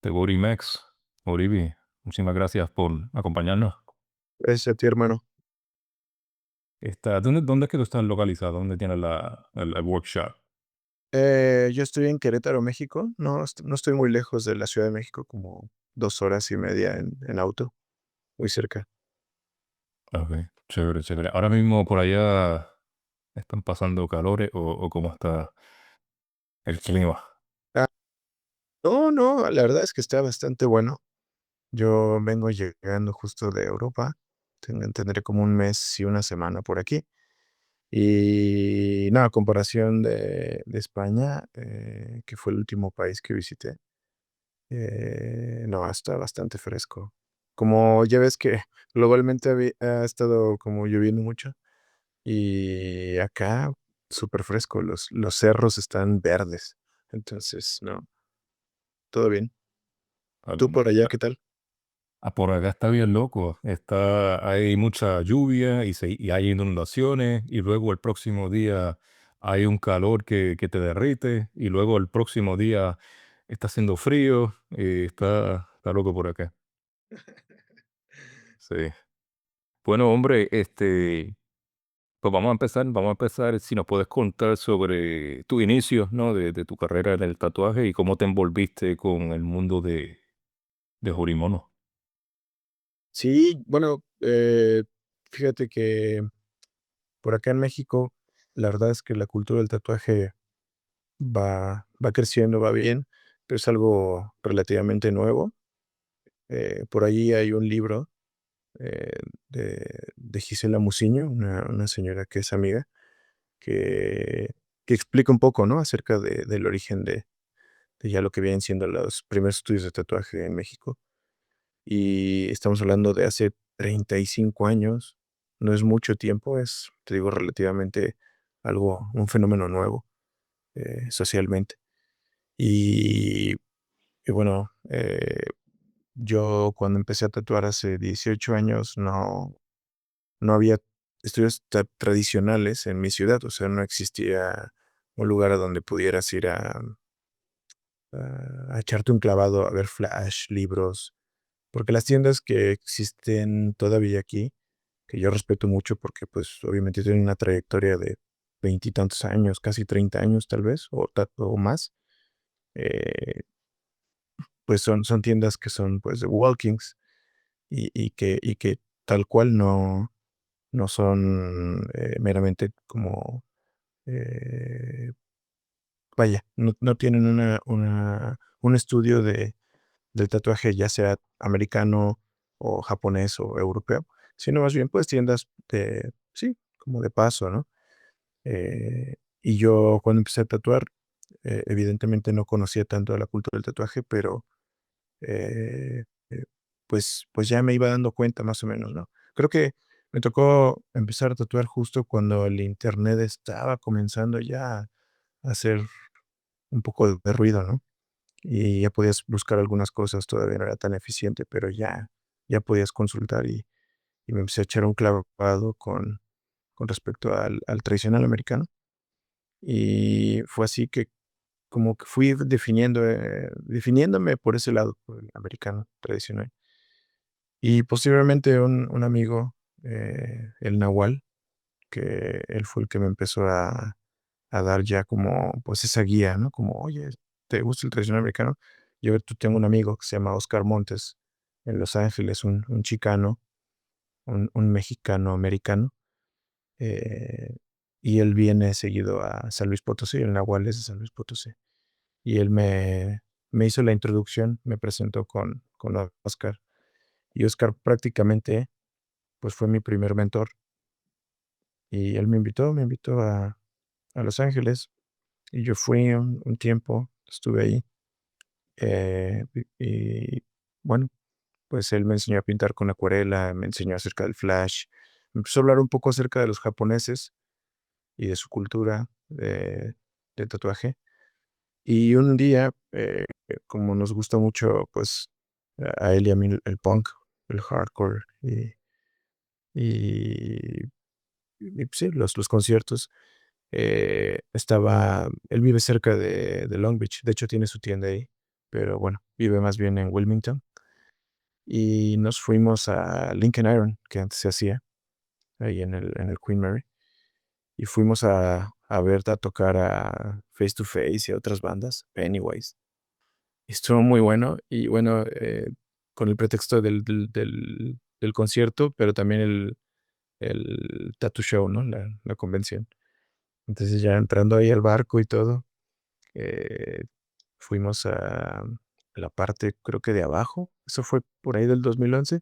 de Borimex. Oribi, muchísimas gracias por acompañarnos. Gracias a ti, hermano. ¿Dónde es que tú estás localizado? ¿Dónde tienes el workshop? Yo estoy en Querétaro, México. No estoy muy lejos de la Ciudad de México, como 2 horas y media en auto, muy cerca. Ok, chévere, chévere. Ahora mismo por allá están pasando calores o cómo está el clima. Ah, no, la verdad es que está bastante bueno. Yo vengo llegando justo de Europa. Tendré como un mes y una semana por aquí. Y no, a comparación de España, que fue el último país que visité, no, está bastante fresco. Como ya ves que globalmente ha estado como lloviendo mucho. Y acá súper fresco, los cerros están verdes. Entonces, no, todo bien. ¿Tú por allá qué tal? Por acá está bien loco. Hay mucha lluvia y hay inundaciones y luego el próximo día hay un calor que te derrite y luego el próximo día está haciendo frío y está loco por acá. Sí. Bueno, hombre, pues vamos a empezar, si nos puedes contar sobre tu inicio, ¿no? De tu carrera en el tatuaje y cómo te envolviste con el mundo de Jorimono. Sí, bueno, fíjate que por acá en México, la verdad es que la cultura del tatuaje va creciendo, va bien, pero es algo relativamente nuevo. Por ahí hay un libro eh, de Gisela Muciño, una señora que es amiga, que, que explica un poco, ¿no? Acerca del origen de ya lo que vienen siendo los primeros estudios de tatuaje en México. Y estamos hablando de hace 35 años, no es mucho tiempo, es, te digo, relativamente un fenómeno nuevo socialmente. Y, y bueno, yo cuando empecé a tatuar hace 18 años no había estudios tradicionales en mi ciudad, o sea, no existía un lugar a donde pudieras ir a echarte un clavado, a ver Flash, libros, porque las tiendas que existen todavía aquí, que yo respeto mucho porque, pues, obviamente tienen una trayectoria de veintitantos años, casi 30 años tal vez, o más, eh, pues son tiendas que son, pues, de walkings y que tal cual no son, meramente como, eh, vaya, no tienen un estudio del tatuaje, ya sea americano o japonés o europeo, sino más bien, pues, tiendas sí, como de paso, ¿no? Y yo cuando empecé a tatuar, evidentemente no conocía tanto de la cultura del tatuaje, pero, eh, eh, pues ya me iba dando cuenta más o menos, ¿no? Creo que me tocó empezar a tatuar justo cuando el Internet estaba comenzando ya a hacer un poco de ruido, ¿no? Y ya podías buscar algunas cosas, todavía no era tan eficiente, pero ya podías consultar y me empecé a echar un clavado con respecto al tradicional americano. Y fue así que como que fui definiéndome por ese lado, por el americano tradicional. Y posteriormente un amigo, el Nahual, que él fue el que me empezó a dar ya como, pues, esa guía, ¿no? Como: "Oye, ¿te gusta el tradicional americano?". Tú tengo un amigo que se llama Oscar Montes en Los Ángeles, un chicano, un mexicano americano, eh, y él viene seguido a San Luis Potosí, el Nahual es de San Luis Potosí. Y él me hizo la introducción, me presentó con Oscar, y Oscar prácticamente, pues, fue mi primer mentor, y él me invitó a Los Ángeles, y yo fui un tiempo, estuve ahí. Y bueno, pues él me enseñó a pintar con acuarela, me enseñó acerca del flash, me empezó a hablar un poco acerca de los japoneses y de su cultura de tatuaje. Y un día, como nos gusta mucho, pues a él y a mí el punk, el hardcore y, y sí, los conciertos, él vive cerca de Long Beach, de hecho tiene su tienda ahí. pero bueno, vive más bien en Wilmington. Y nos fuimos a Lincoln Iron, que antes se hacía, ahí en el Queen Mary. Y fuimos a ver a tocar a Face to Face y a otras bandas, Pennywise. Y estuvo muy bueno. Y bueno, con el pretexto del concierto, pero también el tattoo show, ¿no? La convención. Entonces ya entrando ahí al barco y todo, eh, fuimos a la parte, creo que de abajo. Eso fue por ahí del 2011.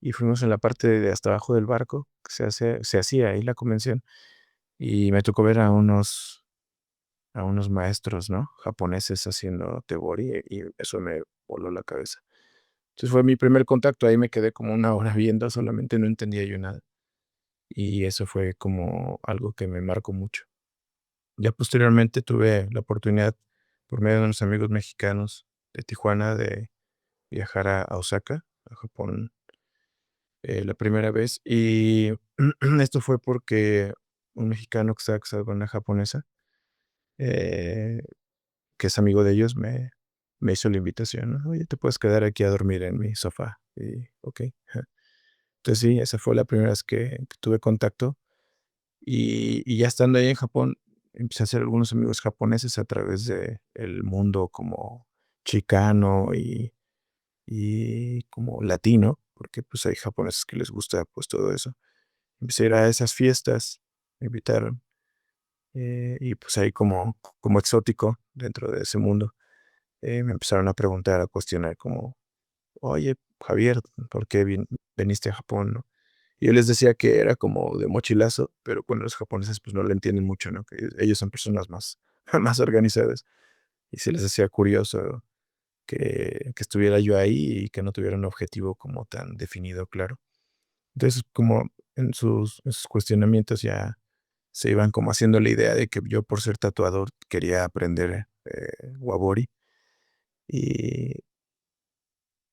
Y fuimos en la parte de hasta abajo del barco, que se hacía ahí la convención. Y me tocó ver a unos maestros, ¿no? Japoneses haciendo tebori y eso me voló la cabeza. Entonces fue mi primer contacto, ahí me quedé como una hora viendo, solamente no entendía yo nada. Y eso fue como algo que me marcó mucho. Ya posteriormente tuve la oportunidad, por medio de unos amigos mexicanos de Tijuana, de viajar a Osaka, a Japón, la primera vez. Y esto fue porque un mexicano que estaba casado con una japonesa, eh, que es amigo de ellos, me hizo la invitación, ¿no? Oye, te puedes quedar aquí a dormir en mi sofá. Y, ok. Ajá. Entonces sí, esa fue la primera vez que tuve contacto. Y ya estando ahí en Japón, empecé a hacer algunos amigos japoneses a través de el mundo como chicano y como latino, porque pues hay japoneses que les gusta pues todo eso. Empecé a ir a esas fiestas, me invitaron, y pues ahí como exótico dentro de ese mundo, me empezaron a preguntar, a cuestionar como, oye, Javier, ¿por qué veniste a Japón, no? Y yo les decía que era como de mochilazo, pero bueno, los japoneses pues no lo entienden mucho, ¿no? Que ellos son personas más, más organizadas. Y se les hacía curioso que estuviera yo ahí y que no tuviera un objetivo como tan definido, claro. Entonces, como en sus cuestionamientos ya se iban como haciendo la idea de que yo por ser tatuador quería aprender Wabori y,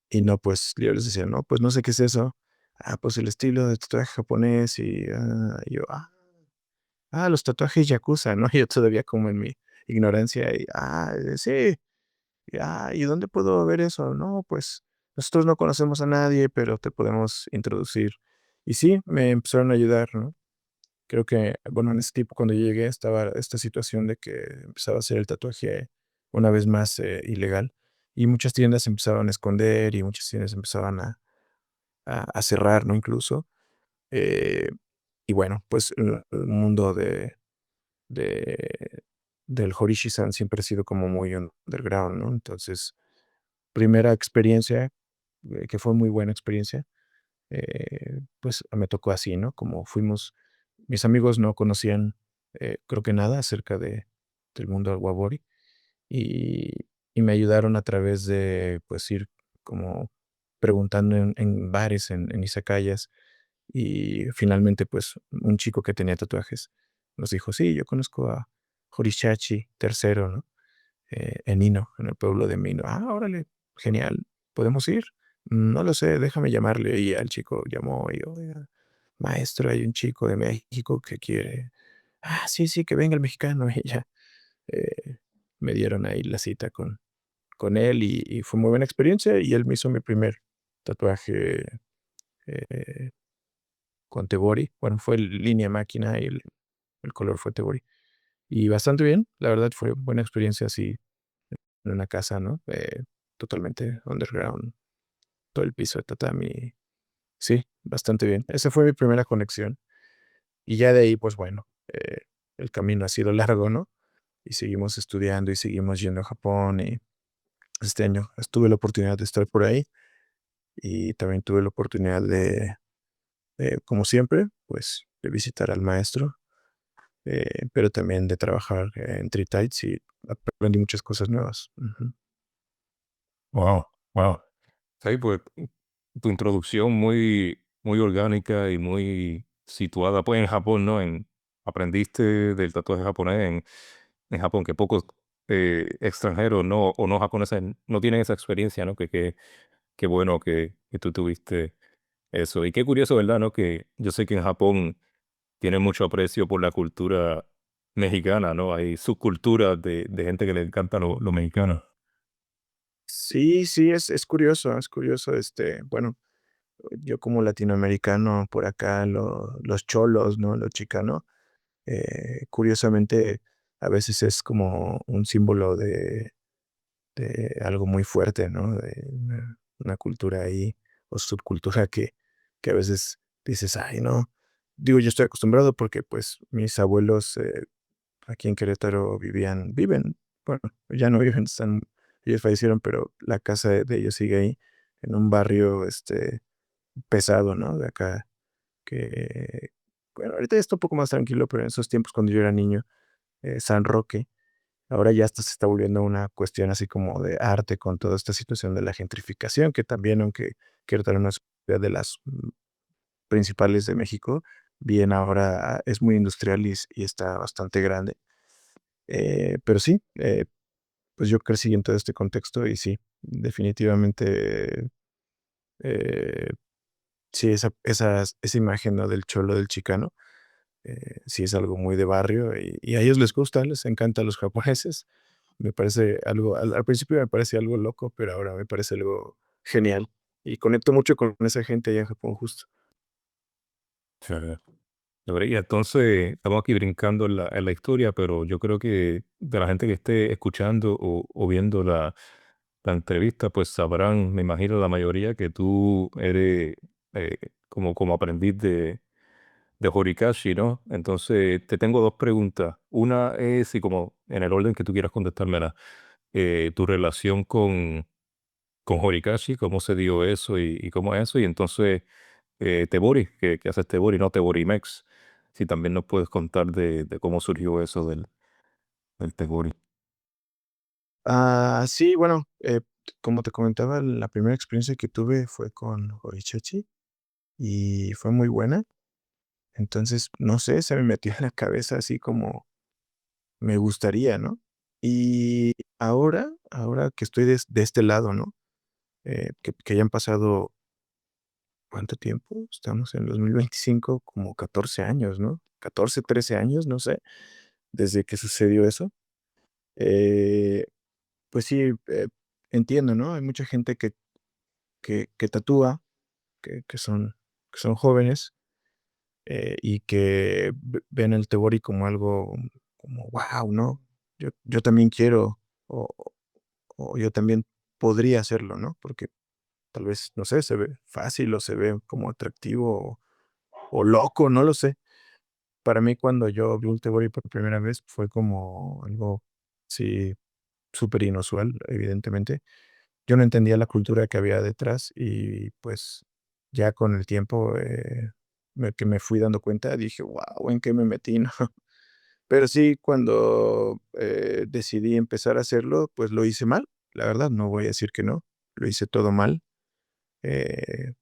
y no, pues yo les decía, no, pues no sé qué es eso. Ah, pues el estilo de tatuaje japonés y yo, los tatuajes yakuza, ¿no? Yo todavía como en mi ignorancia y, sí, ¿y dónde puedo ver eso? No, pues nosotros no conocemos a nadie, pero te podemos introducir. Y sí, me empezaron a ayudar, ¿no? Creo que, bueno, en ese tiempo cuando yo llegué estaba esta situación de que empezaba a hacer el tatuaje una vez más ilegal y muchas tiendas empezaban a esconder y muchas tiendas empezaban a cerrar, ¿no? Incluso. Eh, y bueno, pues el mundo de, del Horishi-san siempre ha sido como muy underground, ¿no? Entonces, primera experiencia, que fue muy buena experiencia, pues me tocó así, ¿no? Como fuimos, mis amigos no conocían, creo que nada acerca del mundo del Wabori y me ayudaron a través de, pues, ir como preguntando en bares, en izakayas y finalmente, pues, un chico que tenía tatuajes nos dijo: "Sí, yo conozco a Horishachi tercero, ¿no? En Ino, en el pueblo de Mino". "Ah, órale, genial, ¿podemos ir?". "No lo sé, déjame llamarle". Y el chico llamó y: "Oiga, maestro, hay un chico de México que quiere". "Ah, sí, sí, que venga el mexicano". Y ya, eh, me dieron ahí la cita con él y fue muy buena experiencia, y él me hizo mi primer tatuaje, eh, con Tebori. Bueno, fue línea máquina y el color fue Tebori. Y bastante bien, la verdad fue buena experiencia así en una casa, ¿no? Totalmente underground, todo el piso de tatami. Sí, bastante bien. Esa fue mi primera conexión. Y ya de ahí, pues bueno, el camino ha sido largo, ¿no? Y seguimos estudiando y seguimos yendo a Japón. Y este año tuve la oportunidad de estar por ahí y también tuve la oportunidad como siempre, pues de visitar al maestro, pero también de trabajar en Three Tides y aprendí muchas cosas nuevas. Ujú. Wow, wow. Sí, pues tu introducción muy, muy orgánica y muy situada pues en Japón, ¿no? Aprendiste del tatuaje japonés en Japón, que pocos extranjeros no, o no japoneses no tienen esa experiencia, ¿no? Qué bueno que tú tuviste eso. Y qué curioso, ¿verdad? ¿No? Que yo sé que en Japón tienen mucho aprecio por la cultura mexicana, ¿no? Hay subculturas de gente que le encanta lo mexicano. Sí, sí, es curioso, es curioso, bueno, yo como latinoamericano por acá, los cholos, ¿no? Lo chicano, curiosamente, a veces es como un símbolo de algo muy fuerte, ¿no? De una cultura ahí o subcultura que a veces dices: "Ay, no". Digo, yo estoy acostumbrado porque, pues, mis abuelos, aquí en Querétaro viven, bueno, ya no viven, ellos fallecieron, pero la casa de ellos sigue ahí, en un barrio, pesado, ¿no? De acá, que, bueno, ahorita ya está un poco más tranquilo, pero en esos tiempos cuando yo era niño, San Roque, ahora ya hasta se está volviendo una cuestión así como de arte con toda esta situación de la gentrificación, que también, aunque Querétaro no es una ciudad de las principales de México, bien ahora es muy industrial y está bastante grande. Pero sí, pues yo crecí en todo este contexto y sí, definitivamente, eh, sí, esa imagen, ¿no? Del cholo, del chicano, sí es algo muy de barrio y a ellos les gusta, les encanta a los japoneses. Me parece algo, al principio me parece algo loco, pero ahora me parece algo genial y conecto mucho con esa gente allá en Japón justo. Chévere. Chévere. Y entonces estamos aquí brincando en la historia, pero yo creo que de la gente que esté escuchando o viendo la entrevista, pues sabrán, me imagino la mayoría, que tú eres como aprendiz de Horikashi, ¿no? Entonces te tengo dos preguntas. Una es, y como en el orden que tú quieras contestármela, tu relación con Horikashi, cómo se dio eso y cómo es eso. Y entonces, Tebori, que haces Tebori, no Teborimex. Si también nos puedes contar de cómo surgió eso del Tebori. Sí, bueno, como te comentaba, la primera experiencia que tuve fue con Horichachi y fue muy buena. Entonces, no sé, se me metió en la cabeza así como me gustaría, ¿no? Y ahora que estoy de este lado, ¿no? Que ya han pasado, ¿cuánto tiempo? Estamos en 2025, como 14 años, ¿no? 14, 13 años, no sé, desde que sucedió eso. Eh, pues sí, entiendo, ¿no? Hay mucha gente que tatúa, que son jóvenes, y que ven el Tebori como algo como, wow, ¿no? Yo también quiero, o, o yo también podría hacerlo, ¿no? Porque tal vez, no sé, se ve fácil o se ve como atractivo o loco, no lo sé. Para mí, cuando yo vi un Tebori por primera vez, fue como algo, sí, súper inusual, evidentemente. Yo no entendía la cultura que había detrás y pues ya con el tiempo que me fui dando cuenta, dije, wow, ¿en qué me metí? ¿No? Pero sí, cuando decidí empezar a hacerlo, pues lo hice mal, la verdad, no voy a decir que no, lo hice todo mal, eh,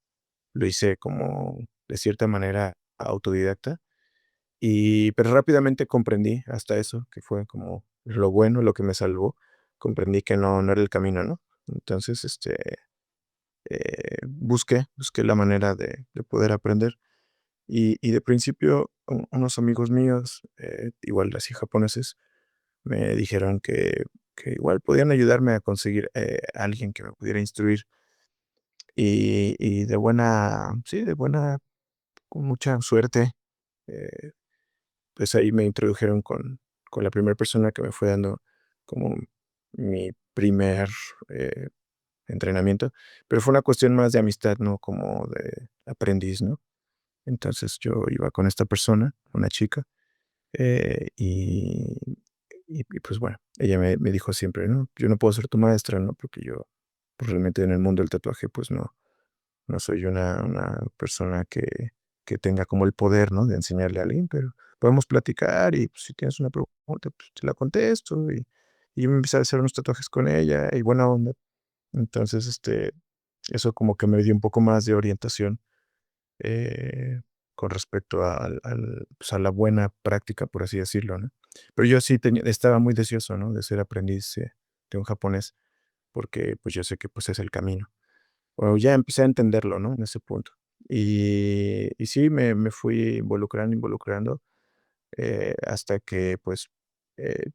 lo hice como de cierta manera autodidacta, pero rápidamente comprendí hasta eso, que fue como lo bueno, lo que me salvó, comprendí que no era el camino, ¿no? Entonces, busqué la manera de poder aprender. Y de principio, unos amigos míos, igual así japoneses, me dijeron que igual podían ayudarme a conseguir alguien que me pudiera instruir. Y de buena, sí, con mucha suerte, eh, pues ahí me introdujeron con la primera persona que me fue dando como mi primer eh, entrenamiento, pero fue una cuestión más de amistad, no como de aprendiz, ¿no? Entonces yo iba con esta persona, una chica, eh, y, y pues bueno, ella me dijo siempre, ¿no? Yo no puedo ser tu maestra, ¿no? Porque yo pues, realmente en el mundo del tatuaje, pues no soy una persona que tenga como el poder, ¿no? De enseñarle a alguien, pero podemos platicar y pues, si tienes una pregunta, pues te la contesto y yo me empecé a hacer unos tatuajes con ella y buena onda. Entonces, eso como que me dio un poco más de orientación eh, con respecto pues, a la buena práctica, por así decirlo, ¿no? Pero yo sí estaba muy deseoso, ¿no? De ser aprendiz de un japonés, porque pues yo sé que pues es el camino. O ya empecé a entenderlo, ¿no? En ese punto. Y sí, me fui involucrando, hasta que pues eh,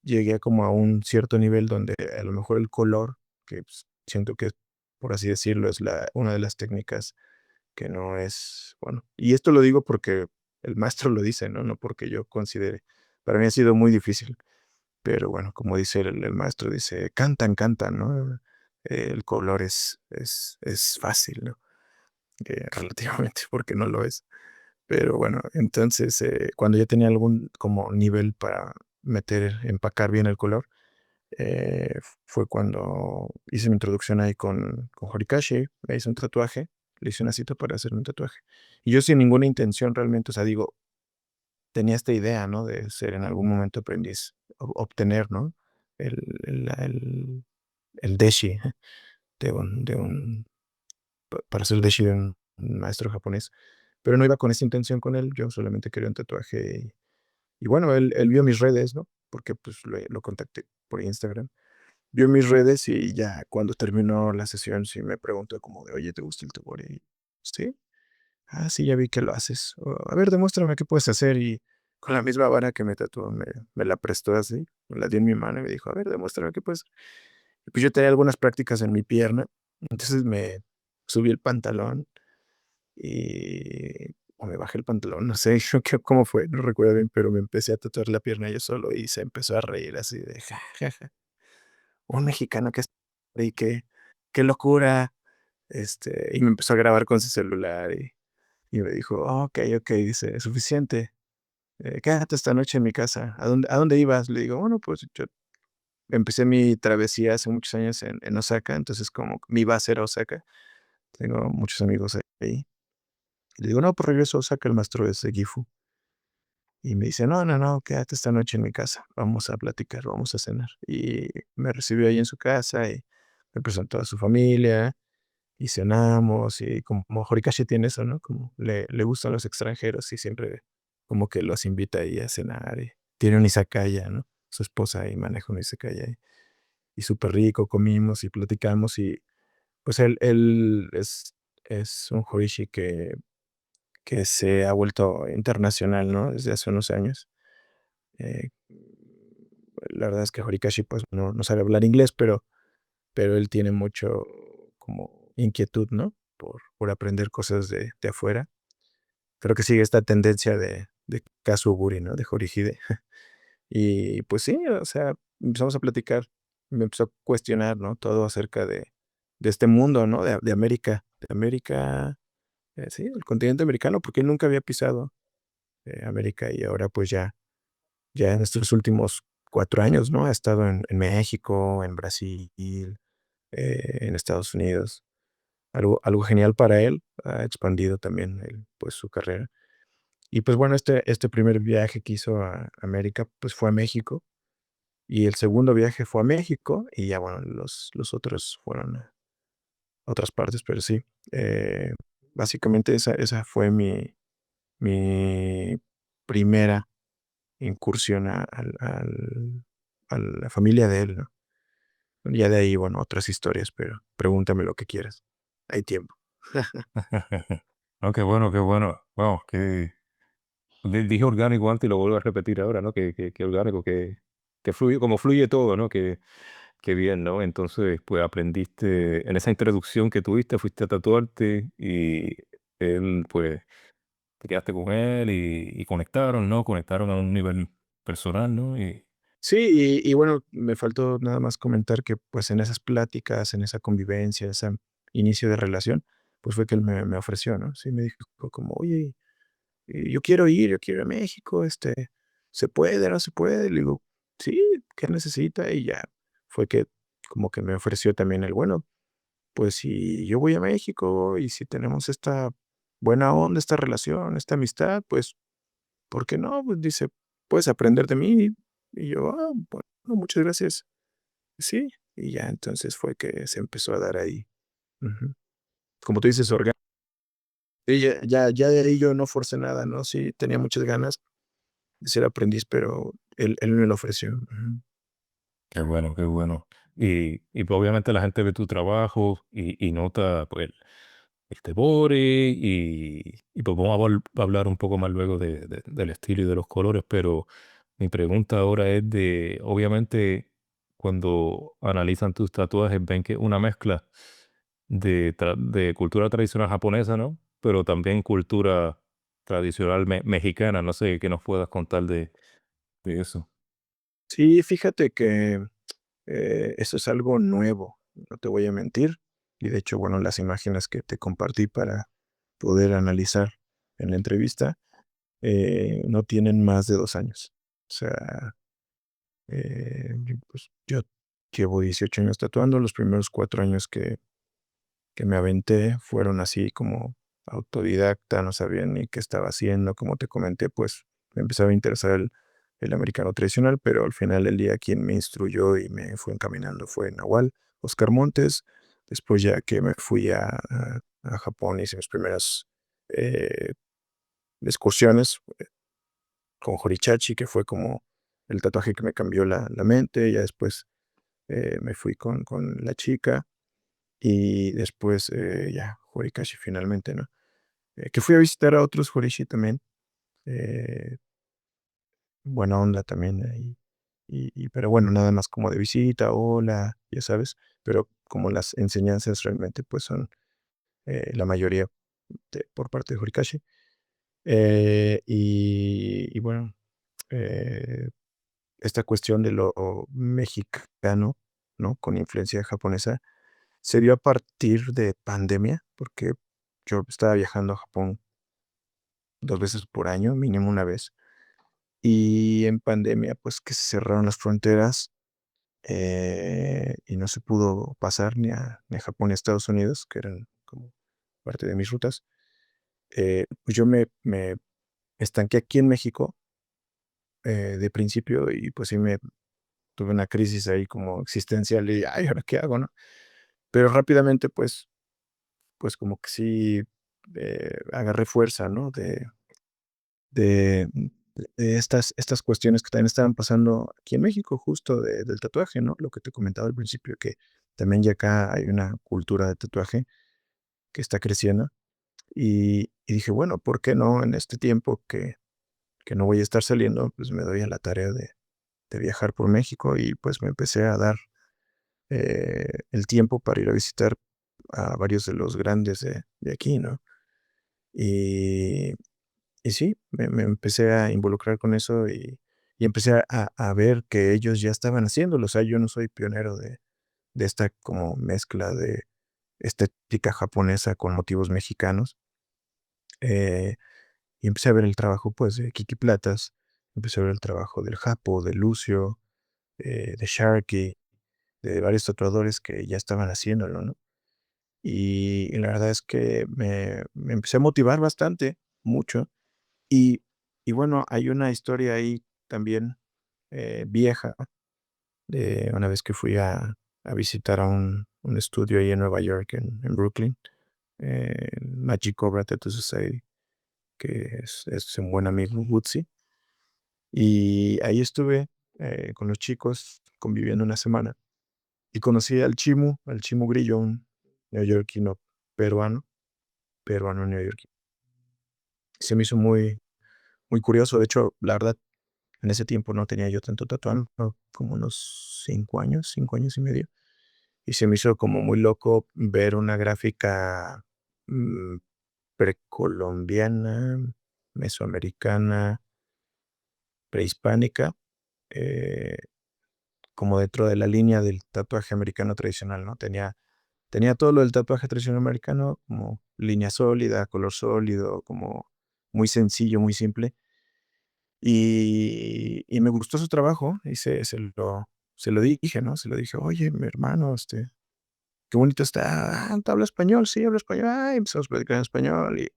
llegué como a un cierto nivel donde a lo mejor el color porque pues, siento que, por así decirlo, es una de las técnicas que no es, bueno, y esto lo digo porque el maestro lo dice, ¿no? No porque yo considere. Para mí ha sido muy difícil, pero bueno, como dice el maestro, dice, cantan, cantan, ¿no? El color es fácil, ¿no? Relativamente, porque no lo es. Pero bueno, entonces, cuando ya tenía algún como nivel para empacar bien el color, fue cuando hice mi introducción ahí con Horikashi, me hice un tatuaje, le hice una cita para hacerme un tatuaje. Y yo sin ninguna intención realmente, o sea, digo, tenía esta idea, ¿no? De ser en algún momento aprendiz, obtener, ¿no? El, el, el, el deshi para ser deshi de un maestro japonés. Pero no iba con esa intención con él, yo solamente quería un tatuaje. Y bueno, él vio mis redes, ¿no? Porque pues lo contacté por Instagram. Vio mis redes y ya cuando terminó la sesión sí me preguntó como de, oye, ¿te gusta el tubori? Sí. Ah, sí, ya vi que lo haces. A ver, demuéstrame qué puedes hacer. Y con la misma vara que me tatuó, me la prestó así, me la dio en mi mano y me dijo, a ver, demuéstrame qué puedes. Y pues yo tenía algunas prácticas en mi pierna, entonces me subí el pantalón o me bajé el pantalón, no sé cómo fue, no recuerdo bien, pero me empecé a tatuar la pierna yo solo y se empezó a reír así de, ja, ja, ja. Un mexicano que es y qué locura. Y me empezó a grabar con su celular y me dijo: "Oh, okey", dice: "Suficiente, quédate esta noche en mi casa". ¿A dónde ibas? Le digo: "Bueno, pues yo empecé mi travesía hace muchos años en Osaka, entonces como mi base era Osaka, tengo muchos amigos ahí". Y le digo: "No, pues regreso a Osaka, el maestro es de Gifu". Y me dice: "No, no, no, quédate esta noche en mi casa, vamos a platicar, vamos a cenar". Y me recibió ahí en su casa y me presentó a su familia. Y cenamos, y como Horikashi tiene eso, ¿no? Como le gustan los extranjeros y siempre como que los invita ahí a cenar, y tiene un izakaya, ¿no? Su esposa ahí maneja un izakaya, y súper rico, comimos y platicamos, y pues él es un horishi que se ha vuelto internacional, ¿no? Desde hace unos años. Eh, la verdad es que Horikashi, pues, no sabe hablar inglés, pero él tiene mucho como inquietud, ¿no? Por aprender cosas de afuera. Creo que sigue esta tendencia de Kazu-Buri, ¿no? De Horihide. Y pues sí, o sea, empezamos a platicar, me empezó a cuestionar, ¿no? Todo acerca de este mundo, ¿no? De América, sí, el continente americano, porque él nunca había pisado América y ahora pues ya en estos últimos 4 años, ¿no? Ha estado en México, en Brasil, en Estados Unidos. Algo genial para él, ha expandido también pues, su carrera. Y pues bueno, este primer viaje que hizo a América, pues fue a México, y el segundo viaje fue a México, y ya bueno, los otros fueron a otras partes, pero sí, eh, básicamente esa fue mi primera incursión a la familia de él, ¿no? Ya de ahí, bueno, otras historias, pero pregúntame lo que quieras. Hay tiempo. No, qué bueno, qué bueno. Wow, que dije orgánico antes y lo vuelvo a repetir ahora, ¿no? Que orgánico, que fluye, como fluye todo, ¿no? Que bien, ¿no? Entonces, pues aprendiste, en esa introducción que tuviste, fuiste a tatuarte y él, pues, te quedaste con él y conectaron, ¿no? Conectaron a un nivel personal, ¿no? Y Sí, y bueno, me faltó nada más comentar que, pues, en esas pláticas, en esa convivencia, ese inicio de relación, pues, fue que él me ofreció, ¿no? Sí, me dijo como: "Oye, yo quiero ir a México, ¿se puede, no se puede?". Le digo: "Sí, ¿qué necesita?". Y ya fue que como que me ofreció también el, bueno, pues, si yo voy a México y si tenemos esta buena onda, esta relación, esta amistad, pues, ¿por qué no? Pues, dice: "Puedes aprender de mí". Y yo: "Ah, bueno, muchas gracias". Sí, y ya entonces fue que se empezó a dar ahí. Ujú. Como tú dices, y ya de ahí yo no forcé nada, ¿no? Sí, tenía muchas ganas de ser aprendiz, pero él me lo ofreció. Ujú. qué bueno, qué bueno. Y pues, obviamente la gente ve tu trabajo y nota, pues, este bore y pues vamos a hablar un poco más luego del estilo y de los colores, pero mi pregunta ahora es de, obviamente, cuando analizan tus tatuajes ven que es una mezcla de cultura tradicional japonesa, ¿no? Pero también cultura tradicional mexicana. No sé qué nos puedas contar de eso. Sí, fíjate que eso es algo nuevo, no te voy a mentir. Y de hecho, bueno, las imágenes que te compartí para poder analizar en la entrevista no tienen más de 2 años. O sea, pues yo llevo 18 años tatuando. Los primeros 4 años que me aventé fueron así como autodidacta, no sabía ni qué estaba haciendo. Como te comenté, pues me empezaba a interesar el americano tradicional, pero al final del día quien me instruyó y me fue encaminando fue Nahual, Oscar Montes. Después ya que me fui a Japón, hice mis primeras eh, excursiones con Horichachi, que fue como el tatuaje que me cambió la mente. Ya después me fui con la chica y después ya Horikashi finalmente, ¿no? Que fui a visitar a otros Horishi también, eh, buena onda también ahí. Pero bueno, nada más como de visita, hola, ya sabes, pero como las enseñanzas realmente pues son la mayoría por parte de Horikashi. Y bueno, eh, esta cuestión de lo mexicano, ¿no? Con influencia japonesa, se dio a partir de pandemia, porque yo estaba viajando a Japón 2 veces por año, mínimo una vez. Y en pandemia, pues, que se cerraron las fronteras, y no se pudo pasar ni a Japón ni a Estados Unidos, que eran como parte de mis rutas. Pues, yo me estanqué aquí en México, de principio y, pues, sí me tuve una crisis ahí como existencial y, ay, ¿ahora qué hago, no? Pero rápidamente, pues, como que sí, agarré fuerza, ¿no? De de estas cuestiones que también estaban pasando aquí en México, justo del tatuaje, ¿no? Lo que te comentaba al principio, que también ya acá hay una cultura de tatuaje que está creciendo. Y dije: "Bueno, ¿por qué no en este tiempo que no voy a estar saliendo, pues, me doy a la tarea de viajar por México?". Y, pues, me empecé a dar, el tiempo para ir a visitar a varios de los grandes de aquí, ¿no? Y Y sí, me empecé a involucrar con eso y empecé a ver que ellos ya estaban haciéndolo. O sea, yo no soy pionero de esta como mezcla de estética japonesa con motivos mexicanos. Eh, y empecé a ver el trabajo, pues, de Kiki Platas, empecé a ver el trabajo del Japo, de Lucio, de Sharky, de varios tatuadores que ya estaban haciéndolo, ¿no? Y la verdad es que me empecé a motivar bastante, mucho. Y y bueno, hay una historia ahí también, vieja, de una vez que fui a visitar a un estudio ahí en Nueva York, en Brooklyn, Magic Cobra Tattoo Society, que es un buen amigo, Woodsy. Y ahí estuve, con los chicos conviviendo una semana, y conocí al Chimu Grillo, un neoyorquino peruano, peruano neoyorquino. Se me hizo muy curioso. De hecho, la verdad, en ese tiempo no tenía yo tanto tatuado, como unos 5 años y medio, y se me hizo como muy loco ver una gráfica, mm, precolombiana, mesoamericana, prehispánica, eh, como dentro de la línea del tatuaje americano tradicional, ¿no? Tenía todo lo del tatuaje tradicional americano, como línea sólida, color sólido, como muy sencillo, muy simple. Y me gustó su trabajo y se lo dije, ¿no? Se lo dije: "Oye, mi hermano, qué bonito está. Ah, ¿tú hablas español?". "Sí, hablo español". Ah, empezamos a platicar en español y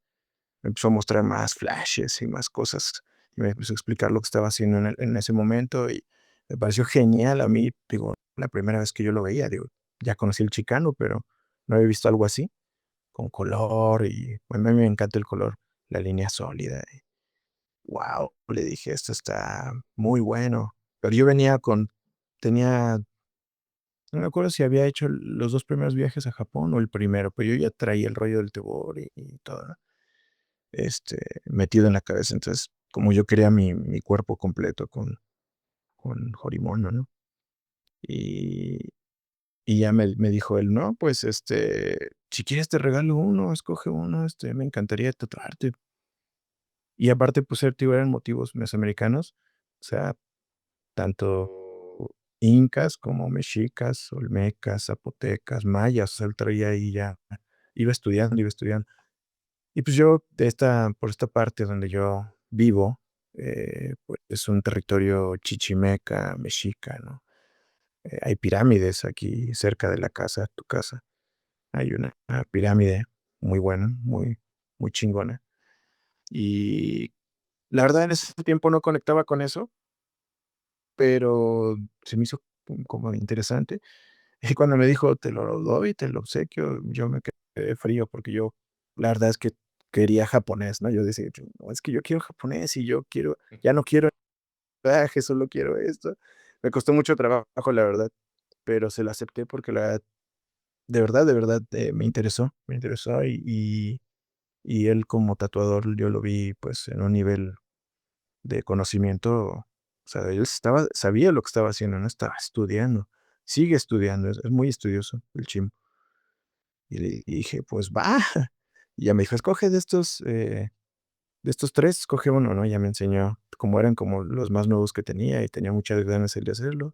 me empezó a mostrar más flashes y más cosas, y me empezó a explicar lo que estaba haciendo en ese momento, y me pareció genial. A mí, digo, la primera vez que yo lo veía, digo, ya conocí el chicano, pero no había visto algo así, con color y, bueno, a mí me encanta el color, la línea sólida. Wow, le dije: "Esto está muy bueno". Pero yo tenía, no me acuerdo si había hecho los 2 primeros viajes a Japón o el primero, pero yo ya traía el rollo del Tebor y todo, ¿no? Metido en la cabeza. Entonces, como yo quería mi cuerpo completo con Horimono, ¿no? Y, y ya me dijo él, no, pues si quieres te regalo uno, escoge uno, me encantaría tatuarte. Y aparte, pues, tío, eran motivos mesoamericanos, o sea, tanto incas como mexicas, olmecas, zapotecas, mayas, o sea, él traía ahí ya, iba estudiando, iba estudiando. Y pues yo, por esta parte donde yo vivo, pues es un territorio chichimeca, mexica, ¿no? Hay pirámides aquí cerca de la casa, tu casa. Hay una pirámide muy buena, muy chingona. Y la verdad en ese tiempo no conectaba con eso, pero se me hizo como interesante. Y cuando me dijo: "Te lo doy, te lo obsequio", yo me quedé frío, porque yo, la verdad es que quería japonés, ¿no? Yo decía: "No, es que yo quiero japonés y yo quiero ya no quiero traje, solo quiero esto". Me costó mucho trabajo, la verdad, pero se lo acepté porque la verdad, de verdad, me interesó y él como tatuador yo lo vi, pues, en un nivel de conocimiento, o sea, él sabía lo que estaba haciendo, ¿no? Estaba estudiando, sigue estudiando, es muy estudioso el chimo. Y dije: "Pues va". Y ya me dijo: "Escoge de estos 3 escoge uno", ¿no? Ya me enseñó cómo eran como los más nuevos que tenía, y tenía muchas ganas él de hacerlo.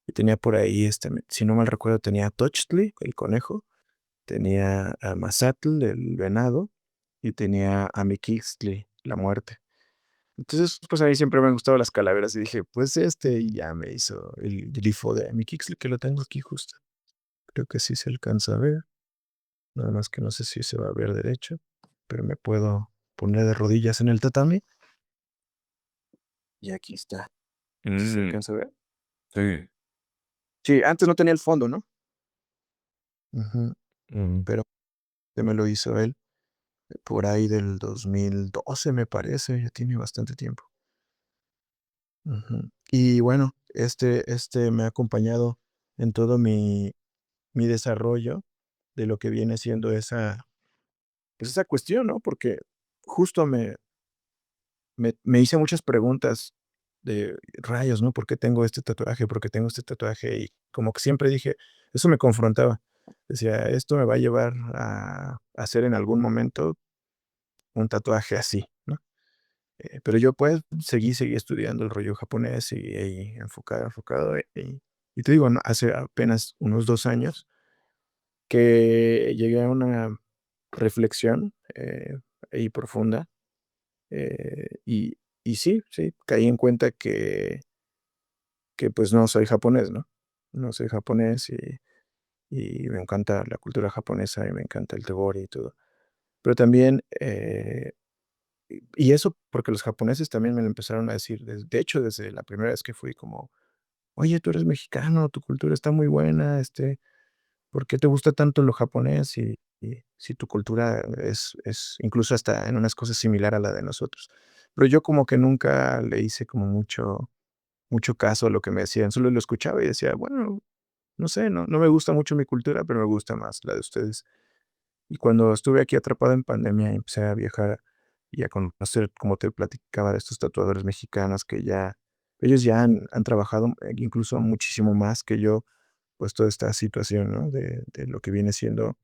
Y tenía por ahí, si no mal recuerdo, tenía a Tochtli, el conejo, tenía a Mazatl, el venado, y tenía a Mixtli, la muerte. Entonces, pues, a mí siempre me han gustado las calaveras, y dije: "Pues, y ya me hizo el grifo de Mixtli, que lo tengo aquí justo. Creo que sí se alcanza a ver, nada más que no sé si se va a ver derecho, pero me puedo poner de rodillas en el tatami, y aquí está. ¿Sí se Mm, alcanza a ver? sí. Sí, antes no tenía el fondo, ¿no? Ujú, Mm, pero me lo hizo él, por ahí del 2012, me parece, ya tiene bastante tiempo. Ujú. Y bueno, me ha acompañado en todo mi desarrollo de lo que viene siendo pues, esa cuestión, ¿no? Porque justo me hice muchas preguntas de rayos, ¿no? ¿Por qué tengo este tatuaje? ¿Por qué tengo este tatuaje? Y como que siempre dije, eso me confrontaba. Decía, esto me va a llevar a hacer en algún momento un tatuaje así, ¿no? Pero yo pues seguí estudiando el rollo japonés, y ahí enfocado. Y te digo, ¿no? Hace apenas unos 2 años que llegué a una reflexión ahí profunda. Y sí, sí, caí en cuenta que pues no soy japonés, ¿no? No soy japonés, y me encanta la cultura japonesa y me encanta el Togori y todo. Pero también, y eso porque los japoneses también me lo empezaron a decir, de hecho, desde la primera vez que fui como: "Oye, tú eres mexicano, tu cultura está muy buena, ¿por qué te gusta tanto lo japonés? Y si tu cultura es incluso hasta en unas cosas similar a la de nosotros". Pero yo como que nunca le hice como mucho caso a lo que me decían, solo lo escuchaba y decía: "Bueno, no sé, no me gusta mucho mi cultura, pero me gusta más la de ustedes". Y cuando estuve aquí atrapado en pandemia y empecé a viajar y a conocer, como te platicaba, de estos tatuadores mexicanos que ya ellos ya han trabajado, incluso muchísimo más que yo, pues, toda esta situación, ¿no? De lo que viene siendo,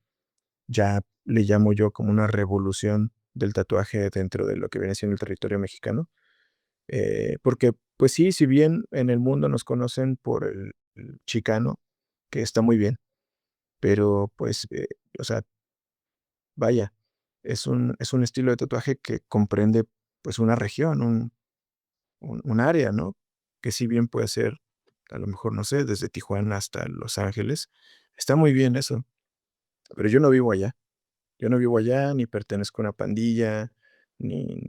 ya le llamo yo como una revolución del tatuaje dentro de lo que viene siendo el territorio mexicano. Porque, pues sí, si bien en el mundo nos conocen por el chicano, que está muy bien, pero, pues, o sea, vaya, es un estilo de tatuaje que comprende, pues, una región, un área, ¿no? Que si bien puede ser, a lo mejor, no sé, desde Tijuana hasta Los Ángeles, está muy bien eso, pero yo no vivo allá. Yo no vivo allá, ni pertenezco a una pandilla, ni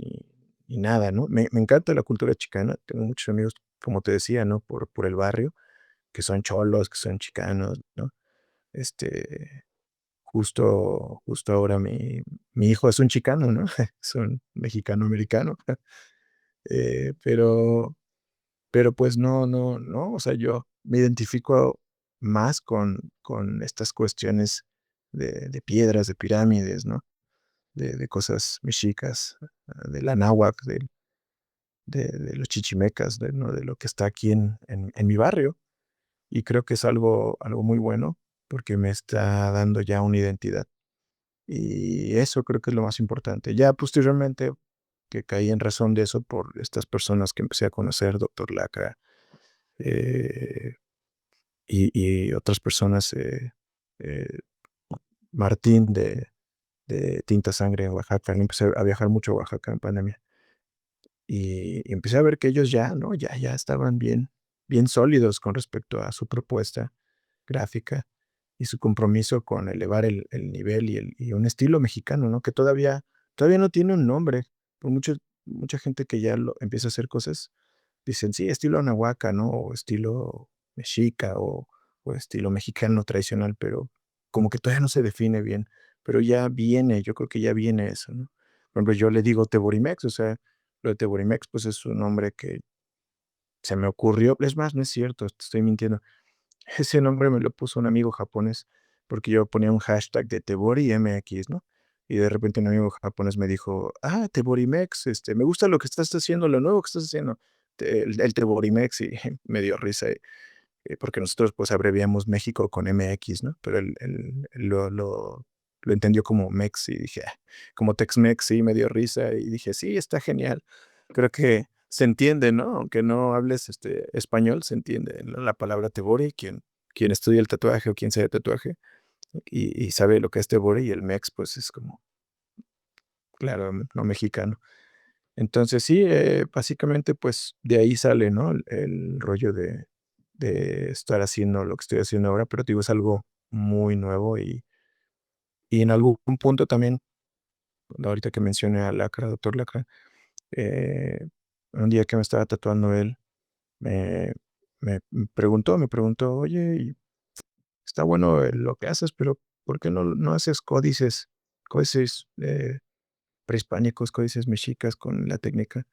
nada, ¿no? Me encanta la cultura chicana, tengo muchos amigos, como te decía, ¿no? Por el barrio, que son cholos, que son chicanos, ¿no? Este, justo ahora mi hijo es un chicano, ¿no? Es un mexicano americano. Pero pues no, o sea, yo me identifico más con estas cuestiones de piedras, de pirámides, ¿no? De cosas mexicas, de la náhuatl, de los chichimecas, ¿no? De lo que está aquí en mi barrio. y creo que es algo muy bueno, porque me está dando ya una identidad. Y eso creo que es lo más importante. Ya posteriormente, que caí en razón de eso por estas personas que empecé a conocer, Doctor Lacra, eh, y otras personas, eh, Martín de Tinta Sangre en Oaxaca. Empecé a viajar mucho a Oaxaca en pandemia. Y empecé a ver que ellos ya, ¿no? Ya estaban bien sólidos con respecto a su propuesta gráfica y su compromiso con elevar el nivel y un estilo mexicano, ¿no? Que todavía no tiene un nombre. Por mucha gente que ya lo empieza a hacer cosas, dicen: "Sí, estilo Anahuaca", ¿no? O estilo mexica, o estilo mexicano tradicional, pero como que todavía no se define bien. Pero ya viene, yo creo que ya viene eso, ¿no? Por ejemplo, yo le digo Teborimex, o sea, lo de Teborimex, pues, es un nombre que se me ocurrió. Es más, no es cierto, te estoy mintiendo. Ese nombre me lo puso un amigo japonés, porque yo ponía un hashtag de Tebori MX, ¿no? Y de repente un amigo japonés me dijo: "Ah, Teborimex, me gusta lo que estás haciendo, lo nuevo que estás haciendo, el Teborimex", y me dio risa, porque nosotros, pues, abreviamos México con MX, ¿no? Pero él lo entendió como Mex, y dije: "Ah", como Tex-Mex, sí, me dio risa, y dije: "Sí, está genial". Creo que se entiende, ¿no? Aunque no hables, español, se entiende, ¿no? La palabra Tebori, quien estudia el tatuaje o quien sabe tatuaje, y sabe lo que es Tebori, y el Mex, pues, es como, claro, no mexicano. Entonces sí, básicamente, pues, de ahí sale, ¿no? El rollo de estar haciendo lo que estoy haciendo ahora, pero te digo, es algo muy nuevo y en algún punto también, ahorita que mencioné a Lacra, Doctor Lacra, eh, un día que me estaba tatuando él, me me preguntó: "Oye, y está bueno, lo que haces, pero ¿por qué no haces códices, prehispánicos, códices mexicas con la técnica?".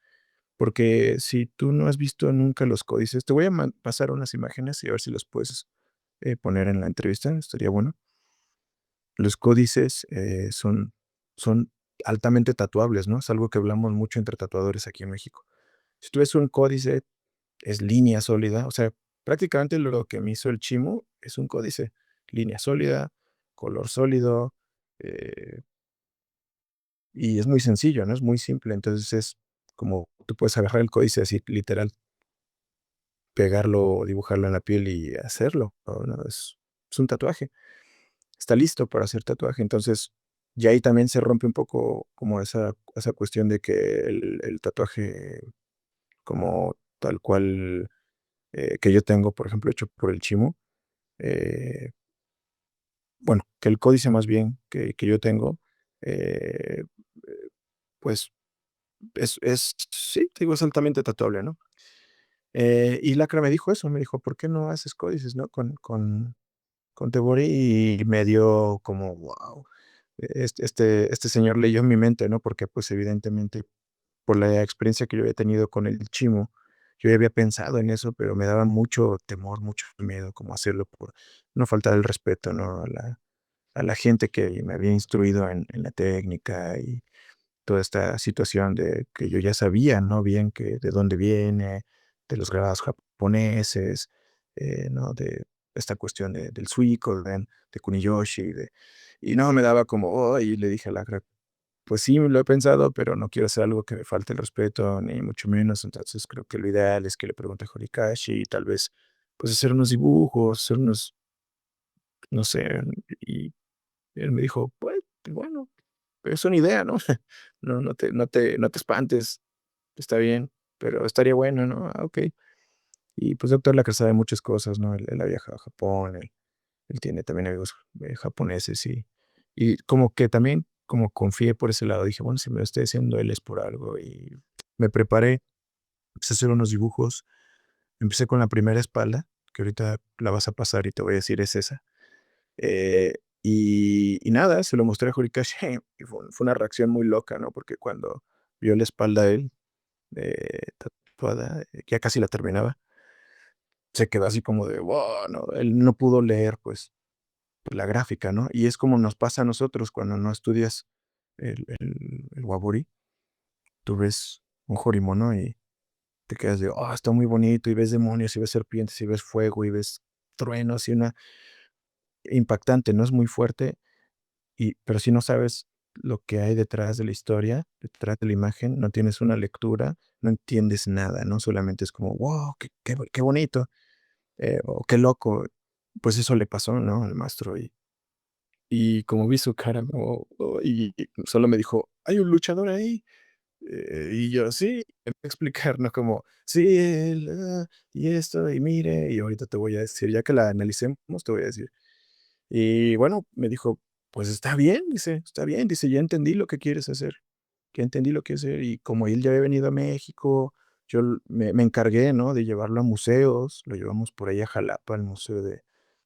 Porque si tú no has visto nunca los códices, te voy a pasar unas imágenes y a ver si los puedes poner en la entrevista, estaría bueno. Los códices son altamente tatuables, ¿no? Es algo que hablamos mucho entre tatuadores aquí en México. Si tú ves un códice, es línea sólida, o sea, prácticamente lo que me hizo el chimo es un códice, línea sólida, color sólido, eh, y es muy sencillo, ¿no? Es muy simple. Entonces es como tú puedes agarrar el códice así, literal, pegarlo, dibujarlo en la piel y hacerlo, ¿no? Es un tatuaje. Está listo para hacer tatuaje. Entonces, ya ahí también se rompe un poco como esa cuestión de que el tatuaje como tal cual, que yo tengo, por ejemplo, hecho por el chimo, eh, bueno, que el códice más bien que yo tengo, eh, pues sí, te digo, es altamente tatuable, ¿no? Y Lacra me dijo eso, me dijo: "¿Por qué no haces códices, no? Con Tebori", y me dio como, wow, este señor leyó mi mente, ¿no? Porque, pues, evidentemente, por la experiencia que yo había tenido con el chimo, yo ya había pensado en eso, pero me daba mucho temor, mucho miedo como hacerlo por no faltar el respeto, ¿no? A la gente que me había instruido en la técnica y toda esta situación de que yo ya sabía, ¿no? Bien que de dónde viene, de los grabados japoneses, ¿no? De esta cuestión del Suikoden, de Kuniyoshi, y no, me daba como, oh, y le dije a Lacra, pues sí, lo he pensado, pero no quiero hacer algo que me falte el respeto, ni mucho menos. Entonces creo que lo ideal es que le pregunte a Horikashi y tal vez, pues hacer unos dibujos, hacer unos, no sé, y él me dijo, pues, bueno, es una idea, ¿no? No te espantes, está bien, pero estaría bueno, ¿no? Ah, okey. Y, pues, Doctor Lacra sabe muchas cosas, ¿no? Él ha viajado a Japón, él tiene también amigos, japoneses, y como que también, como confié por ese lado, dije: "Bueno, si me lo está diciendo él es por algo", y me preparé, empecé a hacer unos dibujos, empecé con la primera espalda, que ahorita la vas a pasar y te voy a decir es esa. Y nada, se lo mostré a Horikoshi y fue una reacción muy loca, ¿no? Porque cuando vio la espalda de él, tatuada, ya casi la terminaba, se quedó así como de, wow, ¿no? Él no pudo leer, pues, la gráfica, ¿no? Y es como nos pasa a nosotros cuando no estudias el waburi, tú ves un horimono y te quedas de, oh, está muy bonito, y ves demonios, y ves serpientes, y ves fuego, y ves truenos y una impactante, ¿no? Es muy fuerte, pero si no sabes lo que hay detrás de la historia, detrás de la imagen, no tienes una lectura, no entiendes nada, ¿no? Solamente es como, wow, qué bonito, o qué loco. Pues eso le pasó, ¿no? Al maestro. Y como vi su cara, ¿no? Y solo me dijo, hay un luchador ahí. Y yo, sí, empecé a explicar, ¿no? Como, sí, él, y esto, y mire, y ahorita te voy a decir, ya que la analicemos, te voy a decir. Y bueno, me dijo, pues está bien, dice, ya entendí lo que quieres hacer, ya entendí lo que hacer. Y como él ya había venido a México, me encargué, ¿no? De llevarlo a museos, lo llevamos por ahí a Jalapa, al museo de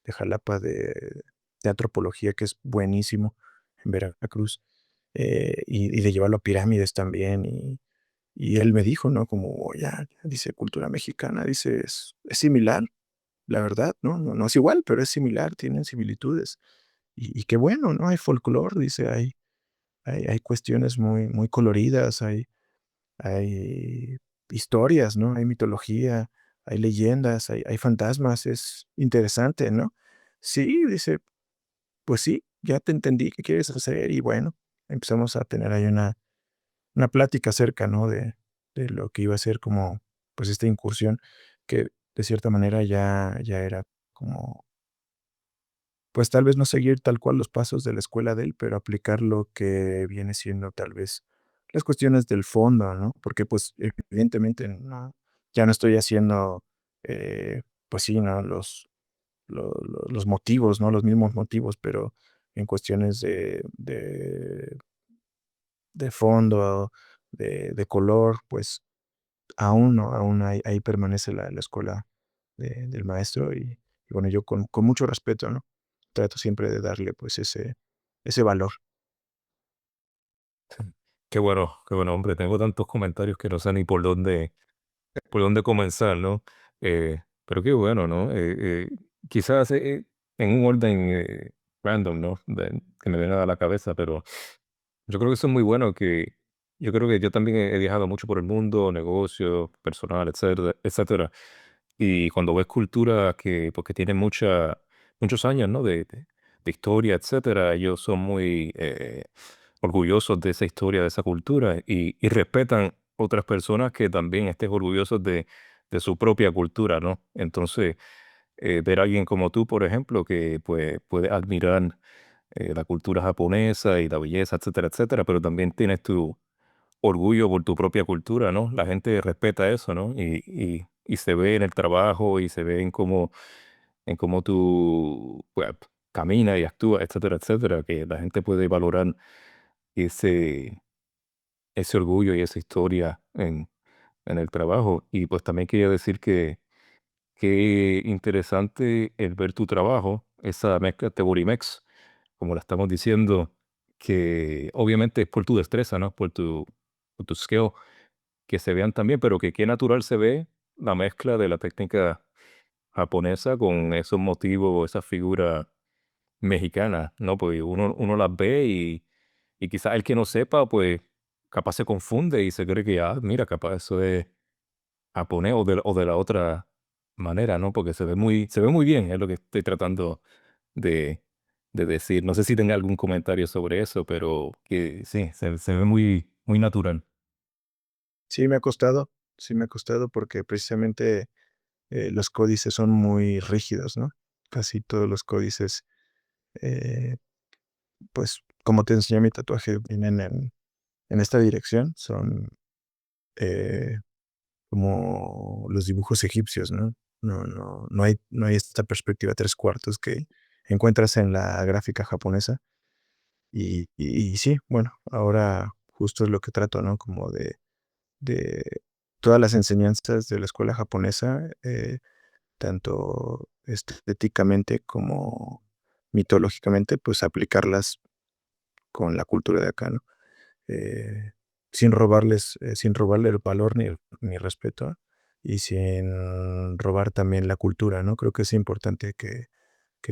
Jalapa de antropología, que es buenísimo, en Veracruz, y de llevarlo a pirámides también. Y él me dijo, ¿no? Como, ya, dice, cultura mexicana, dice, es similar, la verdad, ¿no? No, no es igual, pero es similar, tienen similitudes. Y qué bueno, ¿no? Hay folclore, dice, hay cuestiones muy, muy coloridas, hay historias, ¿no? Hay mitología, hay leyendas, hay fantasmas, es interesante, ¿no? Sí, dice, pues sí, ya te entendí qué quieres hacer y bueno, empezamos a tener ahí una plática acerca, ¿no? De lo que iba a ser como, pues, esta incursión que de cierta manera ya era como, pues, tal vez no seguir tal cual los pasos de la escuela de él, pero aplicar lo que viene siendo tal vez las cuestiones del fondo, ¿no? Porque, pues, evidentemente ya no estoy haciendo, pues sí, ¿no? Los motivos, ¿no? Los mismos motivos, pero en cuestiones de fondo, de color, pues aún no, aún ahí permanece la escuela del maestro y bueno, yo con mucho respeto, ¿no? Trato siempre de darle, pues, ese valor. Qué bueno, hombre. Tengo tantos comentarios que no sé ni por dónde comenzar, ¿no? Pero qué bueno, ¿no? Quizás en un orden random, ¿no? Que me venga a la cabeza, pero yo creo que eso es muy bueno, que yo creo que yo también he viajado mucho por el mundo, negocio, personal, etcétera, etcétera. Y cuando ves cultura que, porque tienen muchos años, ¿no? De historia, etcétera, ellos son muy orgullosos de esa historia, de esa cultura y respetan otras personas que también estén orgullosos de su propia cultura, ¿no? Entonces, ver a alguien como tú, por ejemplo, que pues, puede admirar la cultura japonesa y la belleza, etcétera, etcétera, pero también tienes tu orgullo por tu propia cultura, ¿no? La gente respeta eso, ¿no? Y se ve en el trabajo y se ve en cómo tú pues, caminas y actúas, etcétera, etcétera, que la gente puede valorar ese, ese orgullo y esa historia en el trabajo. Y pues también quería decir que qué interesante el ver tu trabajo, esa mezcla Teborimex, como la estamos diciendo, que obviamente es por tu destreza, ¿no? Por tu skill, que se vean también, pero que qué natural se ve la mezcla de la técnica japonesa con esos motivos, esa figura mexicana, ¿no? Porque uno las ve y quizás el que no sepa, pues capaz se confunde y se cree que, mira, capaz eso es japonés o de la otra manera, ¿no? Porque se ve muy bien, es lo que estoy tratando de, de decir. No sé si tenga algún comentario sobre eso, pero que sí, se ve muy natural. Sí me ha costado, sí me ha costado porque precisamente, los códices son muy rígidos, ¿no? Casi todos los códices, eh, pues, como te enseñé mi tatuaje, vienen en esta dirección, son, eh como los dibujos egipcios, ¿no? No hay esta perspectiva tres cuartos que encuentras en la gráfica japonesa. Y sí, bueno, ahora justo es lo que trato, ¿no? Como de todas las enseñanzas de la escuela japonesa, tanto estéticamente como mitológicamente, pues aplicarlas con la cultura de acá, ¿no? eh, sin robarle el valor ni respeto, y sin robar también la cultura, ¿no? Creo que es importante que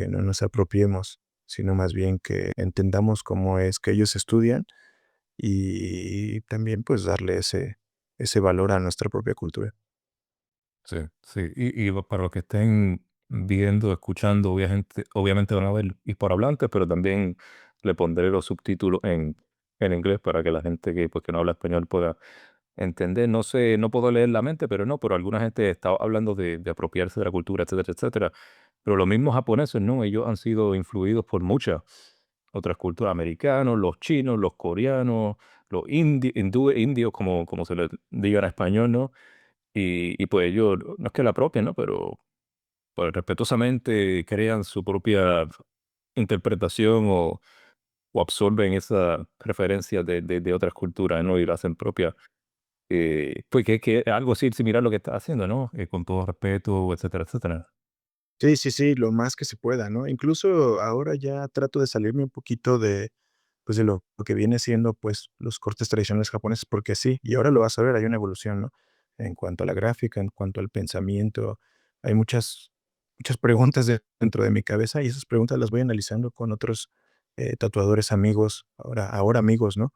no nos apropiemos, sino más bien que entendamos cómo es que ellos estudian y también, pues, darle ese valor a nuestra propia cultura. Sí, sí. Y para los que estén viendo, escuchando, obviamente van a ver hispanohablantes, pero también le pondré los subtítulos en inglés para que la gente que, pues, que no habla español pueda entender. No sé, no puedo leer la mente, pero no, pero alguna gente está hablando de apropiarse de la cultura, etcétera, etcétera. Pero los mismos japoneses, ¿no? Ellos han sido influidos por muchas otras culturas, americanos, los chinos, los coreanos, los indios, como se les diga en español, ¿no? Y pues ellos, no es que la apropien, ¿no? Pero pues, respetuosamente crean su propia interpretación o absorben esa referencia de otras culturas, ¿no? Y la hacen propia. Pues que algo así similar a lo que está haciendo, ¿no? Con todo respeto, etcétera, etcétera. Sí, sí, sí, lo más que se pueda, ¿no? Incluso ahora ya trato de salirme un poquito de, pues, de lo que viene siendo, pues, los cortes tradicionales japoneses, porque sí, y ahora lo vas a ver, hay una evolución, ¿no? En cuanto a la gráfica, en cuanto al pensamiento, hay muchas preguntas dentro de mi cabeza y esas preguntas las voy analizando con otros, tatuadores amigos, ahora amigos, ¿no?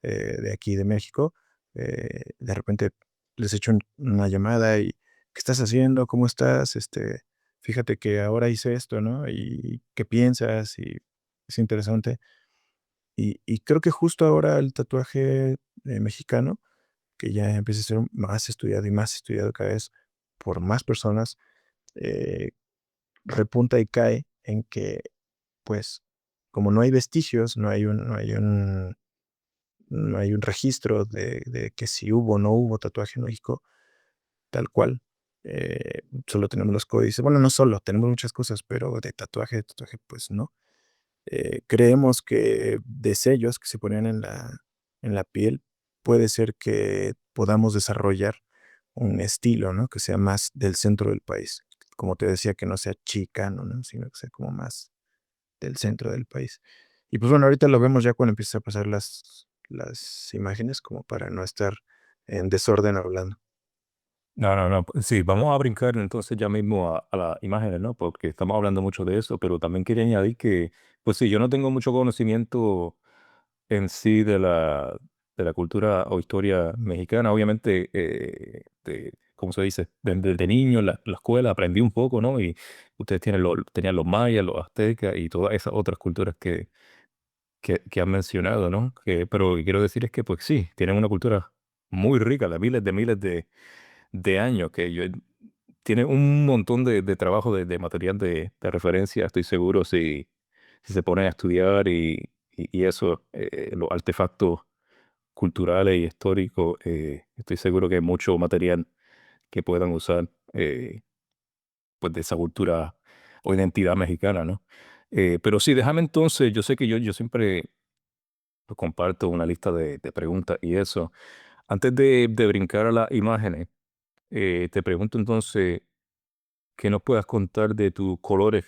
De aquí de México, de repente les echo una llamada y, ¿qué estás haciendo? ¿Cómo estás? Fíjate que ahora hice esto, ¿no? ¿Y qué piensas? Y es interesante. Y creo que justo ahora el tatuaje mexicano, que ya empieza a ser más estudiado y más estudiado cada vez por más personas, eh, repunta y cae en que, pues, como no hay vestigios, no hay un registro de que si hubo o no hubo tatuaje en México, tal cual. Solo tenemos los códices. Bueno, no solo, tenemos muchas cosas, pero de tatuaje, pues no. Creemos que de sellos que se ponían en la piel, puede ser que podamos desarrollar un estilo, ¿no? Que sea más del centro del país. Como te decía, que no sea chicano, ¿no? Sino que sea como más del centro del país. Y pues bueno, ahorita lo vemos ya cuando empiezas a pasar las imágenes, como para no estar en desorden hablando. No, no, no. Sí, vamos a brincar entonces ya mismo a las imágenes, ¿no? Porque estamos hablando mucho de eso, pero también quería añadir que, pues sí, yo no tengo mucho conocimiento en sí de la cultura o historia mexicana. Obviamente, ¿cómo se dice? Desde niño en la escuela aprendí un poco, ¿no? Y ustedes tenían los mayas, los aztecas y todas esas otras culturas que han mencionado, ¿no? Pero lo que quiero decir es que, pues sí, tienen una cultura muy rica, de miles de años, tiene un montón de trabajo de material de referencia, estoy seguro, si se ponen a estudiar y eso, los artefactos culturales y históricos, estoy seguro que hay mucho material que puedan usar, pues de esa cultura o identidad mexicana, ¿no? Pero sí, déjame entonces, yo sé que yo siempre pues, comparto una lista de preguntas y eso. Antes de brincar a las imágenes, te pregunto entonces, ¿qué nos puedas contar de tus colores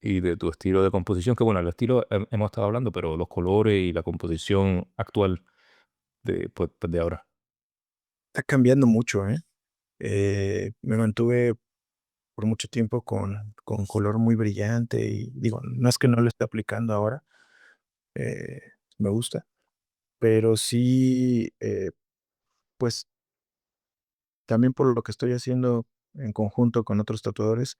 y de tu estilo de composición? Que bueno, el estilo hemos estado hablando, pero los colores y la composición actual pues, de ahora. Está cambiando mucho, ¿eh? Me mantuve por mucho tiempo con color muy brillante y digo, no es que no lo esté aplicando ahora, eh, me gusta, pero sí, pues también por lo que estoy haciendo en conjunto con otros tatuadores,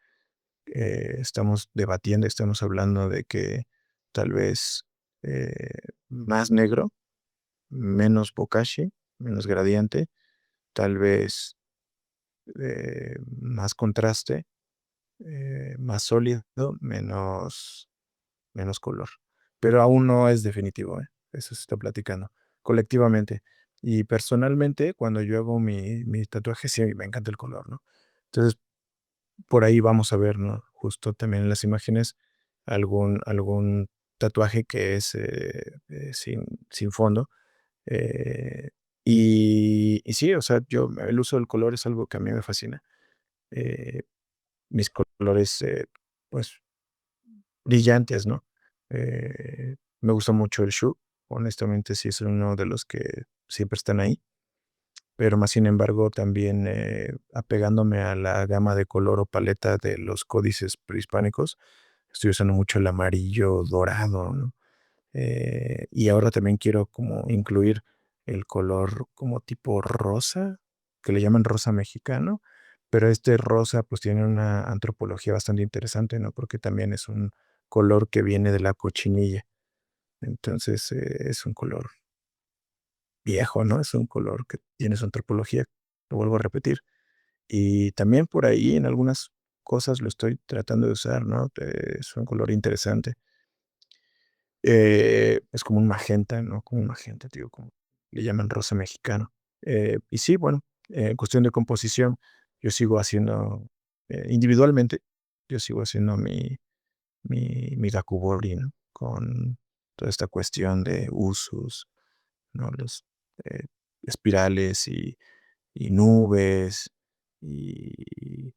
estamos debatiendo, estamos hablando de que tal vez más negro, menos bokashi, menos gradiente, tal vez más contraste, más sólido, menos color. Pero aún no es definitivo, ¿eh? Eso se está platicando colectivamente. Y personalmente, cuando yo hago mi tatuaje, sí, me encanta el color, ¿no? Entonces, por ahí vamos a ver, ¿no? Justo también en las imágenes, algún tatuaje que es sin fondo. eh, y sí, o sea, el uso del color es algo que a mí me fascina. Eh, mis colores, pues, brillantes, ¿no? Me gusta mucho el Shu, honestamente sí es uno de los que siempre están ahí, pero más sin embargo también, apegándome a la gama de color o paleta de los códices prehispánicos, estoy usando mucho el amarillo dorado, ¿no? Y ahora también quiero como incluir el color como tipo rosa, que le llaman rosa mexicano, pero este rosa, pues, tiene una antropología bastante interesante, ¿no? Porque también es un color que viene de la cochinilla. Entonces, es un color viejo, ¿no? Es un color que tiene su antropología, lo vuelvo a repetir. Y también por ahí en algunas cosas lo estoy tratando de usar, ¿no? Es un color interesante. Es como un magenta, ¿no? Como un magenta, te digo, como le llaman rosa mexicano. Y sí, bueno, en cuestión de composición, yo sigo haciendo, individualmente, yo sigo haciendo mi Gakugori, ¿no? Con toda esta cuestión de usos, ¿no? Los, eh, espirales y nubes, y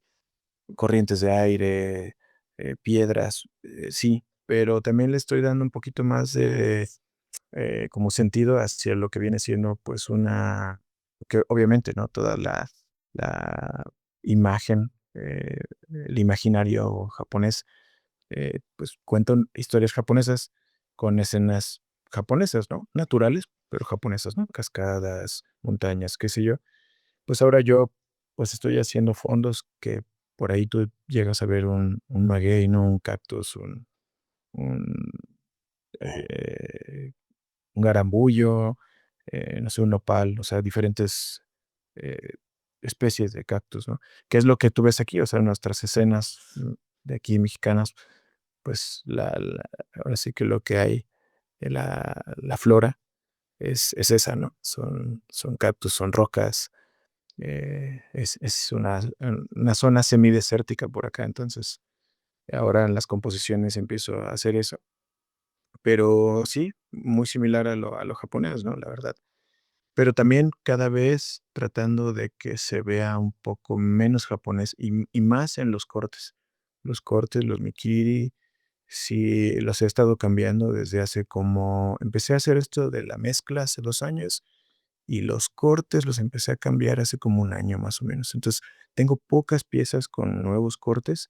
corrientes de aire, piedras, sí, pero también le estoy dando un poquito más de, como sentido hacia lo que viene siendo, pues, una que obviamente, ¿no? Toda la imagen, el imaginario japonés, pues, cuentan historias japonesas con escenas japonesas, ¿no? Naturales, pero japonesas, ¿no? Cascadas, montañas, qué sé yo. Pues ahora yo, pues, estoy haciendo fondos que por ahí tú llegas a ver un maguey, ¿no? Un cactus, un, eh, un garambullo, no sé, un nopal, o sea, diferentes, eh, especies de cactus, ¿no? ¿Qué es lo que tú ves aquí? O sea, nuestras escenas, de aquí mexicanas, pues, ahora sí que lo que hay, la flora es esa, ¿no? Son cactus, son rocas, es una zona semidesértica por acá, entonces, ahora en las composiciones empiezo a hacer eso. Pero sí, muy similar a lo japonés, ¿no? La verdad. Pero también cada vez tratando de que se vea un poco menos japonés y más en los cortes. Los cortes, los mikiri, sí los he estado cambiando desde hace como empecé a hacer esto de la mezcla hace 2 años, y los cortes los empecé a cambiar hace como 1 año, más o menos. Entonces, tengo pocas piezas con nuevos cortes,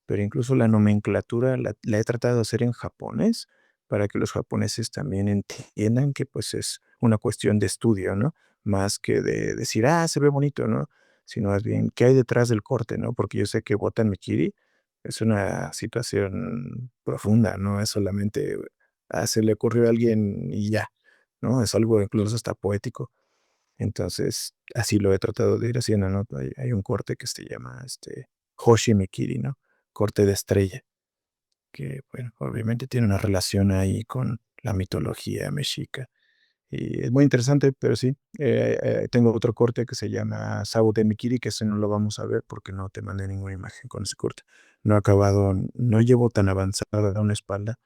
pero incluso la nomenclatura la he tratado de hacer en japonés, para que los japoneses también entiendan que, pues, es una cuestión de estudio, ¿no? Más que de decir: "Ah, se ve bonito", ¿no? Sino más bien, ¿qué hay detrás del corte, no? Porque yo sé que Botan Mikiri es una situación profunda, no es solamente, se le ocurrió a alguien y ya, ¿no? Es algo incluso hasta poético. Entonces, así lo he tratado de ir haciendo, ¿no? Hay un corte que se llama, Hoshi Mikiri, ¿no? Corte de estrella, que, bueno, obviamente tiene una relación ahí con la mitología mexica. Y es muy interesante, pero sí, tengo otro corte que se llama Sabo de Mikiri, que ese no lo vamos a ver porque no te mandé ninguna imagen con ese corte. No he acabado, no llevo tan avanzada una espalda,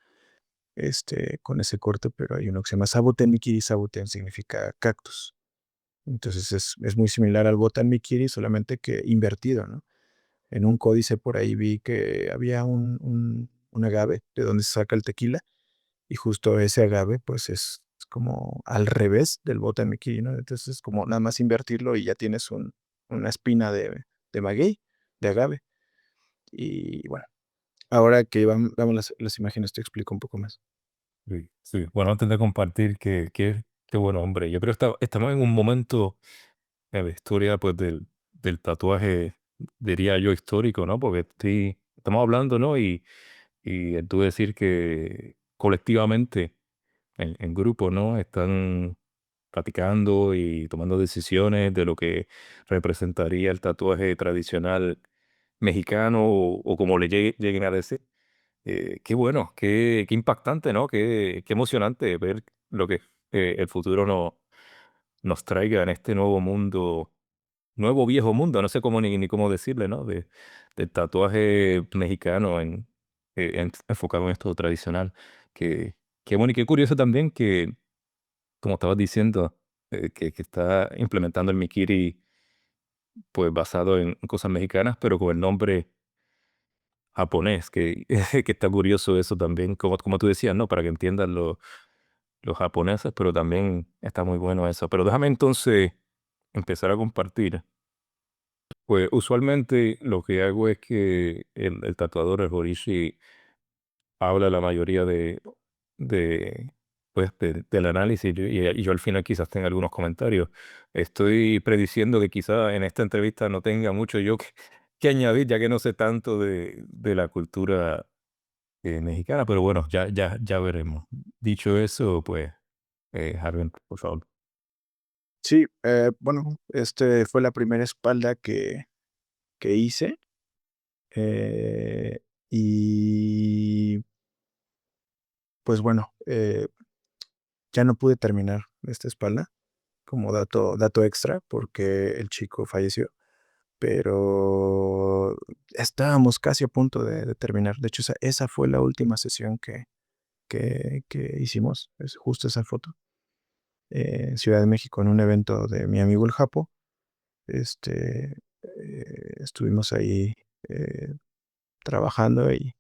con ese corte, pero hay uno que se llama Saboten Mikiri. Saboten significa cactus. Entonces es muy similar al Botan Mikiri, solamente que invertido, ¿no? En un códice por ahí vi que había un agave de donde se saca el tequila, y justo ese agave, pues, es como al revés del Botan Mikiri, ¿no? Entonces, es como nada más invertirlo y ya tienes una espina de maguey, de agave. Y bueno, ahora que vamos las imágenes, te explico un poco más. Sí, sí. Bueno, antes de compartir, qué bueno, hombre. Yo creo que estamos en un momento en la historia, pues, del tatuaje, diría yo, histórico, ¿no? Porque estamos hablando, ¿no? Y tú decir que colectivamente, en grupo, ¿no? Están platicando y tomando decisiones de lo que representaría el tatuaje tradicional mexicano o como le lleguen a decir. Qué bueno, qué impactante, ¿no? Qué emocionante ver lo que el futuro nos traiga en este nuevo mundo, nuevo viejo mundo, no sé cómo ni cómo decirle, ¿no? Del tatuaje mexicano enfocado en esto tradicional. Que, qué bueno y qué curioso también que, como estabas diciendo, que está implementando el Mikiri, pues basado en cosas mexicanas, pero con el nombre japonés, que está curioso eso también, como tú decías, ¿no? Para que entiendan los japoneses, pero también está muy bueno eso. Pero déjame entonces empezar a compartir. Pues usualmente lo que hago es que el tatuador, el Horishi, habla la mayoría de después del análisis y yo al final quizás tenga algunos comentarios. Estoy prediciendo que quizás en esta entrevista no tenga mucho yo que añadir, ya que no sé tanto de la cultura mexicana, pero bueno, ya veremos. Dicho eso, pues, Harvey, por favor. Sí, bueno, fue la primera espalda que hice, eh, y pues bueno, ya no pude terminar esta espalda, como dato extra, porque el chico falleció, pero estábamos casi a punto de terminar. De hecho, esa fue la última sesión que hicimos, es justo esa foto, en Ciudad de México, en un evento de mi amigo el Japo. Estuvimos ahí eh, trabajando y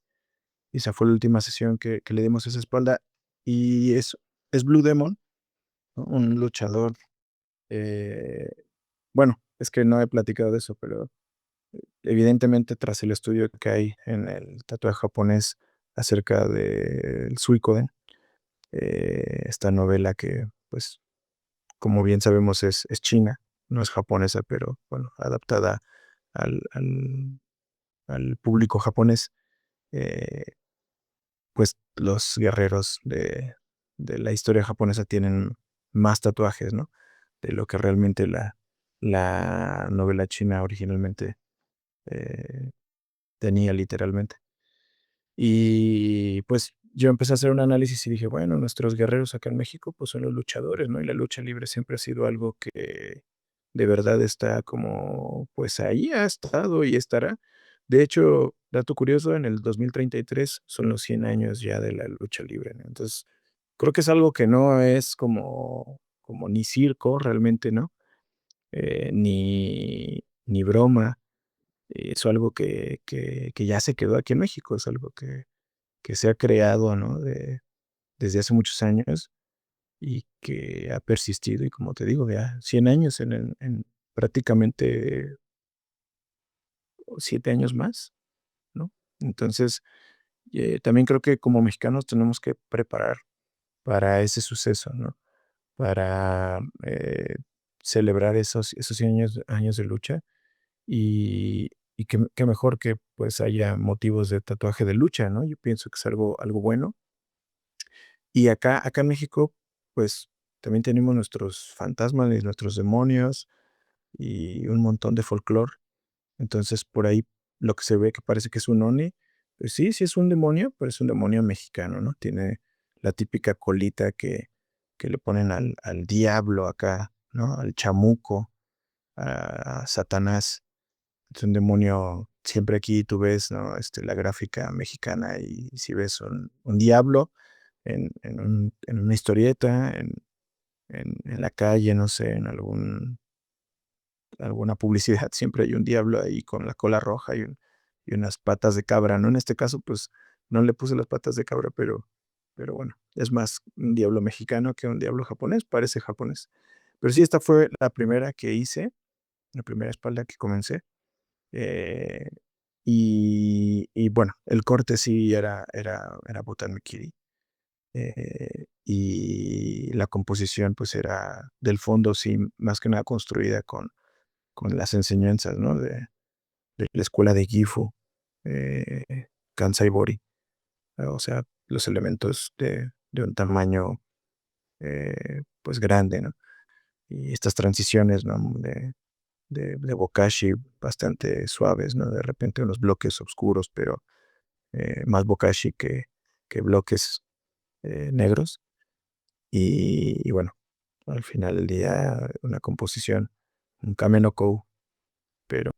esa fue la última sesión que le dimos a esa espalda. Y es Blue Demon, ¿no? Un luchador. eh, bueno, es que no he platicado de eso, pero evidentemente tras el estudio que hay en el tatuaje japonés acerca del Suikoden, esta novela que, pues, como bien sabemos, es china, no es japonesa, pero bueno, adaptada al al público japonés, eh, pues los guerreros de la historia japonesa tienen más tatuajes, ¿no? De lo que realmente la novela china originalmente eh, tenía literalmente. Y pues yo empecé a hacer un análisis y dije, bueno, nuestros guerreros acá en México pues son los luchadores, ¿no? Y la lucha libre siempre ha sido algo que de verdad está como, pues ahí ha estado y estará. De hecho, dato curioso, en el 2033 son los 100 años ya de la lucha libre, ¿no? Entonces, creo que es algo que no es como ni circo realmente, ¿no? Ni broma. Es algo que ya se quedó aquí en México, es algo que se ha creado, ¿no? Desde hace muchos años y que ha persistido y como te digo, ya 100 años en prácticamente 7 años más, ¿no? Entonces, también creo que como mexicanos tenemos que preparar para ese suceso, ¿no? Para, celebrar esos 100 años de lucha y qué mejor que, pues, haya motivos de tatuaje de lucha, ¿no? Yo pienso que es algo bueno. Y acá en México, pues, también tenemos nuestros fantasmas y nuestros demonios y un montón de folclore. Entonces, por ahí lo que se ve que parece que es un oni, pues sí, sí es un demonio, pero es un demonio mexicano, ¿no? Tiene la típica colita que le ponen al diablo acá, ¿no? Al chamuco, a Satanás. Es un demonio, siempre aquí tú ves, ¿no? La gráfica mexicana y si ves un diablo en una historieta, en la calle, no sé, en alguna publicidad, siempre hay un diablo ahí con la cola roja y unas patas de cabra, ¿no? En este caso, pues no le puse las patas de cabra, pero bueno, es más un diablo mexicano que un diablo japonés, parece japonés. Pero sí, esta fue la primera que hice, la primera espalda que comencé. eh, y bueno, el corte sí era Butan Mikiri. Y la composición, pues, era del fondo, sí, más que nada construida con las enseñanzas, ¿no? De la escuela de Gifu, eh, Kansai Bori, o sea, los elementos de un tamaño, pues, grande, ¿no? Y estas transiciones, ¿no? De bokashi bastante suaves, ¿no? De repente unos bloques oscuros, pero, más bokashi que bloques, negros. Y bueno, al final del día, una composición, un Kame no Kou, pero,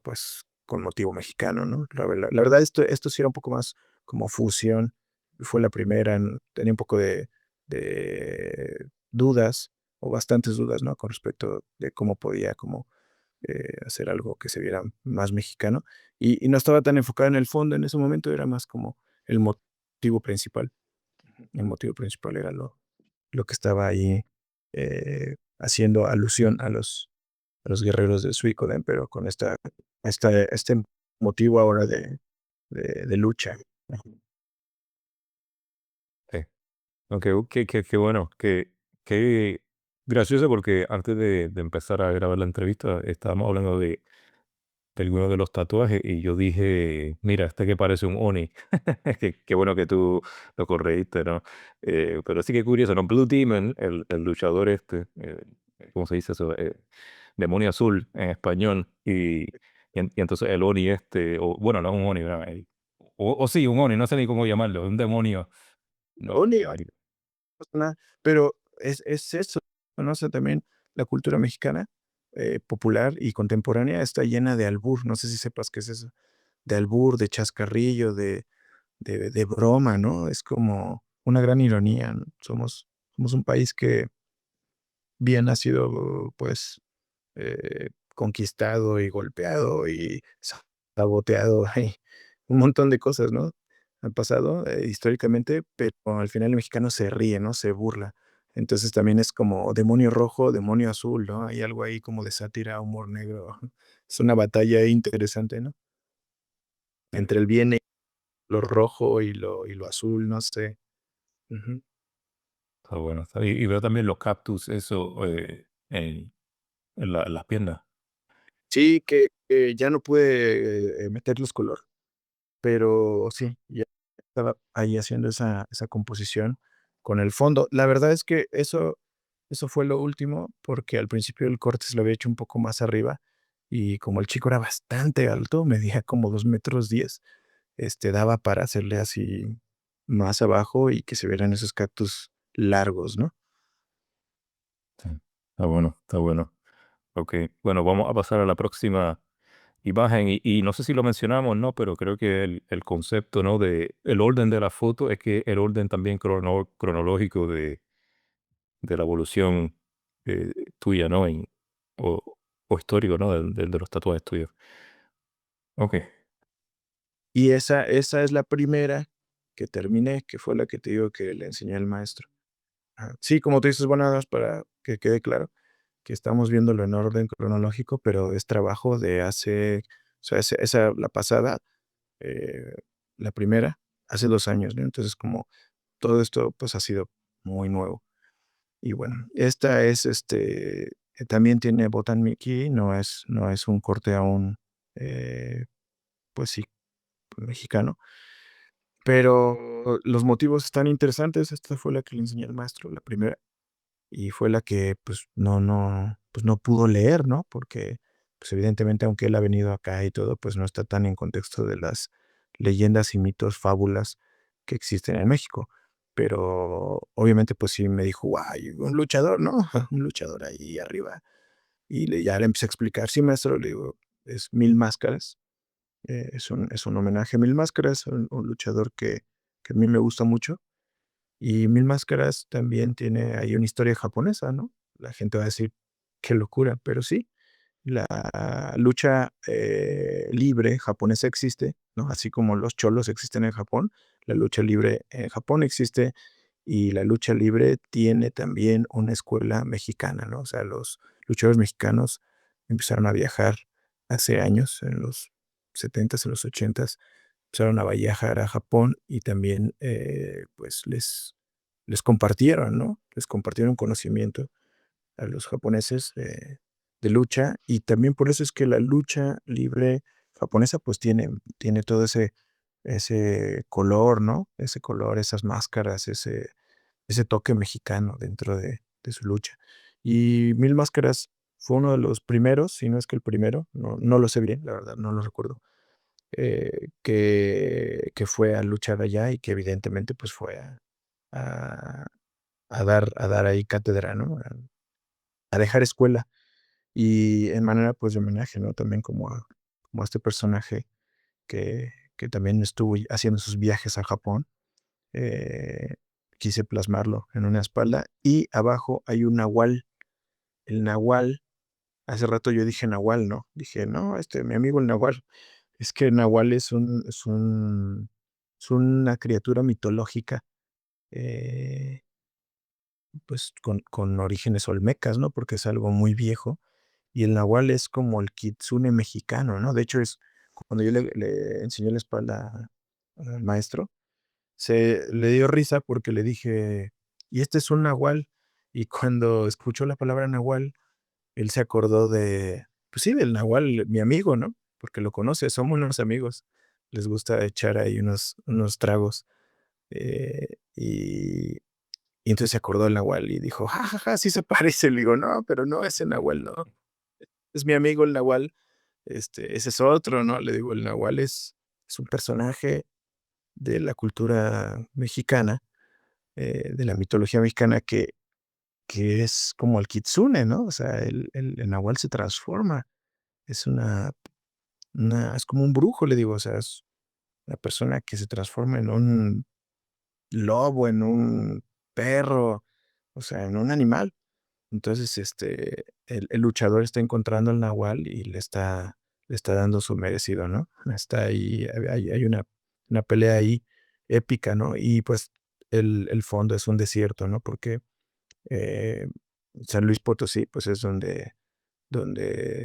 pues, con motivo mexicano, ¿no? La verdad, esto sí era un poco más como fusión, fue la primera, tenía un poco de dudas, o bastantes dudas, ¿no? Con respecto de cómo podía como, hacer algo que se viera más mexicano, y no estaba tan enfocado en el fondo en ese momento, era más como el motivo principal. El motivo principal era lo que estaba ahí, haciendo alusión a los guerreros de Suikoden, pero con este motivo ahora de lucha. Sí. Aunque, qué bueno, qué gracioso porque antes de empezar a grabar la entrevista estábamos hablando de algunos de los tatuajes y yo dije, mira, este que parece un Oni. Qué bueno que tú lo corregiste, ¿no? Pero sí que curioso, ¿no? Blue Demon, el luchador este, ¿cómo se dice eso? Demonio azul en español. Y entonces el Oni este, o bueno, no es un Oni, ¿verdad? O sí, un Oni, no sé ni cómo llamarlo, un demonio. No, Oni, pasa nada, pero es eso, ¿no? O sea, también la cultura mexicana, popular y contemporánea está llena de albur, no sé si sepas qué es eso, de albur, de chascarrillo, de broma, ¿no? Es como una gran ironía, ¿no? Somos un país que bien ha sido, pues, conquistado y golpeado y saboteado, hay un montón de cosas, ¿no? Han pasado, históricamente, pero al final el mexicano se ríe, ¿no? Se burla. Entonces también es como demonio rojo, demonio azul, ¿no? Hay algo ahí como de sátira, humor negro. Es una batalla interesante, ¿no? Entre el bien y lo rojo y lo azul, no sé. Ujú. está bueno. Y veo también los cactus, eso, en las piernas. Sí, que ya no pude, meterles color. Pero sí, ya estaba ahí haciendo esa composición con el fondo. La verdad es que eso fue lo último, porque al principio el corte se lo había hecho un poco más arriba, y como el chico era bastante alto, medía como 2 metros 10, daba para hacerle así más abajo y que se vieran esos cactus largos, ¿no? Sí, está bueno, está bueno. Ok, bueno, vamos a pasar a la próxima imagen y no sé si lo mencionamos, ¿no? Pero creo que el concepto, ¿no? De el orden de la foto es que el orden también cronológico de la evolución tuya, ¿no? O, o histórico, ¿no? De los tatuajes tuyos. Ok. Y esa es la primera que terminé, que fue la que te digo que le enseñé al maestro. Ajá. Sí, como tú dices, bueno, nada más para que quede claro, que estamos viéndolo en orden cronológico, pero es trabajo de hace, o sea, esa la pasada, eh, la primera, hace 2 años, ¿no? Entonces, como todo esto, pues, ha sido muy nuevo. Y bueno, esta es, también tiene Botan Mickey, no es un corte aún, pues sí, mexicano, pero los motivos están interesantes. Esta fue la que le enseñé al maestro, la primera. Y fue la que, pues, no pudo leer, ¿no? Porque, pues, evidentemente, aunque él ha venido acá y todo, pues, no está tan en contexto de las leyendas y mitos, fábulas que existen en México. Pero, obviamente, pues, sí me dijo: "Guay, un luchador, ¿no? Un luchador ahí arriba". Y ya le empecé a explicar: "Sí, maestro", le digo, "es Mil Máscaras, es un homenaje a Mil Máscaras, un luchador que a mí me gusta mucho". Y Mil Máscaras también tiene ahí una historia japonesa, ¿no? La gente va a decir: "Qué locura", pero sí, la lucha, libre japonesa existe, ¿no? Así como los cholos existen en Japón, la lucha libre en Japón existe, y la lucha libre tiene también una escuela mexicana, ¿no? O sea, los luchadores mexicanos empezaron a viajar hace años, en los 70s, en los 80s, empezaron a viajar a Japón y también, pues, les compartieron, ¿no? Les compartieron conocimiento a los japoneses, de lucha, y también por eso es que la lucha libre japonesa, pues, tiene todo ese color, ¿no? Ese color, esas máscaras, ese toque mexicano dentro de su lucha. Y Mil Máscaras fue uno de los primeros, si no es que el primero, no lo sé bien, la verdad, no lo recuerdo, que fue a luchar allá y que evidentemente, pues, fue a a dar ahí cátedra, ¿no? A dejar escuela. Y en manera, pues, de homenaje, ¿no? También como a este personaje que también estuvo haciendo sus viajes a Japón, eh, quise plasmarlo en una espalda, y abajo hay un nahual. El nahual, hace rato yo dije nahual, ¿no? Dije: "No, mi amigo el nahual". Es que el nahual es una criatura mitológica, eh, pues, con orígenes olmecas, ¿no? Porque es algo muy viejo. Y el nahual es como el kitsune mexicano, ¿no? De hecho, es cuando yo le enseñé la espalda al maestro, se le dio risa porque le dije: y este es un nahual. Y cuando escuchó la palabra nahual, él se acordó de, pues sí, del nahual, mi amigo, ¿no? Porque lo conoce, somos unos amigos. Les gusta echar ahí unos tragos. Y entonces se acordó del nahual y dijo: "Ja, ja, ja, sí se parece". Le digo: "No, pero no, ese nahual no, es mi amigo el nahual, ese es otro", ¿no? Le digo: "El nahual es un personaje de la cultura mexicana, de la mitología mexicana que es como el kitsune, ¿no? O sea, el nahual se transforma, es es como un brujo", le digo, o sea, es una persona que se transforma en un lobo, en un perro, o sea, en un animal. Entonces, el luchador está encontrando al nahual y le está dando su merecido, ¿no? Está ahí, hay una pelea ahí épica, ¿no? Y, pues, el fondo es un desierto, ¿no? Porque, eh, San Luis Potosí, pues, es donde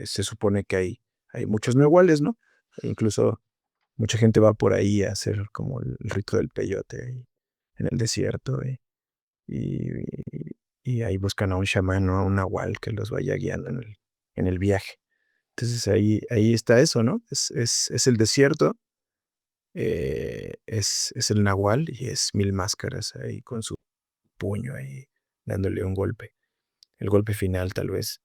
se supone que hay muchos nahuales, ¿no? E incluso mucha gente va por ahí a hacer como el rito del peyote ahí en el desierto, y y ahí buscan a un chamán, ¿no? A un nahual que los vaya guiando en el viaje. Entonces, ahí está eso, ¿no? Es el desierto, es el nahual y es Mil Máscaras ahí con su puño ahí dándole un golpe, el golpe final, tal vez.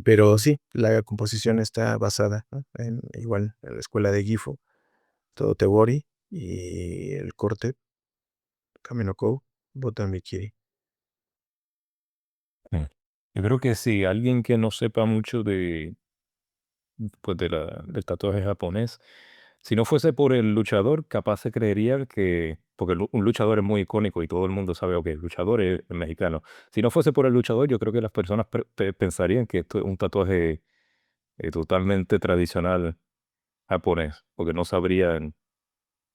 Pero sí, la composición está basada, ¿no? En igual, en la escuela de Gifu, todo Tebori y el corte, Kame no Kou, Botan Mikiri. Sí. Yo creo que si alguien que no sepa mucho de, pues del tatuaje japonés, si no fuese por el luchador, capaz se creería que, porque un luchador es muy icónico y todo el mundo sabe, que el luchador es mexicano. Si no fuese por el luchador, yo creo que las personas pensarían que esto es un tatuaje totalmente tradicional japonés, porque no sabrían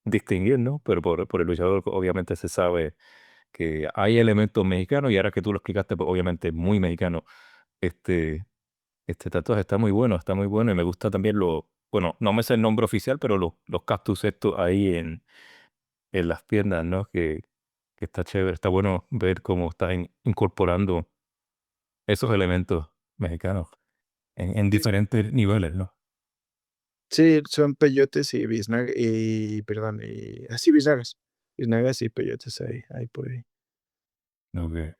distinguir, ¿no? Pero por el luchador obviamente se sabe que hay elementos mexicanos y ahora que tú lo explicaste, pues obviamente muy mexicano. Este, este tatuaje está muy bueno y me gusta también bueno, no me sé el nombre oficial, pero los cactus estos ahí en las piernas, ¿no? Que está chévere, está bueno ver cómo están incorporando esos elementos mexicanos en Sí. diferentes niveles, ¿no? Sí, son peyotes y perdón, biznagas. Biznagas y peyotes hay por ahí.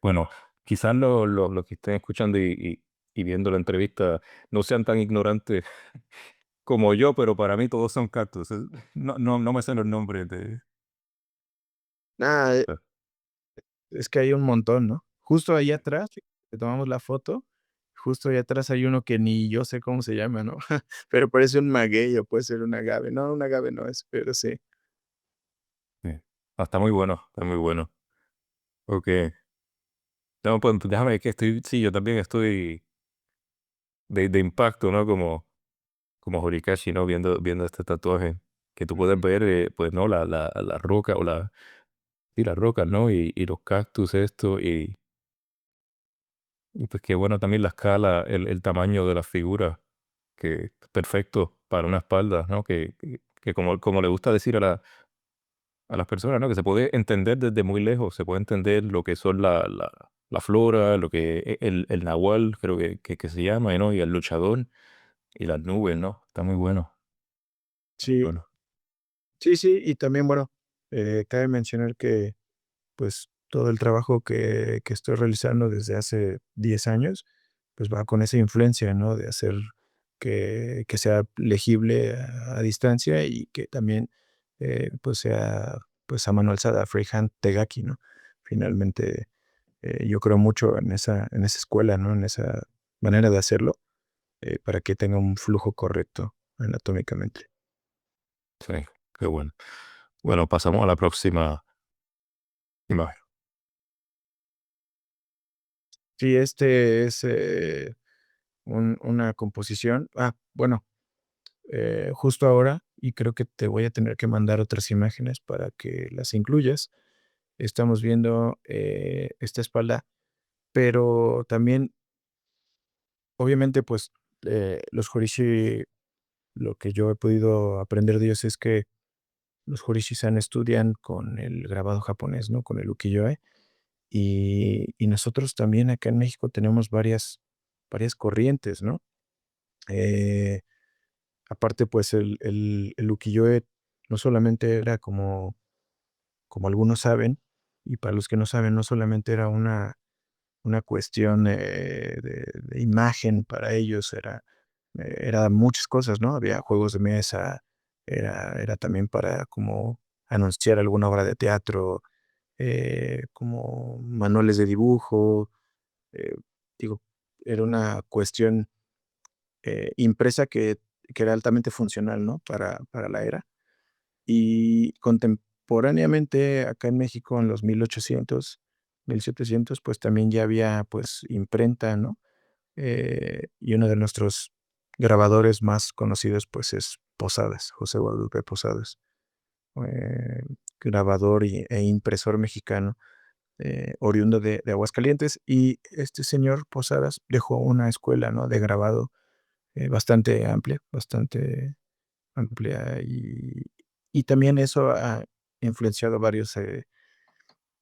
Bueno, quizás los que estén escuchando y viendo la entrevista no sean tan ignorantes como yo, pero para mí todos son cactus. No me sé los nombres de... Ah, es que hay un montón, ¿no? Justo ahí atrás, te tomamos la foto, justo ahí atrás hay uno que ni yo sé cómo se llama, ¿no? Pero parece un maguey o puede ser un agave. No, un agave no es, pero sí. Sí. Ah, está muy bueno, está muy bueno. Ok. No, pues déjame que estoy, sí, yo también estoy de impacto, ¿no? Como Horikashi, ¿no? Viendo este tatuaje, que tú puedes ver, pues, ¿no? La roca sí, la roca, ¿no? Y los cactus, esto, y pues qué bueno también la escala, el tamaño de la figura, que es perfecto para una espalda, ¿no? Que como le gusta decir a las personas, ¿no? Que se puede entender desde muy lejos, se puede entender lo que son la flora, lo que el nahual, creo que se llama, ¿no? Y el luchador y las nubes, ¿no? Está muy bueno. Sí, Bueno, sí, sí, y también, bueno, cabe mencionar que, pues, todo el trabajo que estoy realizando desde hace 10 años, pues, va con esa influencia, ¿no? De hacer que sea legible a distancia y que también, pues, sea, pues, a mano alzada, freehand Tegaki, ¿no? Finalmente, yo creo mucho en esa escuela, ¿no? En esa manera de hacerlo, para que tenga un flujo correcto anatómicamente. sí, qué bueno. Bueno, pasamos a la próxima imagen. Sí, este es, una composición. Bueno, justo ahora, y creo que te voy a tener que mandar otras imágenes para que las incluyas. Estamos viendo esta espalda, pero también, obviamente, pues los Horishi, lo que yo he podido aprender de ellos es que los Horishisan estudian con el grabado japonés, ¿no? Con el ukiyo-e. Y nosotros también acá en México tenemos varias corrientes, ¿no? Eh, Aparte, pues el ukiyo-e no solamente era como algunos saben, y para los que no saben, no solamente era una cuestión de imagen para ellos, era muchas cosas, ¿no? Había juegos de mesa, era también para como anunciar alguna obra de teatro, como manuales de dibujo, eh, digo, era una cuestión impresa que era altamente funcional, ¿no? Para la era. Y contemporáneamente, acá en México, en los 1800, 1700, pues también ya había pues imprenta, ¿no? Y uno de nuestros grabadores más conocidos pues es Posadas, José Guadalupe Posadas, eh, grabador e impresor mexicano, oriundo de Aguascalientes. Y este señor Posadas dejó una escuela, ¿no? De grabado bastante amplia, y también eso ha influenciado a varios,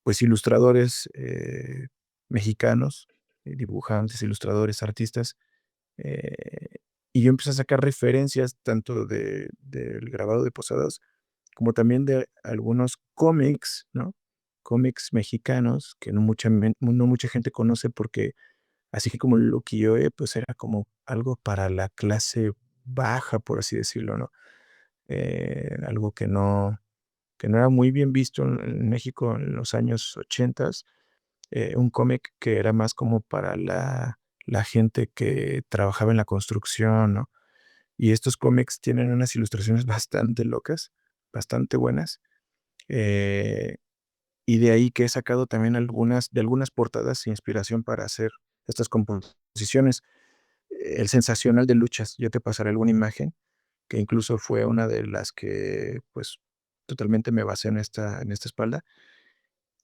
pues, ilustradores, mexicanos, dibujantes, ilustradores, artistas, eh, y yo empecé a sacar referencias tanto del grabado de Posadas, como también de algunos cómics, ¿no? Cómics mexicanos que no mucha gente conoce porque así que como el ukiyo-e, pues, era como algo para la clase baja, por así decirlo, ¿no? Algo que no era muy bien visto en México en los años 80, un cómic que era más como para la gente que trabajaba en la construcción, ¿no? Y estos cómics tienen unas ilustraciones bastante locas, bastante buenas, eh, y de ahí que he sacado también algunas portadas e inspiración para hacer estas composiciones. El Sensacional de Luchas, yo te pasaré alguna imagen, que incluso fue una de las que, pues, totalmente me basé en esta espalda.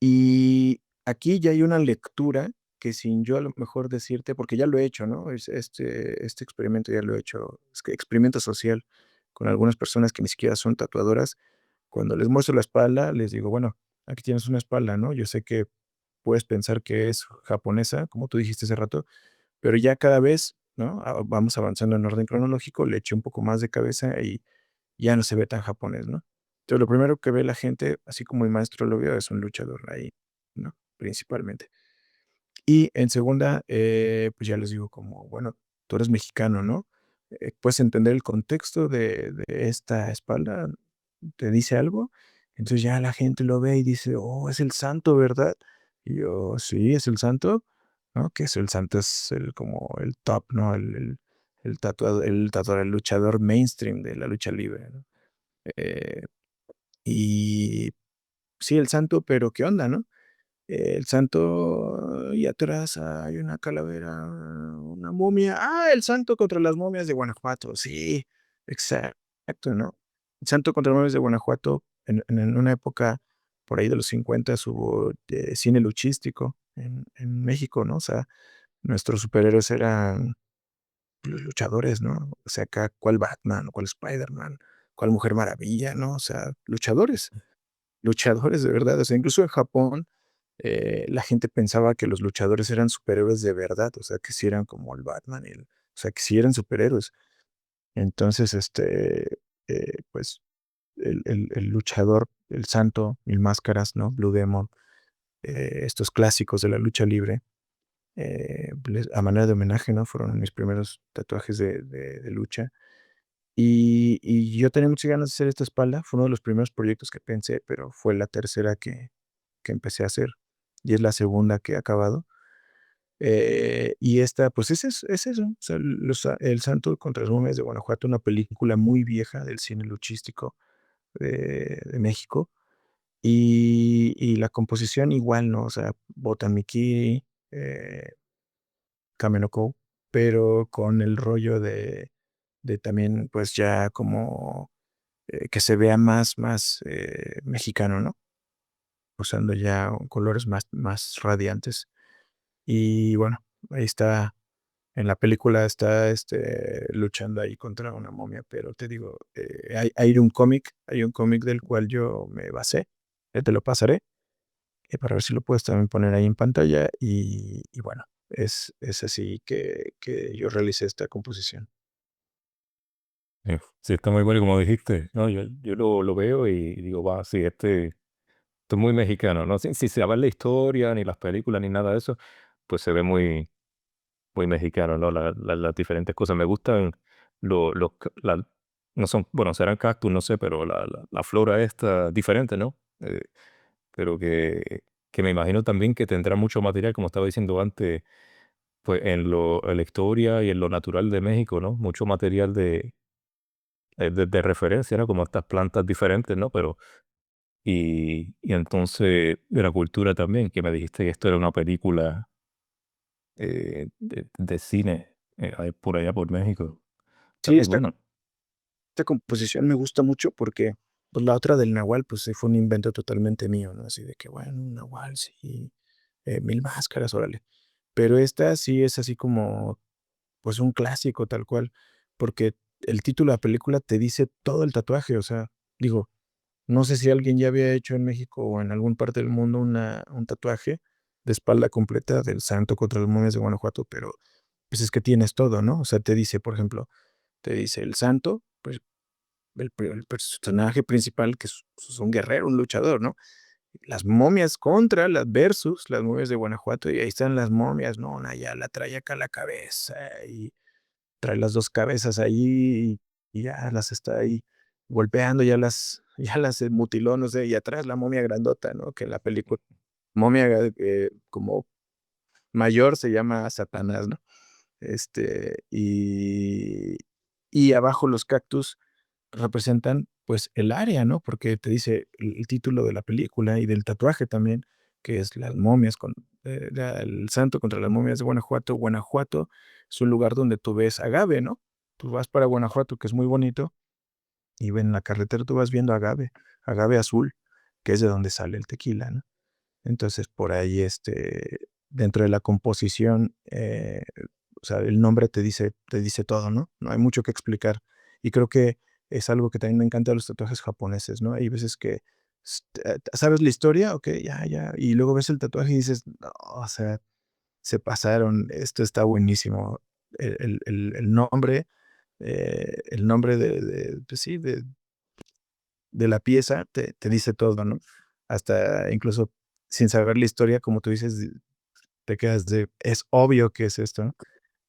Y aquí ya hay una lectura que sin yo a lo mejor decirte, porque ya lo he hecho, ¿no? Este experimento ya lo he hecho, es que experimento social con algunas personas que ni siquiera son tatuadoras. Cuando les muestro la espalda, les digo: "Bueno, aquí tienes una espalda, ¿no? Yo sé que puedes pensar que es japonesa, como tú dijiste hace rato, pero ya cada vez, ¿no? Vamos avanzando en orden cronológico, le eché un poco más de cabeza y ya no se ve tan japonés, ¿no? Entonces, lo primero que ve la gente, así como mi maestro lo vio, es un luchador ahí, ¿no? Principalmente. Y en segunda, pues ya les digo como, bueno, tú eres mexicano, ¿no? ¿Puedes entender el contexto de esta espalda? ¿Te dice algo? Entonces ya la gente lo ve y dice: "Oh, es el santo, ¿verdad?". Y yo: "Sí, es el santo", ¿no? Que es el santo, es como el top, ¿no? El tatuador, el luchador mainstream de la lucha libre, ¿no? Eh, y sí, el santo, pero ¿qué onda, no? El santo y atrás hay una calavera, una momia. Ah, el santo contra las momias de Guanajuato. Sí, exacto, ¿no? El santo contra las momias de Guanajuato, en una época por ahí de los 50 hubo cine luchístico en México, ¿no? O sea, nuestros superhéroes eran los luchadores, ¿no? O sea, acá, ¿cuál Batman? ¿Cuál Spider-Man? ¿Cuál Mujer Maravilla? ¿No? O sea, luchadores. Luchadores de verdad, o sea, incluso en Japón, la gente pensaba que los luchadores eran superhéroes de verdad, o sea, que sí eran como el Batman, o sea, que sí eran superhéroes. Entonces, pues, el luchador, el santo, Mil Máscaras, ¿no? Blue Demon, estos clásicos de la lucha libre, a manera de homenaje, ¿no? Fueron mis primeros tatuajes de lucha. Y yo tenía muchas ganas de hacer esta espalda, fue uno de los primeros proyectos que pensé, pero fue la tercera que empecé a hacer, y es la segunda que he acabado. Y esta, pues es eso, o sea, El Santo contra las momias de Guanajuato, una película muy vieja del cine luchístico de México, y la composición igual, ¿no? O sea, Bota Mikiri, Kame no Kou, pero con el rollo de también, pues, ya como, que se vea más mexicano, ¿no? Usando ya colores más radiantes. Y bueno, ahí está, en la película está, luchando ahí contra una momia, pero te digo, hay un cómic del cual yo me basé, te lo pasaré, para ver si lo puedes también poner ahí en pantalla y bueno, es así que yo realicé esta composición. Sí, está muy bueno, y como dijiste, no, yo lo veo y digo, va, sí, esto es muy mexicano, ¿no? Sin saber la historia, ni las películas, ni nada de eso, pues se ve muy, muy mexicano, ¿no? Las diferentes cosas. Me gustan no son, bueno, serán cactus, no sé, pero la flora esta diferente, ¿no? Pero que me imagino también que tendrá mucho material, como estaba diciendo antes, pues en la historia y en lo natural de México, ¿no? Mucho material de referencia, ¿no? Como estas plantas diferentes, ¿no? Pero, y entonces de la cultura también, que me dijiste que esto era una película de cine ahí por allá por México. Está Sí, muy esta bueno. esta composición me gusta mucho porque, pues, la otra del nahual, pues, sí fue un invento totalmente mío, ¿no? Así de que, bueno, un nahual, sí, 1000 máscaras, órale. Pero esta sí es así como, pues, un clásico tal cual, porque el título de la película te dice todo el tatuaje, o sea, digo, no sé si alguien ya había hecho en México o en algún parte del mundo un tatuaje de espalda completa del santo contra las momias de Guanajuato, pero, pues, es que tienes todo, ¿no? O sea, te dice, por ejemplo, te dice el santo, pues el personaje principal, que es un guerrero, un luchador, ¿no? Las momias contra las versus las momias de Guanajuato, y ahí están las momias, ¿no? Una ya la trae acá la cabeza y trae las 2 cabezas ahí y ya las está ahí golpeando, ya las mutiló, no sé, y atrás la momia grandota, ¿no? Que en la película momia, como mayor se llama Satanás, ¿no? Y abajo los cactus representan, pues, el área, ¿no? Porque te dice el título de la película y del tatuaje también, que es las momias el santo contra las momias de Guanajuato. Guanajuato es un lugar donde tú ves agave, ¿no? Tú vas para Guanajuato, que es muy bonito, y en la carretera tú vas viendo agave, agave azul, que es de donde sale el tequila, ¿no? Entonces, por ahí, dentro de la composición, o sea, el nombre te dice todo, ¿no? No hay mucho que explicar. Y creo que es algo que también me encanta de los tatuajes japoneses, ¿no? Hay veces que sabes la historia, ok, ya, ya, y luego ves el tatuaje y dices, no, o sea, se pasaron, esto está buenísimo. El nombre pues sí, de la pieza te dice todo, ¿no? Hasta incluso sin saber la historia, como tú dices, te quedas de, es obvio que es esto, ¿no?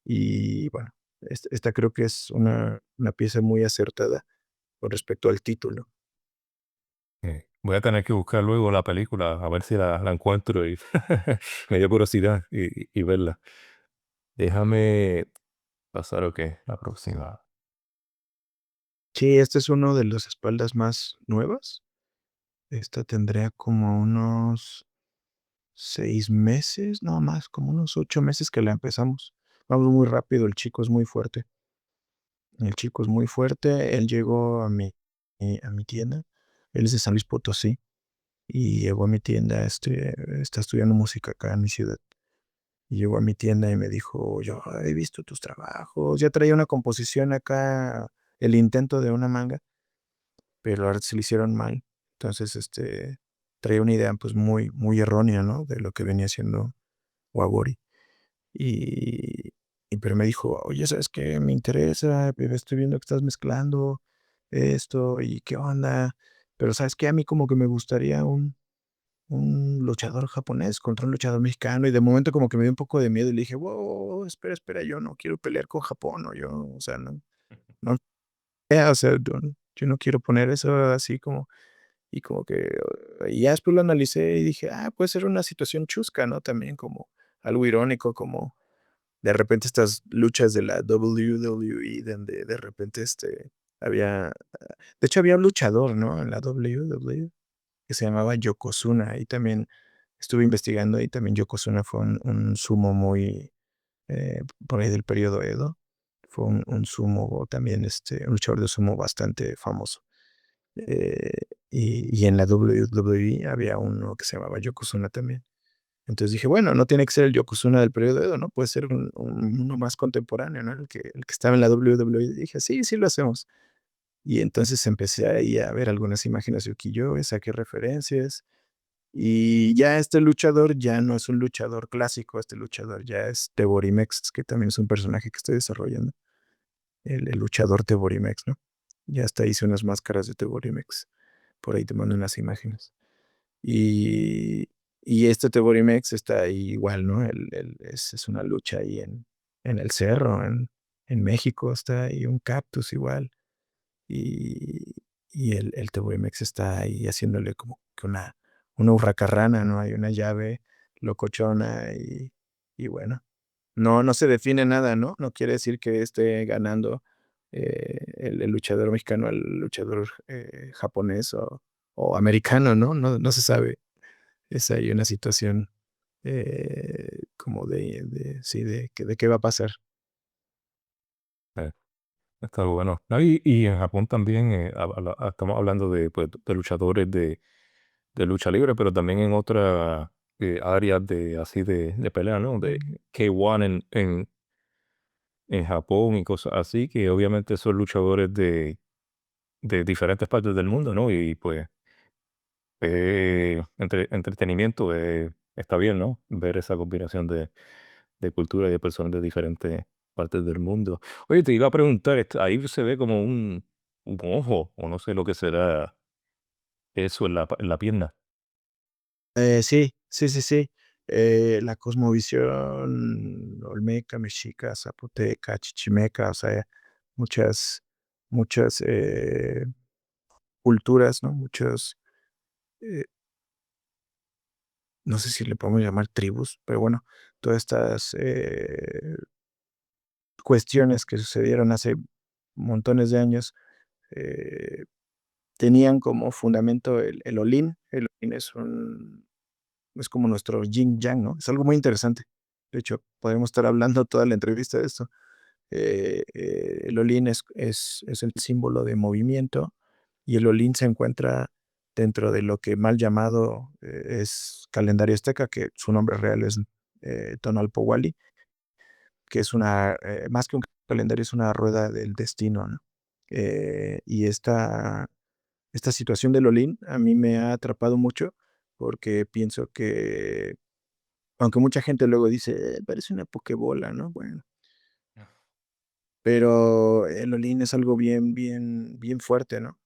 Y bueno, esta creo que es una pieza muy acertada con respecto al título. Voy a tener que buscar luego la película, a ver si la encuentro y me dio curiosidad y verla. Déjame pasar, ok, la próxima. Sí, este es uno de las espaldas más nuevas. Esta tendría como unos 6 meses, no más, como unos 8 meses que la empezamos. Vamos muy rápido, el chico es muy fuerte. El chico es muy fuerte, él llegó a mi tienda, él es de San Luis Potosí, y llegó a mi tienda, está estudiando música acá en mi ciudad. Y llegó a mi tienda y me dijo: "Yo he visto tus trabajos", ya traía una composición acá, el intento de una manga, pero ahora se le hicieron mal. Entonces, traía una idea, pues, muy muy errónea, ¿no?, de lo que venía siendo Wagori. Y pero me dijo: "Oye, ¿sabes qué? Me interesa, estoy viendo que estás mezclando esto, y qué onda, pero, ¿sabes qué? A mí como que me gustaría un luchador japonés contra un luchador mexicano", y de momento como que me dio un poco de miedo, y le dije: "Wow, wow, wow, espera, espera, yo no quiero pelear con Japón, o yo, o sea, no, o sea, yo no quiero poner eso así como", y como que, y ya después lo analicé y dije: "Ah, puede ser una situación chusca", ¿no? También como algo irónico, como de repente estas luchas de la WWE, donde de repente, había, de hecho, había un luchador, ¿no? En la WWE que se llamaba Yokozuna, y también estuve investigando, y también Yokozuna fue un sumo muy, por ahí del periodo Edo, fue un sumo también, un luchador de sumo bastante famoso. Eh, y en la WWE había uno que se llamaba Yokozuna también. Entonces dije, bueno, no tiene que ser el Yokozuna del periodo Edo, ¿no? Puede ser uno más contemporáneo, ¿no? El que estaba en la WWE. Y dije, sí, sí lo hacemos. Y entonces empecé ahí a ver algunas imágenes de ukiyo-e, saqué referencias Y ya este luchador ya no es un luchador clásico, este luchador ya es Teborimex, que también es un personaje que estoy desarrollando, el luchador Teborimex, ¿no? Ya hasta hice unas máscaras de Teborimex, por ahí te mando unas imágenes. Y, y este Teborimex está ahí igual, ¿no? Es una lucha ahí en el cerro, en México, está ahí un cactus igual. Y, y el Teborimex está ahí haciéndole como que una hurracarrana, ¿no? Hay una llave locochona y bueno, no se define nada, ¿no? No quiere decir que esté ganando el luchador mexicano al luchador japonés o americano, ¿no? No se sabe. Es ahí una situación como sí, de qué va a pasar. Eh, Está bueno. No, y en Japón también estamos hablando de, pues, de luchadores de lucha libre, pero también en otras áreas de así de pelea, ¿no? De K1 en Japón y cosas así, que obviamente son luchadores de diferentes partes del mundo, ¿no? Y pues entretenimiento está bien, ¿no? Ver esa combinación de cultura y de personas de diferentes partes del mundo. Oye, te iba a preguntar, ahí se ve como un ojo, o no sé lo que será eso en la pierna. Sí, sí, sí, sí. La cosmovisión olmeca, mexica, zapoteca, chichimeca, o sea, muchas, muchas culturas, ¿no? Muchos, eh, no sé si le podemos llamar tribus, pero bueno, todas estas cuestiones que sucedieron hace montones de años eh, tenían como fundamento el Olin. El Olin es como nuestro yin yang, ¿no? Es algo muy interesante. De hecho, podemos estar hablando toda la entrevista de esto. El Olin es el símbolo de movimiento y el Olin se encuentra dentro de lo que mal llamado es calendario azteca, que su nombre real es Tonalpowali, que es más que un calendario, es una rueda del destino, ¿no? Y esta situación del Olin a mí me ha atrapado mucho porque pienso que, aunque mucha gente luego dice: parece una pokebola", ¿no? Bueno, pero el Olin es algo bien, bien, bien fuerte, ¿no?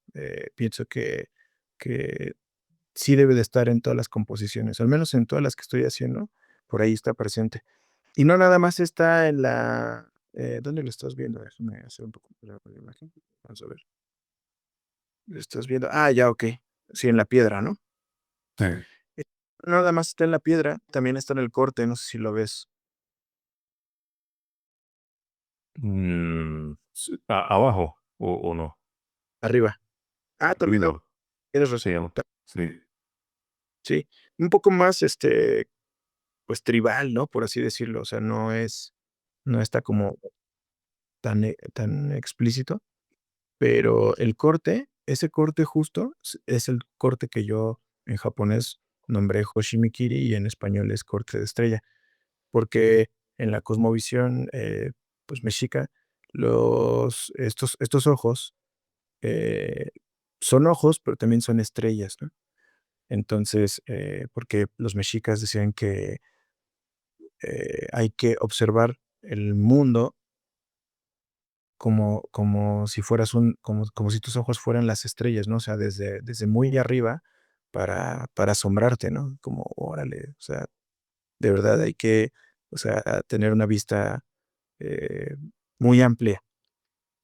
Pienso que sí debe de estar en todas las composiciones, al menos en todas las que estoy haciendo, por ahí está presente. Y no nada más está en ¿dónde lo estás viendo? Déjame hacer un poco la imagen. Vamos a ver. ¿Lo estás viendo? Ah, ya, okey. Sí, en la piedra, ¿no? Sí. Eh, no nada más está en la piedra, también está en el corte, no sé si lo ves Abajo, o no. arriba. Ah, te olvidó. Arriba, Tienes razón. se llama. Sí. Sí, un poco más, pues, tribal, ¿no? Por así decirlo, o sea, no está como tan explícito, pero el corte, ese corte justo es el corte que yo en japonés nombré Hoshimikiri y en español es corte de estrella, porque en la cosmovisión, pues, mexica, estos ojos, eh, son ojos, pero también son estrellas, ¿no? Entonces, porque los mexicas decían que hay que observar el mundo como si fueras como si tus ojos fueran las estrellas, ¿no? O sea, desde muy arriba para asombrarte, ¿no? Como, órale, o sea, de verdad hay que, o sea, tener una vista eh, muy amplia.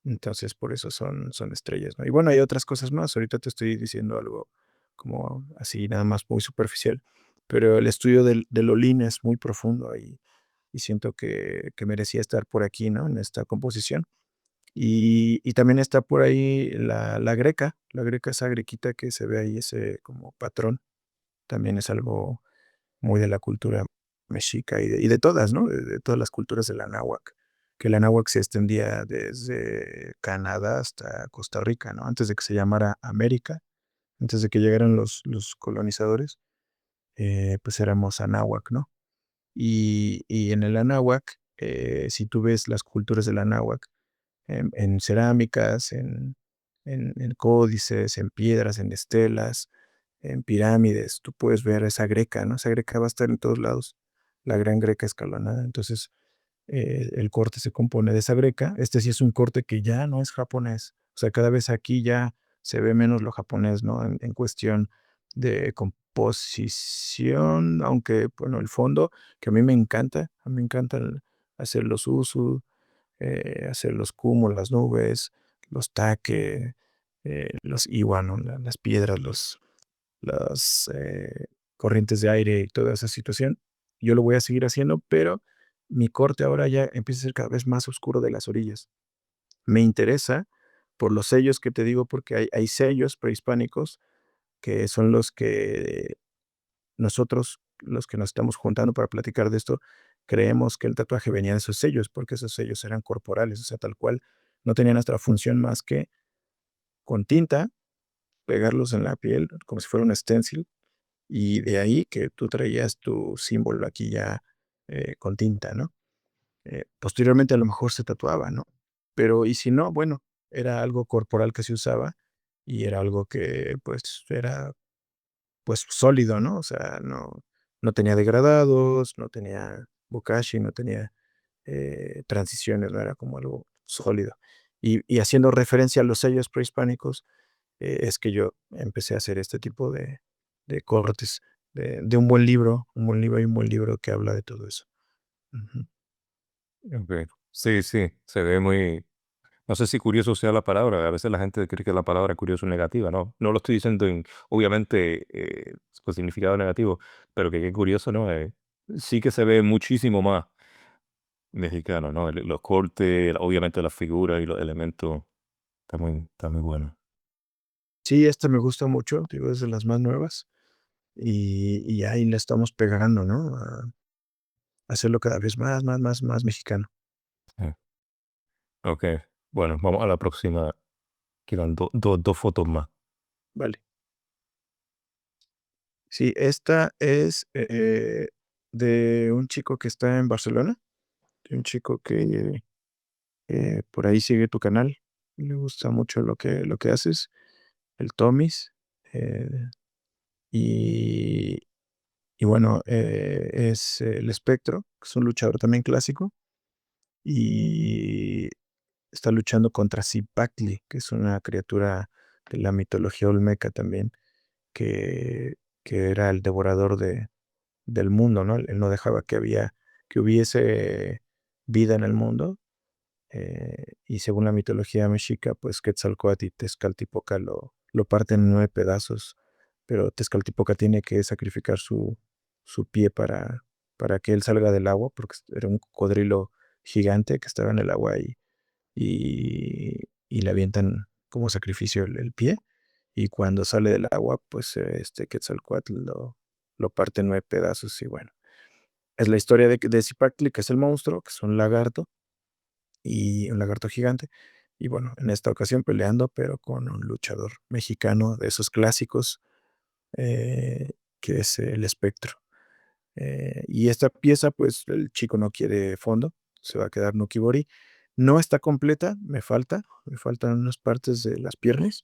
Entonces, por eso son estrellas, ¿no? Y bueno, hay otras cosas más. Ahorita te estoy diciendo algo como así, nada más muy superficial, pero el estudio del Olin es muy profundo y siento que merecía estar por aquí, ¿no? En esta composición. Y también está por ahí la greca, esa grequita que se ve ahí, ese como patrón, también es algo muy de la cultura mexica y de todas, ¿no? De todas las culturas de la náhuatl, que la náhuatl se extendía desde Canadá hasta Costa Rica, ¿no? Antes de que se llamara América, antes de que llegaran los colonizadores, pues éramos anáhuac, ¿no? Y en el anáhuac, si tú ves las culturas del anáhuac, en cerámicas, en códices, en piedras, en estelas, en pirámides, tú puedes ver esa greca, ¿no? Esa greca va a estar en todos lados, la gran greca escalonada. Entonces, el corte se compone de esa greca. Este sí es un corte que ya no es japonés. O sea, cada vez aquí ya se ve menos lo japonés, ¿no? En cuestión de composición, aunque, bueno, el fondo, que a mí me encanta hacer los usos, hacer los cúmulos, las nubes, los taques, los iwa, ¿no? Las piedras, las corrientes de aire y toda esa situación. Yo lo voy a seguir haciendo, pero mi corte ahora ya empieza a ser cada vez más oscuro de las orillas. Me interesa por los sellos que te digo, porque hay sellos prehispánicos que son los que nosotros, los que nos estamos juntando para platicar de esto, creemos que el tatuaje venía de esos sellos, porque esos sellos eran corporales, o sea, tal cual, no tenían otra función más que con tinta pegarlos en la piel como si fuera un stencil y de ahí que tú traías tu símbolo aquí ya, con tinta, ¿no? Posteriormente, a lo mejor se tatuaba, ¿no? Pero, y si no, bueno, era algo corporal que se usaba y era algo que, pues, era, pues, sólido, ¿no? O sea, no tenía degradados, no tenía bokashi, no tenía, transiciones, no era como algo sólido. Y haciendo referencia a los sellos prehispánicos, es que yo empecé a hacer este tipo de cortes de un buen libro y un buen libro que habla de todo eso. Ujú. Ok. Sí, sí, se ve muy, no sé si curioso sea la palabra, a veces la gente cree que la palabra curioso es negativa, no, no lo estoy diciendo en, obviamente, con significado negativo, pero que qué curioso, ¿no? Sí que se ve muchísimo más mexicano, ¿no? Los cortes, obviamente las figuras y los elementos, está muy bueno. Sí, esta me gusta mucho, digo, es de las más nuevas y ahí le estamos pegando, ¿no? A hacerlo cada vez más, más, más, más mexicano. Sí. Ok, bueno, vamos a la próxima, quedan dos fotos más. Vale. Sí, esta es, de un chico que está en Barcelona, de un chico que, por ahí sigue tu canal, le gusta mucho lo que haces, el Tomis, eh, y y bueno, es el Espectro, que es un luchador también clásico, y está luchando contra Zipactli, que es una criatura de la mitología olmeca también, que que era el devorador del mundo, ¿no? Él no dejaba que hubiese vida en el mundo, y según la mitología mexica, pues Quetzalcóatl y Tezcatlipoca lo parten en 9 pedazos, pero Tezcatlipoca tiene que sacrificar su pie para que él salga del agua, porque era un cocodrilo gigante que estaba en el agua y le avientan como sacrificio el pie, y cuando sale del agua, pues, Quetzalcóatl lo parte en 9 pedazos y bueno, es la historia de Zipactli, que es el monstruo, que es un lagarto, y un lagarto gigante. Y bueno, en esta ocasión peleando, pero con un luchador mexicano de esos clásicos, eh, que es el Espectro. Y esta pieza, pues el chico no quiere fondo, se va a quedar Nukibori. No está completa, me faltan unas partes de las piernas,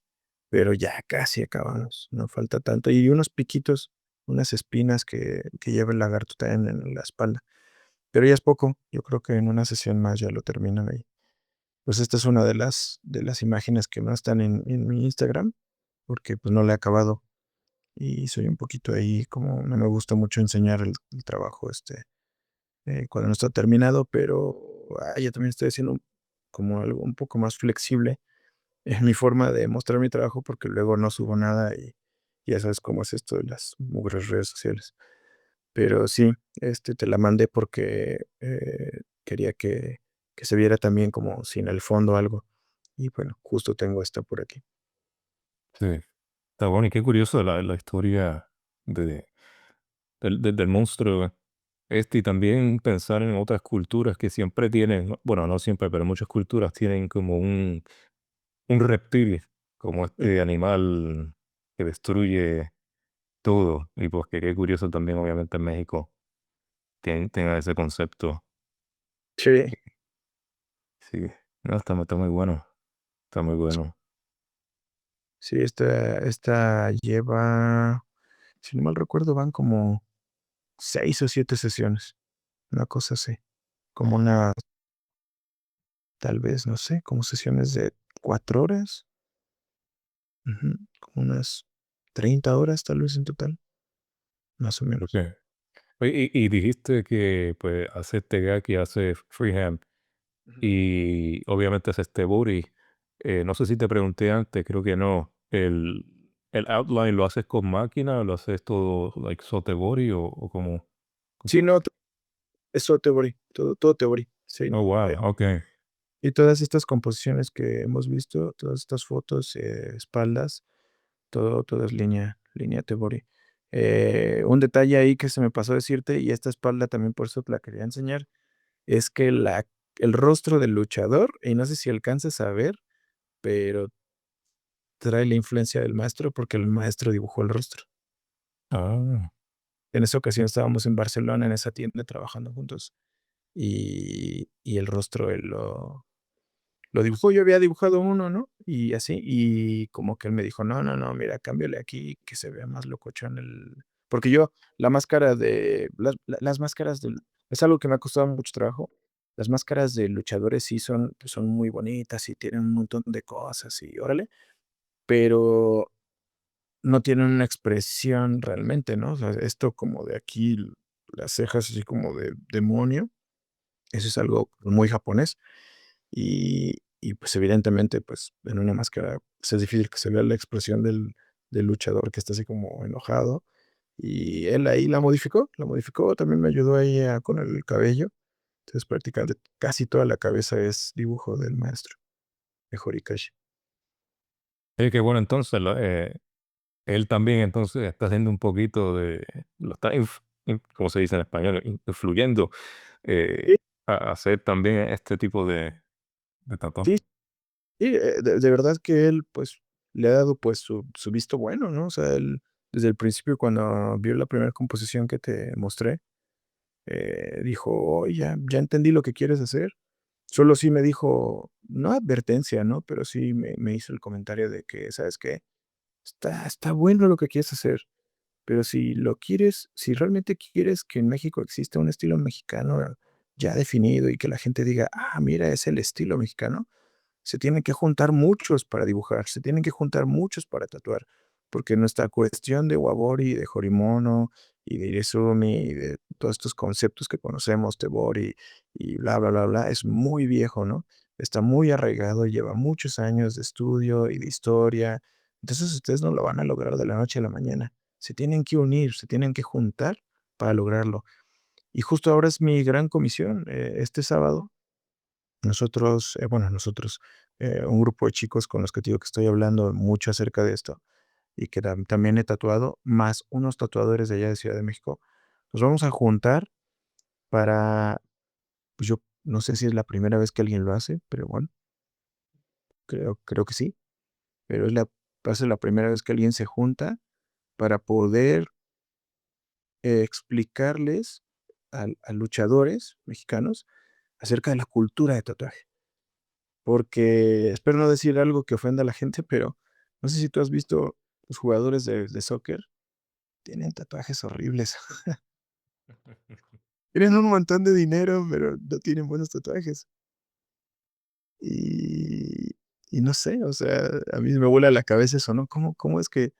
pero ya casi acabamos, no falta tanto. Y unos piquitos, unas espinas que lleva el lagarto también en la espalda. Pero ya es poco, yo creo que en una sesión más ya lo terminan ahí. Pues esta es una de las imágenes que no están en mi Instagram, porque, pues, no la he acabado y soy un poquito ahí como no me gusta mucho enseñar el trabajo, cuando no está terminado, pero, ya también estoy haciendo como algo un poco más flexible en mi forma de mostrar mi trabajo, porque luego no subo nada y ya sabes cómo es esto de las mugres redes sociales. Pero sí, te la mandé porque, quería que se viera también como sin el fondo algo. Y bueno, justo tengo esta por aquí. Sí, está bueno y qué curioso la historia de, del monstruo este y también pensar en otras culturas que siempre tienen, bueno, no siempre, pero muchas culturas tienen como un reptil, como Mm, este animal que destruye todo. Y pues que qué curioso también, obviamente, en México tenga ese concepto. sí, Sí, no, está muy bueno, está muy bueno. sí, esta lleva. Si no mal recuerdo, van como 6 o 7 sesiones, una cosa así, como una, tal vez, no sé, como sesiones de 4 horas, ujú, como unas 30 horas, tal vez, en total, más o menos. okey. Oye, y dijiste que, pues, haces Tegaki, haces freehand Ujú. y obviamente haces Tebori. No sé si te pregunté antes, creo que no. ¿El outline lo haces con máquina, lo haces todo, like, Sotebori o cómo? Sí, no, es todo Theory, todo Theory, sí, Oh, no, wow, okey. y todas estas composiciones que hemos visto, todas estas fotos, espaldas, todo es línea Tebori. Un detalle ahí que se me pasó decirte, y esta espalda también por eso te la quería enseñar, es que el rostro del luchador, y no sé si alcances a ver, pero trae la influencia del maestro, porque el maestro dibujó el rostro. Ah, En esa ocasión estábamos en Barcelona, en esa tienda, trabajando juntos, y el rostro él lo dibujó. Yo había dibujado uno, ¿no? Y así, y como que él me dijo: "No, no, no, mira, cámbiale aquí, que se vea más locochón el", porque yo la máscara de las máscaras del es algo que me ha costado mucho trabajo. Las máscaras de luchadores sí son, pues, son muy bonitas y tienen un montón de cosas y órale, pero no tienen una expresión realmente, ¿no? O sea, esto como de aquí, las cejas así como de demonio, eso es algo muy japonés. Y, pues, evidentemente, pues, en una máscara, pues, es difícil que se vea la expresión del luchador que está así como enojado. Y él ahí la modificó, también me ayudó ahí con el cabello. Entonces, prácticamente casi toda la cabeza es dibujo del maestro, de Horikoshi. qué bueno, entonces, él también, entonces, está haciendo un poquito de lo está ¿cómo se dice en español? Influyendo, Sí, a hacer también este tipo de tatuaje. sí, sí, de verdad que él, pues, le ha dado, pues, su visto bueno, ¿no? O sea, él desde el principio, cuando vio la primera composición que te mostré, dijo: "Oye, ya entendí lo que quieres hacer". Solo sí me dijo, no advertencia, ¿no? Pero sí me hizo el comentario de que, ¿sabes qué? Está bueno lo que quieres hacer, pero si lo quieres, si realmente quieres que en México exista un estilo mexicano ya definido y que la gente diga: "Ah, mira, es el estilo mexicano", se tienen que juntar muchos para dibujar, se tienen que juntar muchos para tatuar, porque nuestra cuestión de Wabori, de Horimono, y de Irezumi, y de todos estos conceptos que conocemos, Tebori, y bla, bla, bla, bla, es muy viejo, ¿no? Está muy arraigado, lleva muchos años de estudio y de historia. Entonces, ustedes no lo van a lograr de la noche a la mañana. Se tienen que unir, se tienen que juntar para lograrlo. Y justo ahora es mi gran comisión. Este sábado nosotros, bueno, nosotros, un grupo de chicos con los que te digo que estoy hablando mucho acerca de esto y que también he tatuado, más unos tatuadores de allá de Ciudad de México, nos vamos a juntar para, pues yo no sé si es la primera vez que alguien lo hace, pero bueno, creo que sí, pero va a ser la primera vez que alguien se junta para poder explicarles a luchadores mexicanos acerca de la cultura de tatuaje. Porque espero no decir algo que ofenda a la gente, pero no sé si tú has visto los jugadores de soccer, tienen tatuajes horribles. Tienen un montón de dinero, pero no tienen buenos tatuajes. Y y no sé, o sea, a mí me vuela la cabeza eso, ¿no? ¿Cómo es que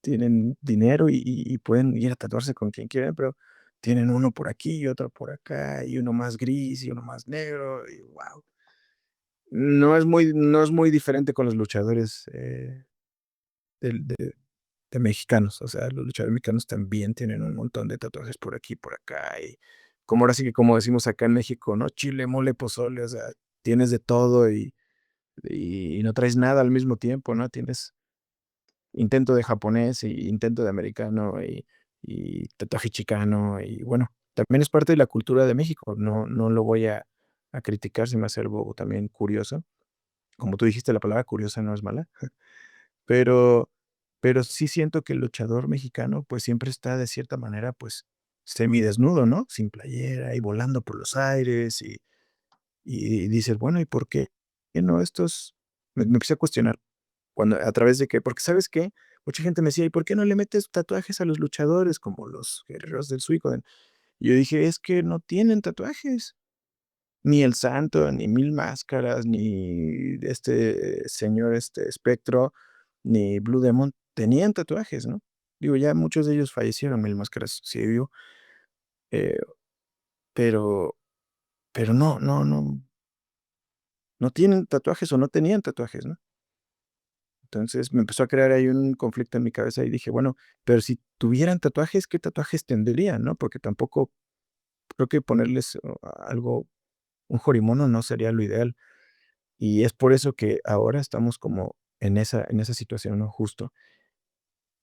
tienen dinero y pueden ir a tatuarse con quien quieran, pero tienen uno por aquí y otro por acá, y uno más gris y uno más negro, y guau. No es muy diferente con los luchadores, del de mexicanos, o sea, los luchadores mexicanos también tienen un montón de tatuajes por aquí, por acá, y como ahora sí que como decimos acá en México, ¿no? Chile, mole, pozole, o sea, tienes de todo y no traes nada al mismo tiempo, ¿no? Tienes intento de japonés y intento de americano y tatuaje chicano y bueno, también es parte de la cultura de México, no lo voy a criticar, se me hace algo también curioso. Como tú dijiste, la palabra curiosa no es mala. Pero pero sí siento que el luchador mexicano, pues, siempre está de cierta manera, pues, semidesnudo, ¿no? Sin playera y volando por los aires y dices: "Bueno, ¿y por qué no estos?". Me empecé a cuestionar, cuando a través de qué, porque, ¿sabes qué? mucha gente me decía: "¿Y por qué no le metes tatuajes a los luchadores como los guerreros del Suicoden?". Y yo dije: "Es que no tienen tatuajes". Ni el Santo, ni Mil Máscaras, ni este señor, Espectro, ni Blue Demon tenían tatuajes, ¿no? Digo, ya muchos de ellos fallecieron, Mil Máscaras sigue vivo, eh, pero no tienen tatuajes o no tenían tatuajes, ¿no? Entonces, me empezó a crear ahí un conflicto en mi cabeza y dije: "Bueno, pero si tuvieran tatuajes, ¿qué tatuajes tendrían?", ¿no? Porque tampoco creo que ponerles, algo un jorimono no sería lo ideal. Y es por eso que ahora estamos como en esa situación, ¿no? Justo.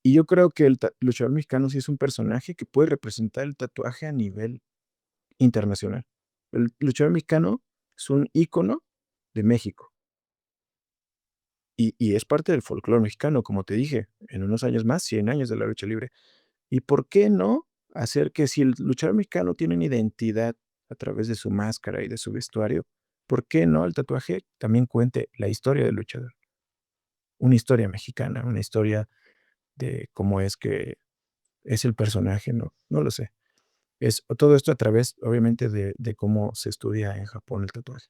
Y yo creo que el luchador mexicano sí es un personaje que puede representar el tatuaje a nivel internacional. El luchador mexicano es un ícono de México y es parte del folclore mexicano, como te dije, en unos años más, 100 años de la lucha libre. ¿Y por qué no hacer que si el luchador mexicano tiene una identidad a través de su máscara y de su vestuario, por qué no el tatuaje también cuente la historia del luchador? Una historia mexicana, una historia de cómo es que es el personaje, no lo sé. Es todo esto a través, obviamente, de cómo se estudia en Japón el tatuaje.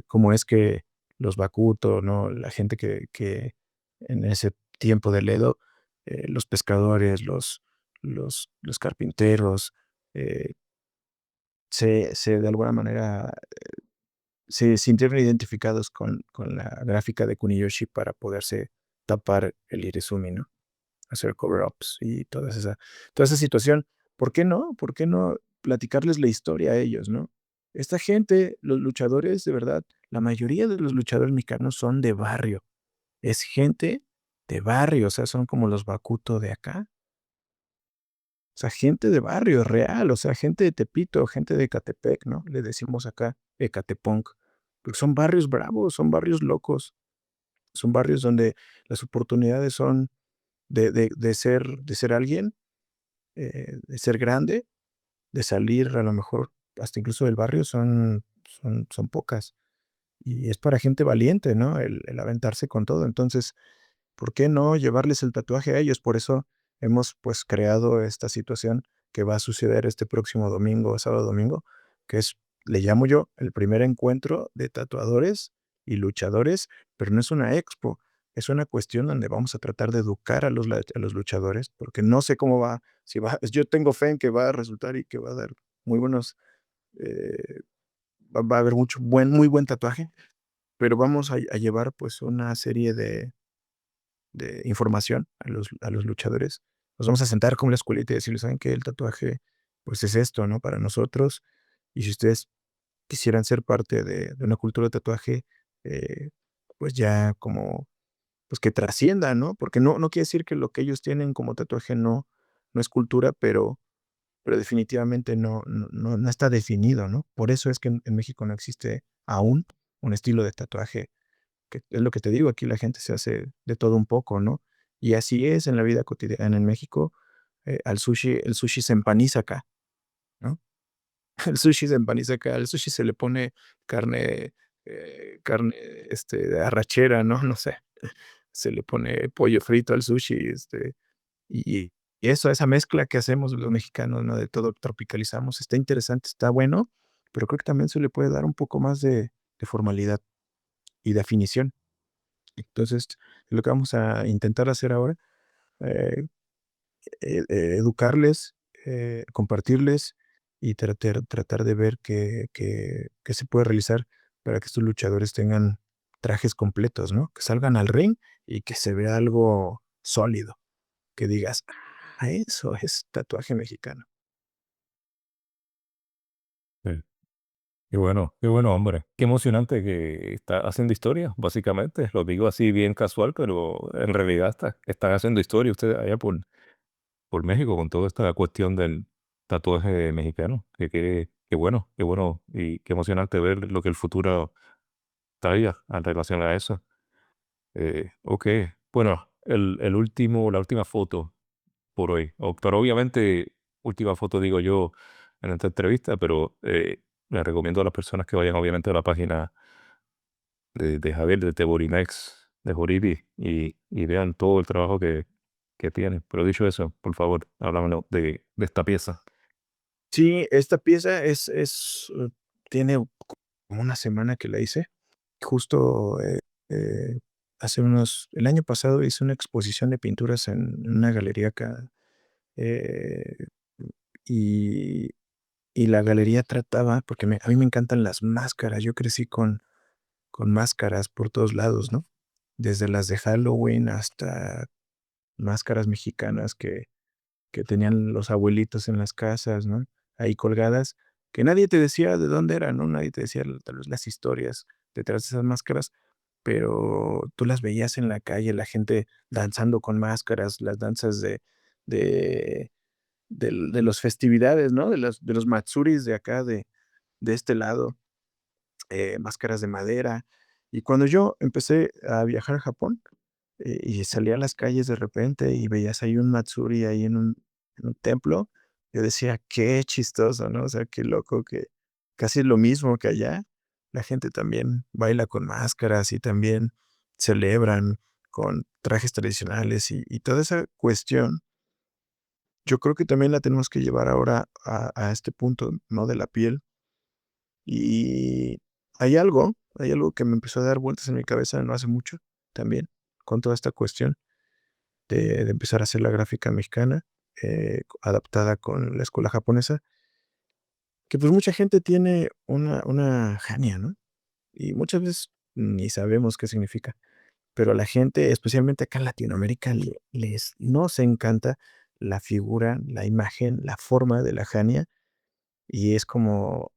Cómo es que los Bakuto, ¿no? La gente que en ese tiempo del Edo, los pescadores, los carpinteros, eh, se de alguna manera se sintieron identificados con la gráfica de Kuniyoshi para poderse tapar el Irizumi, ¿no? Hacer cover-ups y toda esa situación. ¿Por qué no? ¿Por qué no platicarles la historia a ellos, no? Esta gente, los luchadores, de verdad, la mayoría de los luchadores mexicanos son de barrio. Es gente de barrio, o sea, son como los Bakuto de acá. O sea, gente de barrio real, o sea, gente de Tepito, gente de Ecatepec, ¿no? Le decimos acá, Ecatepunk. Porque son barrios bravos, son barrios locos, son barrios donde las oportunidades son de ser alguien, de ser grande, de salir a lo mejor hasta incluso del barrio son pocas. Y es para gente valiente, ¿no? El aventarse con todo. Entonces, ¿por qué no llevarles el tatuaje a ellos? Por eso hemos, pues, creado esta situación que va a suceder este próximo domingo, sábado, domingo, que es, le llamo yo, el primer encuentro de tatuadores y luchadores, pero no es una expo, es una cuestión donde vamos a tratar de educar a los luchadores, porque no sé cómo va, si va, yo tengo fe en que va a resultar y que va a dar muy buenos, eh, va a haber muy buen tatuaje, pero vamos a llevar pues una serie de información a los luchadores. Nos vamos a sentar como en la escuelita y decirles: "¿Saben qué? El tatuaje, pues, es esto, ¿no? Para nosotros, y si ustedes quisieran ser parte de una cultura de tatuaje, eh, pues, ya como, pues, que trascienda, ¿no? Porque no quiere decir que lo que ellos tienen como tatuaje no es cultura, pero definitivamente no está definido, ¿no? Por eso es que en México no existe aún un estilo de tatuaje que es lo que te digo, aquí la gente se hace de todo un poco, ¿no? Y así es en la vida cotidiana en México, el sushi se empaniza acá, ¿no? El sushi se empaniza acá, al sushi se le pone carne, carne, de arrachera, ¿no? No sé, se le pone pollo frito al sushi, y y eso, esa mezcla que hacemos los mexicanos, ¿no? De todo tropicalizamos, está interesante, está bueno, pero creo que también se le puede dar un poco más de formalidad y definición. Entonces, lo que vamos a intentar hacer ahora, eh, educarles, compartirles y tratar de ver qué se puede realizar para que estos luchadores tengan trajes completos, ¿no? Que salgan al ring y que se vea algo sólido, que digas: "Ah, eso es tatuaje mexicano". Sí. Qué bueno, hombre. Qué emocionante que está haciendo historia, básicamente. Lo digo así bien casual, pero en realidad están haciendo historia ustedes allá por México con toda esta cuestión del tatuaje mexicano. Qué bueno y qué emocionante ver lo que el futuro traiga en relación a eso. Ok, bueno, la última foto por hoy. Pero obviamente, última foto digo yo en esta entrevista, pero les recomiendo a las personas que vayan obviamente a la página de Javier, de Teborimex, de Joribi, y vean todo el trabajo que tiene. Pero dicho eso, por favor, háblame de esta pieza. Sí, esta pieza tiene como una semana que la hice. Justo, eh, el año pasado hice una exposición de pinturas en una galería acá, eh, y la galería trataba porque a mí me encantan las máscaras. Yo crecí con máscaras por todos lados, ¿no? Desde las de Halloween hasta máscaras mexicanas que tenían los abuelitos en las casas, ¿no? Ahí colgadas, que nadie te decía de dónde eran, ¿no? Nadie te decía tal vez las historias detrás de esas máscaras, pero tú las veías en la calle, la gente danzando con máscaras, las danzas de de los festividades, ¿no? De los matsuris de acá, de este lado, máscaras de madera. Y cuando yo empecé a viajar a Japón, y salía a las calles de repente y veías ahí un matsuri ahí en un templo, yo decía: "Qué chistoso", ¿no? O sea, qué loco que casi lo mismo que allá, la gente también baila con máscaras y también celebran con trajes tradicionales y toda esa cuestión, yo creo que también la tenemos que llevar ahora a este punto, ¿no? De la piel. Y hay algo que me empezó a dar vueltas en mi cabeza no hace mucho también, con toda esta cuestión de empezar a hacer la gráfica mexicana, adaptada con la escuela japonesa, que, pues, mucha gente tiene una jania, ¿no? Y muchas veces ni sabemos qué significa, pero a la gente, especialmente acá en Latinoamérica, nos encanta la figura, la imagen, la forma de la jania, y es como: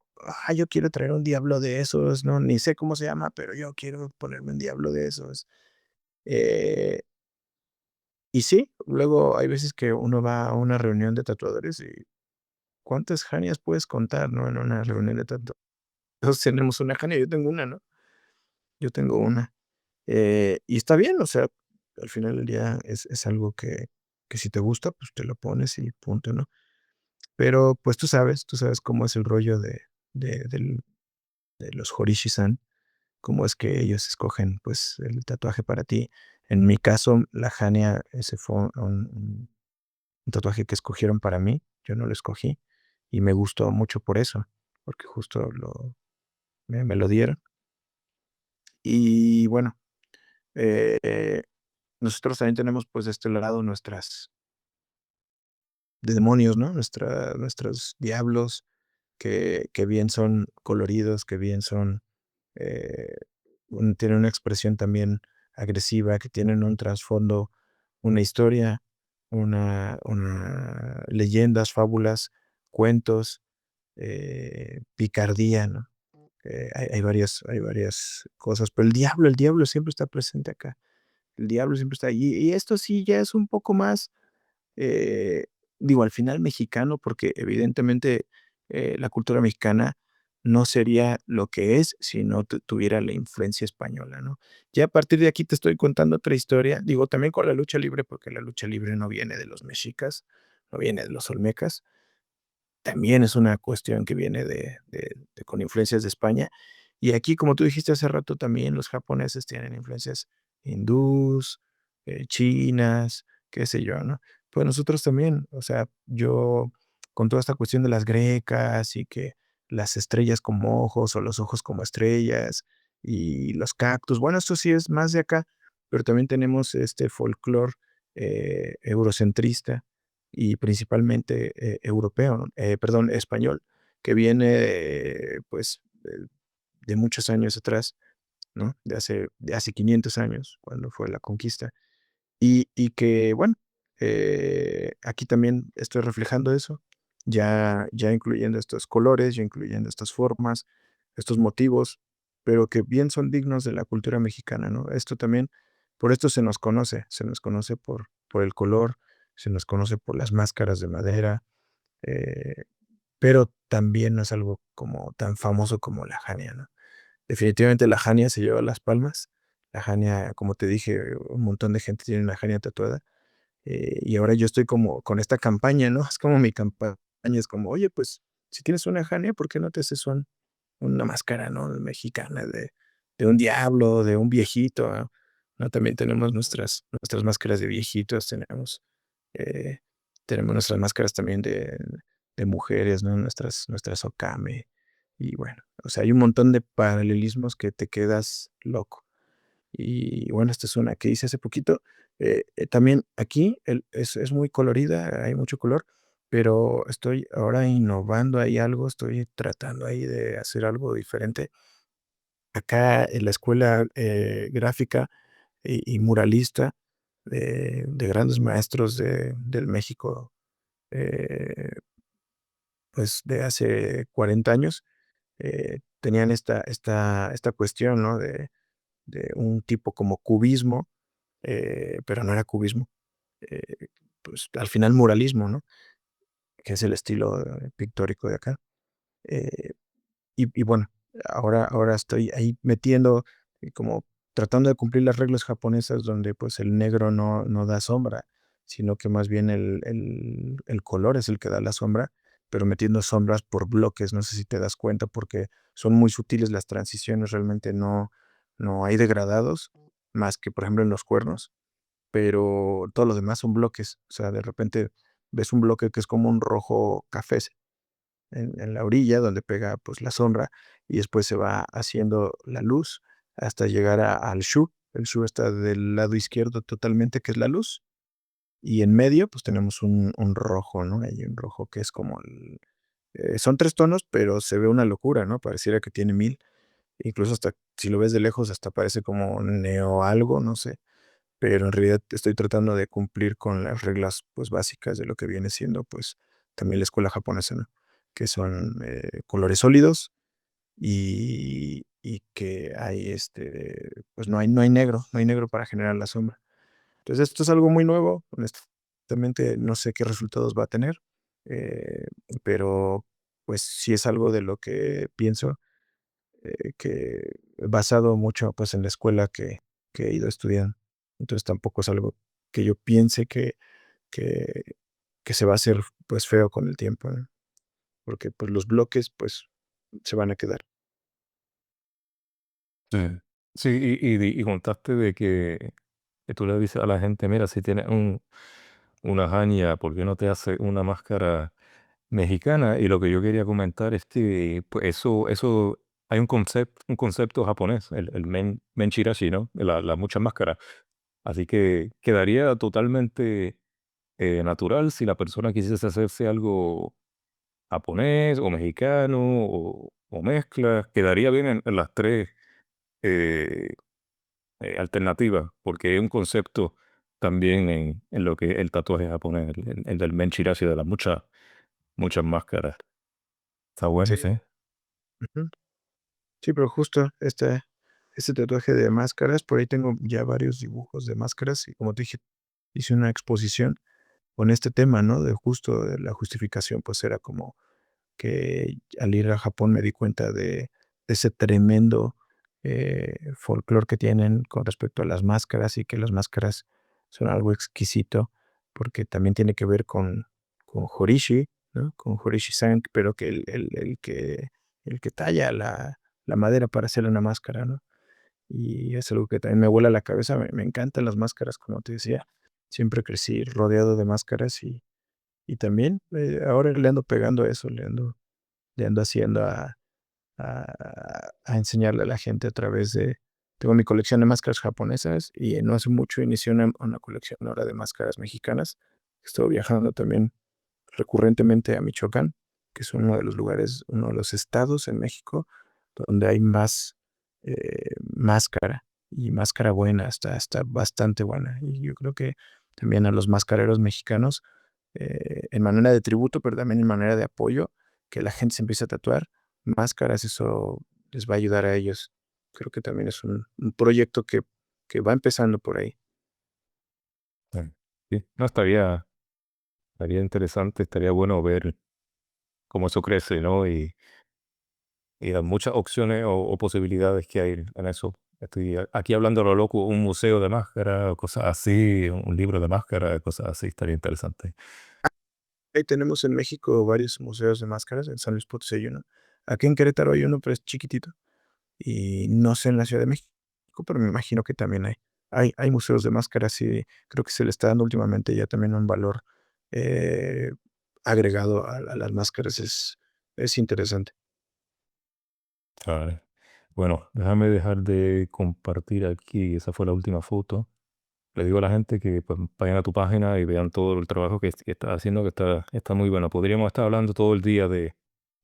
yo quiero traer un diablo de esos", ¿no? Ni sé cómo se llama, pero yo quiero ponerme un diablo de esos. Eh Y sí, luego hay veces que uno va a una reunión de tatuadores y ¿cuántas janias puedes contar, no? En una reunión de tatuadores. Todos tenemos una jania, yo tengo una, ¿no? Yo tengo una. Y está bien, o sea, al final del día es algo que si te gusta, pues te lo pones y punto, ¿no? Pero, pues tú sabes cómo es el rollo del de los Horishi-san, cómo es que ellos escogen, pues, el tatuaje para ti. En mi caso, la jania, ese fue un tatuaje que escogieron para mí, yo no lo escogí, y me gustó mucho por eso, porque justo me lo dieron. Y bueno, nosotros también tenemos, pues, de este lado nuestras demonios, ¿no? Nuestros diablos que bien son coloridos, que bien son, eh, tienen una expresión también agresiva, que tienen un trasfondo, una historia, leyendas, fábulas, cuentos, picardía, ¿no? Hay varias cosas, pero el diablo siempre está presente acá. El diablo siempre está allí. Y esto sí ya es un poco más, eh, digo, al final mexicano, porque evidentemente, la cultura mexicana no sería lo que es si no tuviera la influencia española, ¿no? Ya a partir de aquí te estoy contando otra historia, digo, también con la lucha libre, porque la lucha libre no viene de los mexicas, no viene de los olmecas, también es una cuestión que viene de con influencias de España. Y aquí, como tú dijiste hace rato, también los japoneses tienen influencias hindús, chinas, qué sé yo, ¿no? Pues nosotros también, o sea, yo con toda esta cuestión de las grecas y que las estrellas como ojos o los ojos como estrellas y los cactus, bueno, esto sí es más de acá, pero también tenemos este folclore, eurocentrista y principalmente, europeo, ¿no? Perdón, español, que viene, pues, de muchos años atrás, ¿no? De hace 500 años, cuando fue la conquista. Y que, bueno, aquí también estoy reflejando eso, ya incluyendo estos colores, ya incluyendo estas formas, estos motivos, pero que bien son dignos de la cultura mexicana, ¿no? Esto también, por esto se nos conoce por el color, se nos conoce por las máscaras de madera, eh, pero también no es algo como tan famoso como la Jania, ¿no? Definitivamente la Jania se lleva las palmas. La Jania, como te dije, un montón de gente tiene la Jania tatuada. Y ahora yo estoy como con esta campaña, ¿no? Es como mi campaña, es como, oye, pues si tienes una Jania, ¿por qué no te haces una máscara, ¿no? Mexicana de un diablo, de un viejito, ¿no? ¿No? También tenemos nuestras máscaras de viejitos, tenemos. eh, tenemos nuestras máscaras también de mujeres, ¿no? Nuestras okame. Y bueno, o sea, hay un montón de paralelismos que te quedas loco. Y bueno, esta es una que hice hace poquito. También aquí es muy colorida, hay mucho color, pero estoy ahora innovando ahí algo, estoy tratando ahí de hacer algo diferente. Acá en la escuela gráfica y muralista de grandes maestros del México, eh, pues de hace 40 años, tenían esta cuestión, ¿no? De un tipo como cubismo, pero no era cubismo, eh, pues al final muralismo, ¿no? Que es el estilo pictórico de acá. Eh, y bueno, ahora estoy ahí metiendo, como tratando de cumplir las reglas japonesas donde, pues, el negro no da sombra, sino que más bien el color es el que da la sombra, pero metiendo sombras por bloques, no sé si te das cuenta, porque son muy sutiles las transiciones, realmente no hay degradados, más que, por ejemplo, en los cuernos, pero todos los demás son bloques. O sea, de repente ves un bloque que es como un rojo café en la orilla donde pega, pues, la sombra, y después se va haciendo la luz hasta llegar al shu. El shu está del lado izquierdo totalmente, que es la luz, y en medio, pues, tenemos un rojo, ¿no? Hay un rojo que es como son 3 tonos, pero se ve una locura, ¿no? Pareciera que tiene 1000. Incluso hasta si lo ves de lejos, hasta parece como neo algo, no sé, pero en realidad estoy tratando de cumplir con las reglas, pues, básicas de lo que viene siendo, pues, también la escuela japonesa, ¿no? Que son, colores sólidos y que hay, pues, no hay negro, no hay negro para generar la sombra. Entonces, esto es algo muy nuevo, honestamente, no sé qué resultados va a tener, eh, pero, pues, sí es algo de lo que pienso, que basado mucho, pues, en la escuela que he ido estudiando. Entonces, tampoco es algo que yo piense que que se va a hacer, pues, feo con el tiempo, ¿no? Porque, pues, los bloques, pues, se van a quedar. Sí. Sí, y contaste de que tú le dices a la gente: "Mira, si tienes una haña, ¿por qué no te haces una máscara mexicana?". Y lo que yo quería comentar es que, pues, eso hay un concepto japonés, el menchirashi, ¿no? Las muchas máscaras. Así que quedaría totalmente, natural si la persona quisiese hacerse algo japonés o mexicano o mezcla, quedaría bien en las 3 eh, alternativas, porque es un concepto también en lo que es el tatuaje japonés, el del menchirashi, de las muchas máscaras. Está bueno, Sí. sí. Ujú. Sí, pero justo este tatuaje de máscaras, por ahí tengo ya varios dibujos de máscaras y como te dije, hice una exposición con este tema, ¿no? De justo de la justificación, pues era como que al ir a Japón me di cuenta de ese tremendo folclore que tienen con respecto a las máscaras y que las máscaras son algo exquisito porque también tiene que ver con Horishi, ¿no? Con Horishi-san, pero que el que talla la madera para hacer una máscara, ¿no? Y es algo que también me vuela la cabeza, me encantan las máscaras, como te decía, siempre crecí rodeado de máscaras y también ahora le ando pegando a eso, le ando haciendo a enseñarle a la gente a través de tengo mi colección de máscaras japonesas y no hace mucho inicié una colección ahora de máscaras mexicanas. Estoy viajando también recurrentemente a Michoacán, que es uno de los lugares, uno de los estados en México donde hay más máscara y máscara buena, está bastante buena. Y yo creo que también a los mascareros mexicanos, en manera de tributo, pero también en manera de apoyo, que la gente se empiece a tatuar máscaras, eso les va a ayudar a ellos. Creo que también es un proyecto que va empezando por ahí. Sí. Sí. No, estaría interesante, estaría bueno ver cómo eso crece, ¿no? Y las muchas opciones o posibilidades que hay en eso. Estoy aquí hablando a lo loco, un museo de máscara, cosas así, un libro de máscara, cosas así, estaría interesante. Ahí tenemos en México varios museos de máscaras, en San Luis Potosí hay uno. Aquí en Querétaro hay uno, pero es chiquitito. Y no sé en la Ciudad de México, pero me imagino que también hay. hay museos de máscaras y creo que se le está dando últimamente ya también un valor, eh, agregado a las máscaras, es interesante. Vale. Bueno, déjame dejar de compartir aquí. Esa fue la última foto. Le digo a la gente que pues, vayan a tu página y vean todo el trabajo que estás haciendo, que está muy bueno. Podríamos estar hablando todo el día de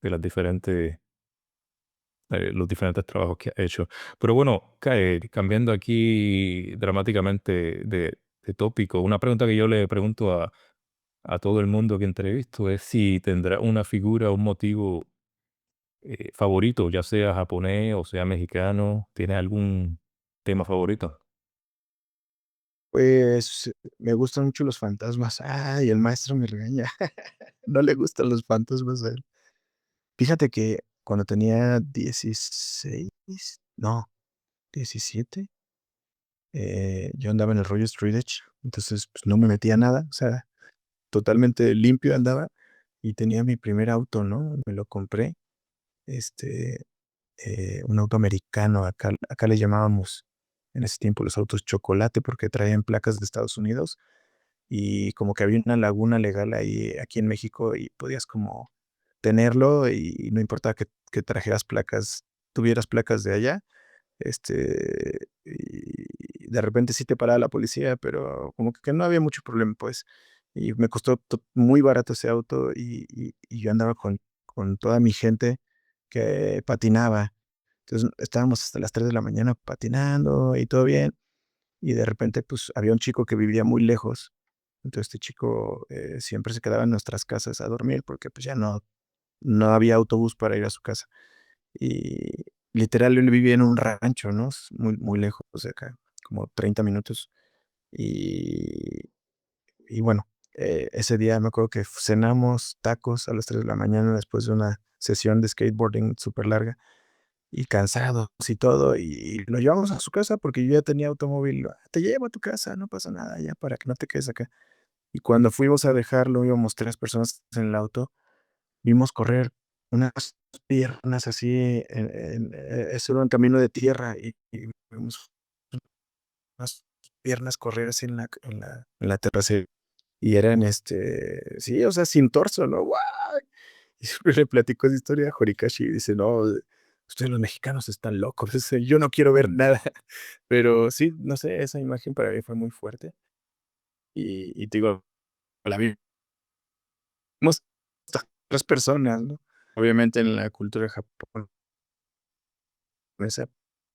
las diferentes, los diferentes trabajos que has hecho. Pero bueno, cambiando aquí dramáticamente de tópico, una pregunta que yo le pregunto a todo el mundo que entrevisto es si tendrá una figura, un motivo favorito, ya sea japonés o sea mexicano. ¿Tienes algún tema favorito? Pues, me gustan mucho los fantasmas. Ay, el maestro me regaña. No le gustan los fantasmas a él. Fíjate que cuando tenía 16, no, 17, yo andaba en el rollo Street Edge, entonces, pues, no me metía a nada, o sea, totalmente limpio andaba y tenía mi primer auto, ¿no? Me lo compré, este, un auto americano, acá le llamábamos en ese tiempo los autos chocolate porque traían placas de Estados Unidos y como que había una laguna legal ahí aquí en México y podías como tenerlo y no importaba que trajeras placas, tuvieras placas de allá, y de repente sí te paraba la policía, pero como que no había mucho problema, pues. Y me costó muy barato ese auto y yo andaba con toda mi gente que patinaba. Entonces estábamos hasta las 3 de la mañana patinando y todo bien. Y de repente, pues, había un chico que vivía muy lejos. Entonces, este chico, siempre se quedaba en nuestras casas a dormir porque, pues, ya no había autobús para ir a su casa. Y literal, él vivía en un rancho, ¿no? Muy muy lejos de acá, como 30 minutos. Y bueno, ese día me acuerdo que cenamos tacos a las 3 de la mañana después de una sesión de skateboarding súper larga y cansados y todo, y lo llevamos a su casa porque yo ya tenía automóvil. Te llevo a tu casa, no pasa nada, ya para que no te quedes acá. Y cuando fuimos a dejarlo, íbamos 3 personas en el auto, vimos correr unas piernas así eso era un camino de tierra y vimos unas piernas correr así en la terracería y eran, sí, o sea, sin torso, ¿no? ¡Guau! Y siempre le platico esa historia a Horikashi y dice: "No, ustedes los mexicanos están locos, yo no quiero ver nada". Pero sí, no sé, esa imagen para mí fue muy fuerte y te digo, la vimos 3 personas, ¿no? Obviamente en la cultura japonesa,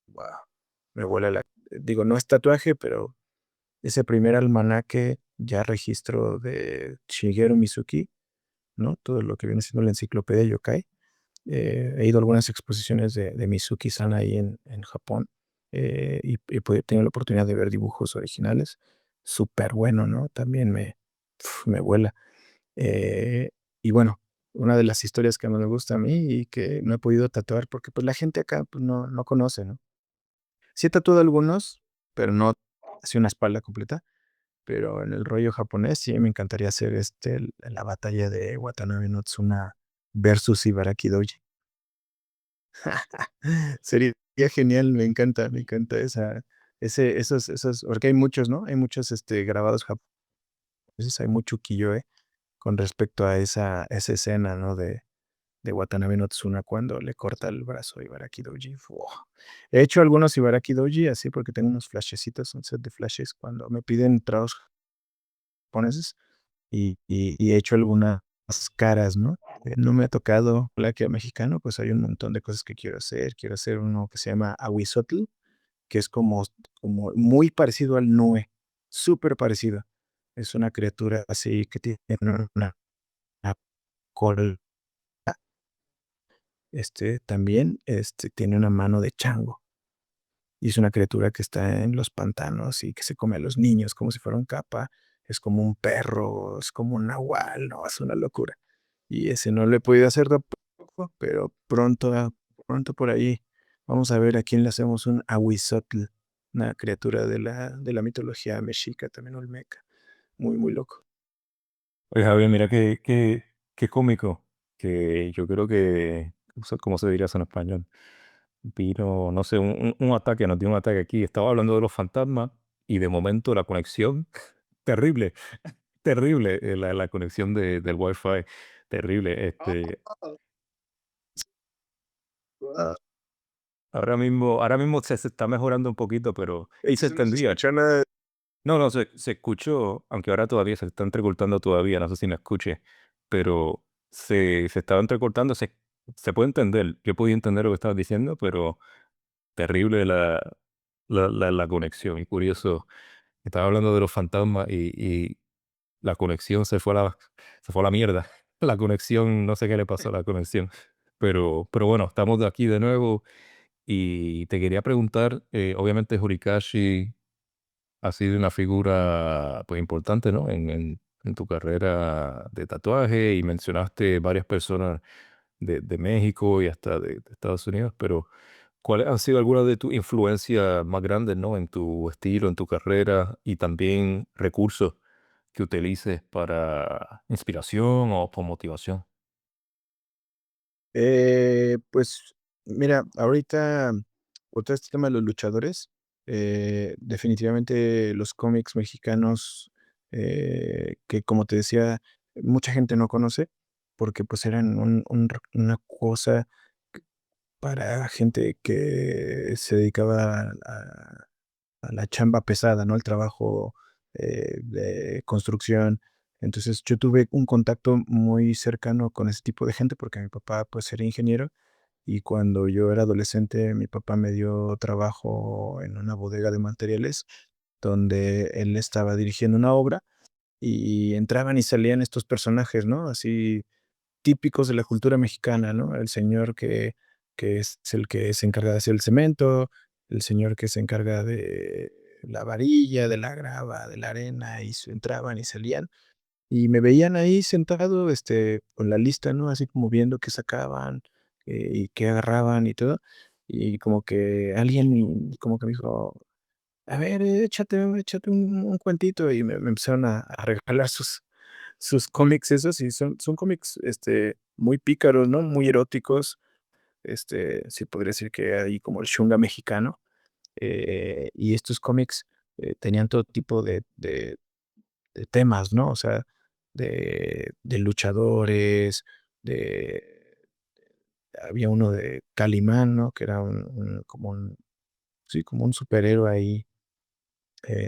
guau, me vuela la digo, no es tatuaje, pero ese primer almanaque ya registro de Shigeru Mizuki, ¿no? Todo lo que viene siendo la enciclopedia yokai. He ido a algunas exposiciones de Mizuki-san ahí en Japón, y pues, he tenido la oportunidad de ver dibujos originales. Súper bueno, ¿no? También me vuela. Eh, y bueno, una de las historias que más me gusta a mí y que no he podido tatuar porque, pues, la gente acá, pues, no conoce, ¿no? Sí he tatuado algunos, pero no así una espalda completa, pero en el rollo japonés sí me encantaría hacer, la batalla de Watanabe no Tsuna versus Ibaraki Doji. Sería genial, me encanta esos porque hay muchos, ¿no? Hay muchos, grabados japoneses, hay mucho ukiyo-e con respecto a esa escena, ¿no? De Watanabe no Tsuna cuando le corta el brazo a Ibaraki Douji. He hecho algunos Ibaraki Douji así porque tengo unos flashecitos, un set de flashes cuando me piden trabajos japoneses y he hecho algunas caras, ¿no? No me ha tocado la que mexicano, pues hay un montón de cosas que quiero hacer. Quiero hacer uno que se llama Ahuizotl, que es como muy parecido al Nue, súper parecido. Es una criatura así que tiene una cola, también, tiene una mano de chango, y es una criatura que está en los pantanos y que se come a los niños como si fuera un capa. Es como un perro, es como un nahual, no, es una locura. Y ese no lo he podido hacer tampoco, pero pronto por ahí vamos a ver a quién le hacemos un ahuizotl, una criatura de la mitología mexica, también olmeca. Muy, muy loco. Oye, Javier, mira qué cómico, que yo creo que, no sé cómo se diría eso en español, vino, no sé, un ataque, nos dio un ataque aquí, estaba hablando de los fantasmas y de momento la conexión, terrible, terrible, la conexión del Wi-Fi, terrible. Guau. Ahora mismo se está mejorando un poquito, pero y se Entonces, no se entendía. escucha nada. No, no, se escuchó, aunque ahora todavía se está entrecortando todavía, no sé si me escuche, pero se estaba entrecortando, se puede entender. Yo podía entender lo que estabas diciendo, pero terrible la conexión. Y curioso, estaba hablando de los fantasmas y la conexión se fue a la mierda. La conexión, no sé qué le pasó a la conexión. Pero bueno, estamos de aquí de nuevo y te quería preguntar, obviamente Horikashi ha sido una figura pues importante, ¿no? En tu carrera de tatuaje y mencionaste varias personas de México y hasta de Estados Unidos, pero ¿cuáles han sido algunas de tus influencias más grandes, ¿no? En tu estilo, en tu carrera y también recursos que utilices para inspiración o por motivación? Pues, mira, ahorita, con todo este tema de los luchadores, definitivamente los cómics mexicanos, que, como te decía, mucha gente no conoce, porque, pues, eran una cosa para gente que se dedicaba a la chamba pesada, ¿no? Al trabajo, de construcción. Entonces, yo tuve un contacto muy cercano con ese tipo de gente, porque mi papá, pues, era ingeniero, y cuando yo era adolescente, mi papá me dio trabajo en una bodega de materiales, donde él estaba dirigiendo una obra, y entraban y salían estos personajes, ¿no? Así típicos de la cultura mexicana, ¿no? El señor que es el que se encarga de hacer el cemento, el señor que se encarga de la varilla, de la grava, de la arena, y entraban y salían, y me veían ahí sentado, con la lista, ¿no? Así como viendo qué sacaban, y qué agarraban y todo, y como que alguien como que me dijo: "A ver, échate un cuentito", y me empezaron a regalar sus cómics esos, y son cómics, muy pícaros, ¿no? Muy eróticos, sí podría decir que hay como el shunga mexicano, y estos cómics, tenían todo tipo de temas, ¿no? O sea, de luchadores, de había uno de Calimán, ¿no? Que era sí, como un superhéroe ahí,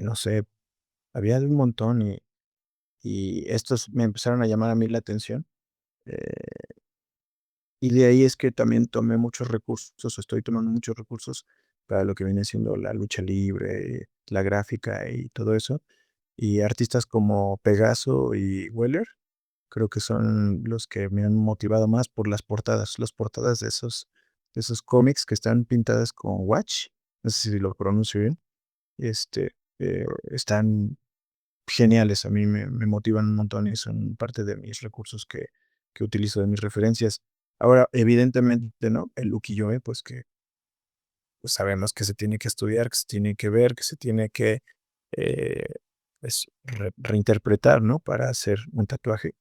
no sé, había de un montón, y estos me empezaron a llamar a mí la atención. Y de ahí es que también tomé muchos recursos, o estoy tomando muchos recursos para lo que viene siendo la lucha libre, la gráfica y todo eso. Y artistas como Pegaso y Weller, creo que son los que me han motivado más por las portadas de esos cómics que están pintadas con Watch, no sé si lo pronuncio bien, están geniales, a mí me motivan un montón y son parte de mis recursos que utilizo, de mis referencias. Ahora, evidentemente, ¿no? El ukiyo-e, pues, que, pues, sabemos que se tiene que estudiar, que se tiene que ver, que se tiene que, eh, pues, reinterpretar, ¿no? Para hacer un tatuaje,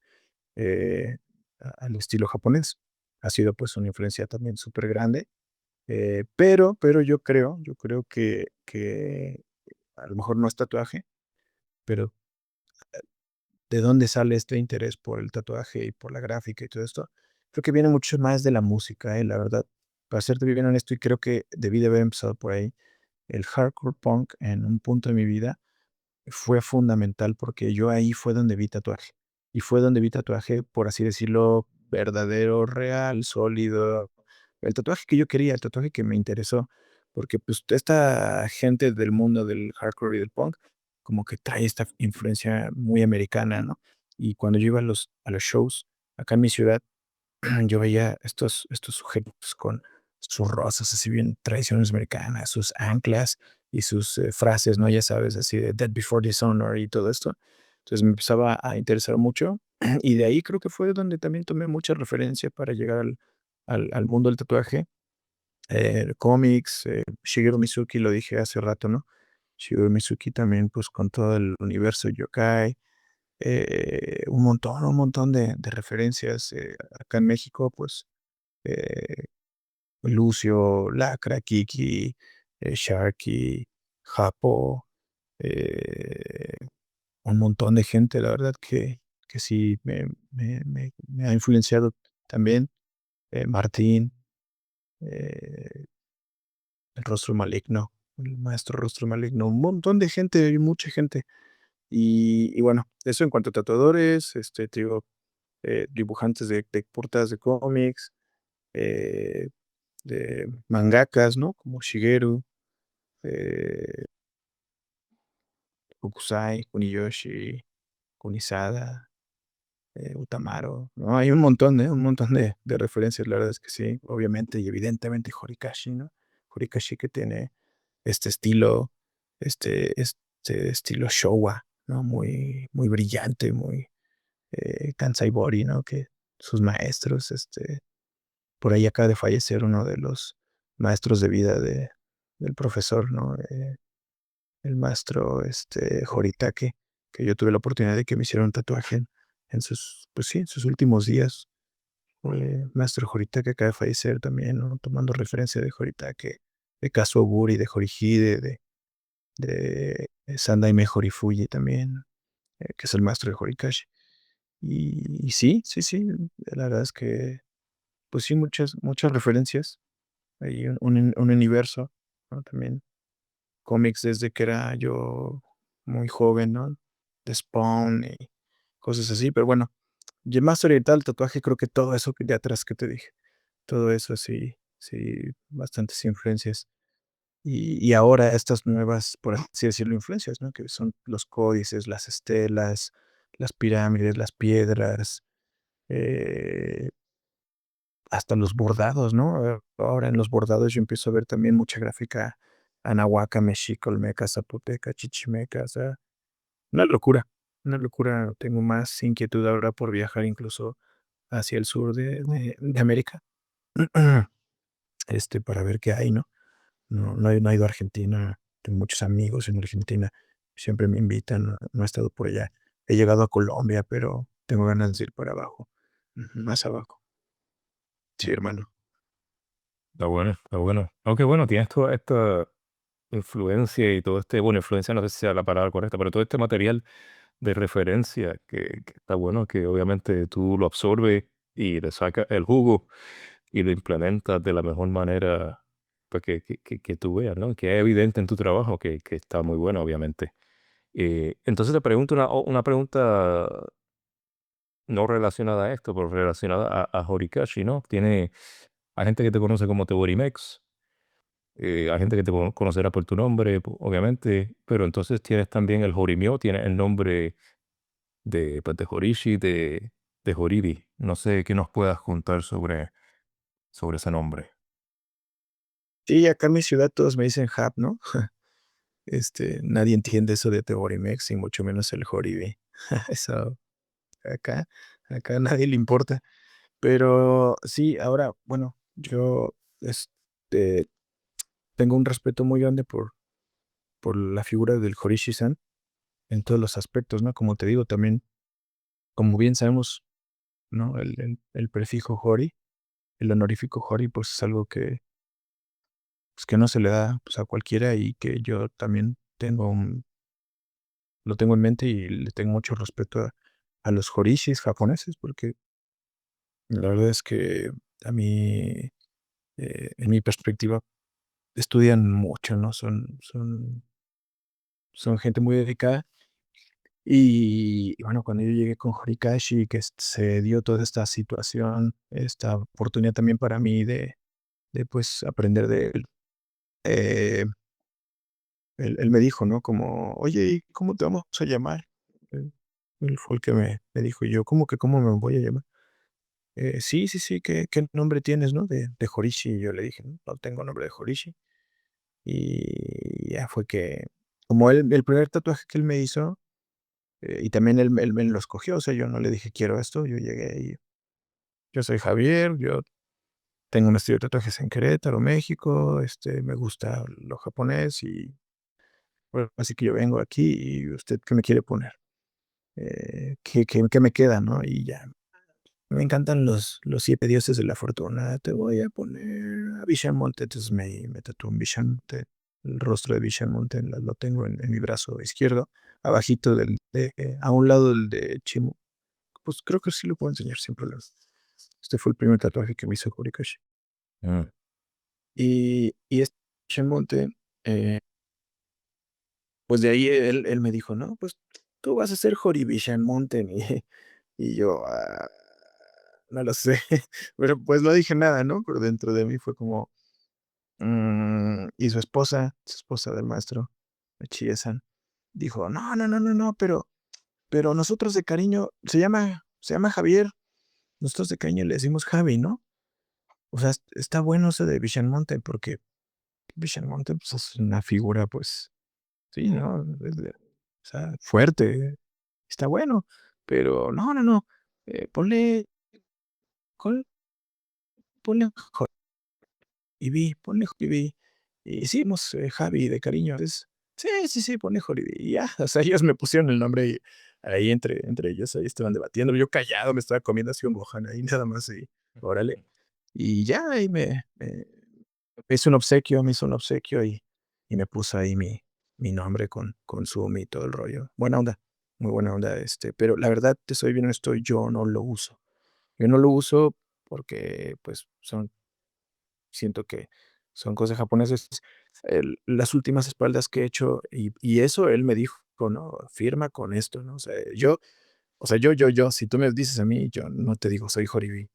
al estilo japonés. Ha sido, pues, una influencia también súper grande, pero yo creo que a lo mejor no es tatuaje, pero de dónde sale este interés por el tatuaje y por la gráfica y todo esto, creo que viene mucho más de la música, la verdad. Para serte bien honesto, y creo que debí de haber empezado por ahí, el hardcore punk en un punto de mi vida fue fundamental porque yo ahí fue donde vi tatuaje. Y fue donde vi tatuaje, por así decirlo, verdadero, real, sólido. El tatuaje que yo quería, el tatuaje que me interesó. Porque pues esta gente del mundo del hardcore y del punk, como que trae esta influencia muy americana, ¿no? Y cuando yo iba a los shows acá en mi ciudad, yo veía estos sujetos con sus rosas así bien tradiciones americanas, sus anclas y sus, frases, ¿no? Ya sabes, así de Death Before Dishonor y todo esto. Entonces, me empezaba a interesar mucho, y de ahí creo que fue donde también tomé mucha referencia para llegar al mundo del tatuaje. Cómics, Shigeru Mizuki, lo dije hace rato, ¿no? Shigeru Mizuki también, pues, con todo el universo yokai, un montón de referencias, acá en México, pues, eh, Lucio, Lacra, Kiki, Sharky, Japo, eh, un montón de gente, la verdad que sí me ha influenciado también, Martín, eh, el Rostro Maligno, el Maestro Rostro Maligno, un montón de gente, mucha gente. Y bueno, eso en cuanto a tatuadores, te digo, dibujantes de portadas de cómics, eh, de mangakas, ¿no? Como Shigeru, eh, Hokusai, Kuniyoshi, Kunisada, Utamaro, ¿no? Hay un montón, ¿eh? Un montón de referencias, la verdad es que sí, obviamente y evidentemente Horikashi, ¿no? Horikashi que tiene este estilo, este estilo Showa, ¿no? Muy brillante, muy, Kansai Bori, ¿no? Que sus maestros, por ahí acaba de fallecer uno de los maestros de vida del profesor, ¿no? El maestro, Horitake, que yo tuve la oportunidad de que me hiciera un tatuaje en sus, pues sí, en sus últimos días. Maestro Horitake acaba de fallecer también, ¿no? Tomando referencia de Horitake, de Kazuo Buri, de Horihide, de Sandaime Horifuji también, que es el maestro de Horikashi. Y sí, sí, sí, la verdad es que, pues sí, muchas referencias. Hay un universo, ¿no? También cómics desde que era yo muy joven, ¿no? De Spawn y cosas así, pero bueno, y más oriental, tatuaje, creo que todo eso que de atrás que te dije, todo eso sí, sí, bastantes influencias. Y ahora estas nuevas, por así decirlo, influencias, ¿no? Que son los códices, las estelas, las pirámides, las piedras, eh, hasta los bordados, ¿no? Ahora en los bordados yo empiezo a ver también mucha gráfica anahuaca, mexica, olmeca, zapoteca, chichimeca, o sea, una locura, una locura. Tengo más inquietud ahora por viajar incluso hacia el sur de América, para ver qué hay, ¿no? No he ido a Argentina, tengo muchos amigos en Argentina, siempre me invitan, no he estado por allá. He llegado a Colombia, pero tengo ganas de ir para abajo, más abajo. Sí, hermano. Está bueno, está bueno. Aunque bueno, tienes toda esta influencia y todo este, bueno, influencia no sé si sea la palabra correcta, pero todo este material de referencia que está bueno, que obviamente tú lo absorbes y le sacas el jugo y lo implementas de la mejor manera pues, que tú veas, ¿no? Que es evidente en tu trabajo que está muy bueno, obviamente. Entonces te pregunto una pregunta no relacionada a esto, pero relacionada a Horikashi, ¿no? Hay gente que te conoce como Teborimex, hay gente que te conocerá por tu nombre, obviamente, pero entonces tienes también el Jorimyo, tienes el nombre de, pues, de Horishi, de Horibi. No sé qué nos puedas contar sobre ese nombre. Sí, acá en mi ciudad todos me dicen Hap, ¿no? Nadie entiende eso de Teorimex y mucho menos el Joribi. Eso acá, acá a nadie le importa. Pero sí, ahora, bueno, yo tengo un respeto muy grande por la figura del Horishi-san en todos los aspectos, ¿no? Como te digo, también, como bien sabemos, ¿no? El prefijo Hori, el honorífico Hori, pues es algo pues, que no se le da pues, a cualquiera y que yo también lo tengo en mente y le tengo mucho respeto a los horishis japoneses, porque la verdad es que a mí, en mi perspectiva, estudian mucho, ¿no? Son gente muy dedicada. Y bueno, cuando yo llegué con Horikashi, que se dio toda esta situación, esta oportunidad también para mí de pues aprender de él, eh, él me dijo, ¿no? Como, oye, ¿y cómo te vamos a llamar? Él fue el que me dijo, y yo, ¿cómo que cómo me voy a llamar? Sí, sí, sí, ¿qué nombre tienes, no? De Horishi. Y yo le dije, no tengo nombre de Horishi. Y ya fue que, como el primer tatuaje que él me hizo, y también él me lo escogió, o sea, yo no le dije, quiero esto, yo llegué y yo soy Javier, yo tengo un estudio de tatuajes en Querétaro, México, me gusta lo japonés y bueno, así que yo vengo aquí y usted, ¿qué me quiere poner? ¿Qué me queda, no? Y ya, me encantan los 7 dioses de la fortuna. Te voy a poner a Vishamon, entonces me tatuó un Vishamon. el rostro de Bishamonte, lo tengo en mi brazo izquierdo, abajito a un lado del de Chimu. Pues creo que sí lo puedo enseñar sin problemas. Este fue el primer tatuaje que me hizo Horikoshi. Mm. Y este Bishamonte, eh, pues de ahí él me dijo: "No, pues tú vas a ser Horibishamonte", y yo, no lo sé, pero pues no dije nada, ¿no? Pero dentro de mí fue como, y su esposa del maestro, Chie-san, dijo: "No, no, no, no, no, pero nosotros de cariño se llama Javier, nosotros de cariño le decimos Javi, ¿no? O sea, está bueno eso de Bishamonte, porque Bishamonte, pues, es una figura, pues, sí, ¿no? O sea, fuerte, está bueno, pero no, no, no, col ponle ponle Joribi. Y hicimos Javi de cariño. Entonces, sí, sí, sí, ponle Joribi. Y ya, o sea, ellos me pusieron el nombre y ahí entre ellos ahí estaban debatiendo. Yo callado me estaba comiendo así un Gohan ahí nada más y órale. Y ya ahí me hizo un obsequio y me puso ahí mi nombre con Sumi y todo el rollo. Buena onda, muy buena onda, pero la verdad, te soy bien honesto, yo no lo uso. Yo no lo uso porque, pues, siento que son cosas japonesas. Las últimas espaldas que he hecho, y eso él me dijo, ¿no? Firma con esto, ¿no? O sea, si tú me dices a mí, yo no te digo soy Horibi,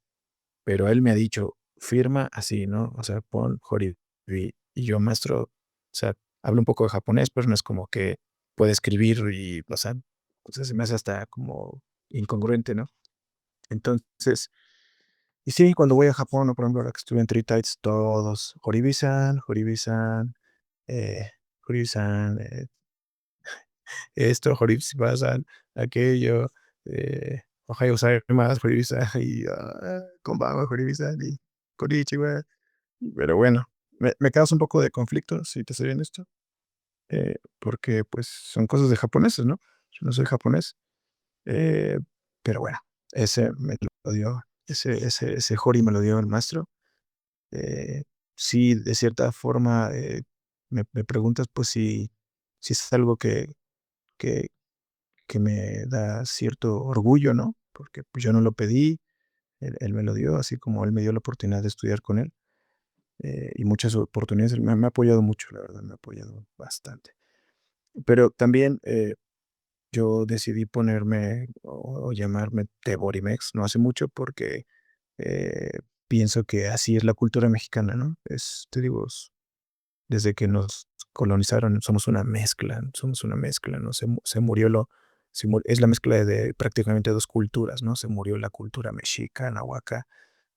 pero él me ha dicho, firma así, ¿no? O sea, pon Horibi. Y yo, maestro, o sea, hablo un poco de japonés, pero no es como que puede escribir o sea, se me hace hasta como incongruente, ¿no? Entonces, y sí, cuando voy a Japón, o por ejemplo, ahora que estuve en Three Tides, todos, Horibi-san, Horibi-san, eh, Horibi-san, esto, Horibi-san, aquello, Ohayou gozaimasu, Horibi-san, y konbanwa, Horibi-san, y konnichiwa. Pero bueno, me causa un poco de conflicto, si te soy honesto, porque pues son cosas de japoneses, ¿no? Yo no soy japonés, eh, pero bueno, ese me lo dio, ese Hori me lo dio el maestro. Eh, sí, de cierta forma, me preguntas, pues, si es algo que que me da cierto orgullo, ¿no? Porque, pues, yo no lo pedí, él me lo dio, así como él me dio la oportunidad de estudiar con él, y muchas oportunidades. Él me ha apoyado mucho, la verdad, me ha apoyado bastante. Pero también, yo decidí ponerme o llamarme Teborimex no hace mucho porque, eh, pienso que así es la cultura mexicana, ¿no? Te digo, desde que nos colonizaron somos una mezcla, ¿no? Se murió es la mezcla de prácticamente 2 culturas, ¿no? Se murió la cultura mexica, nahuaca,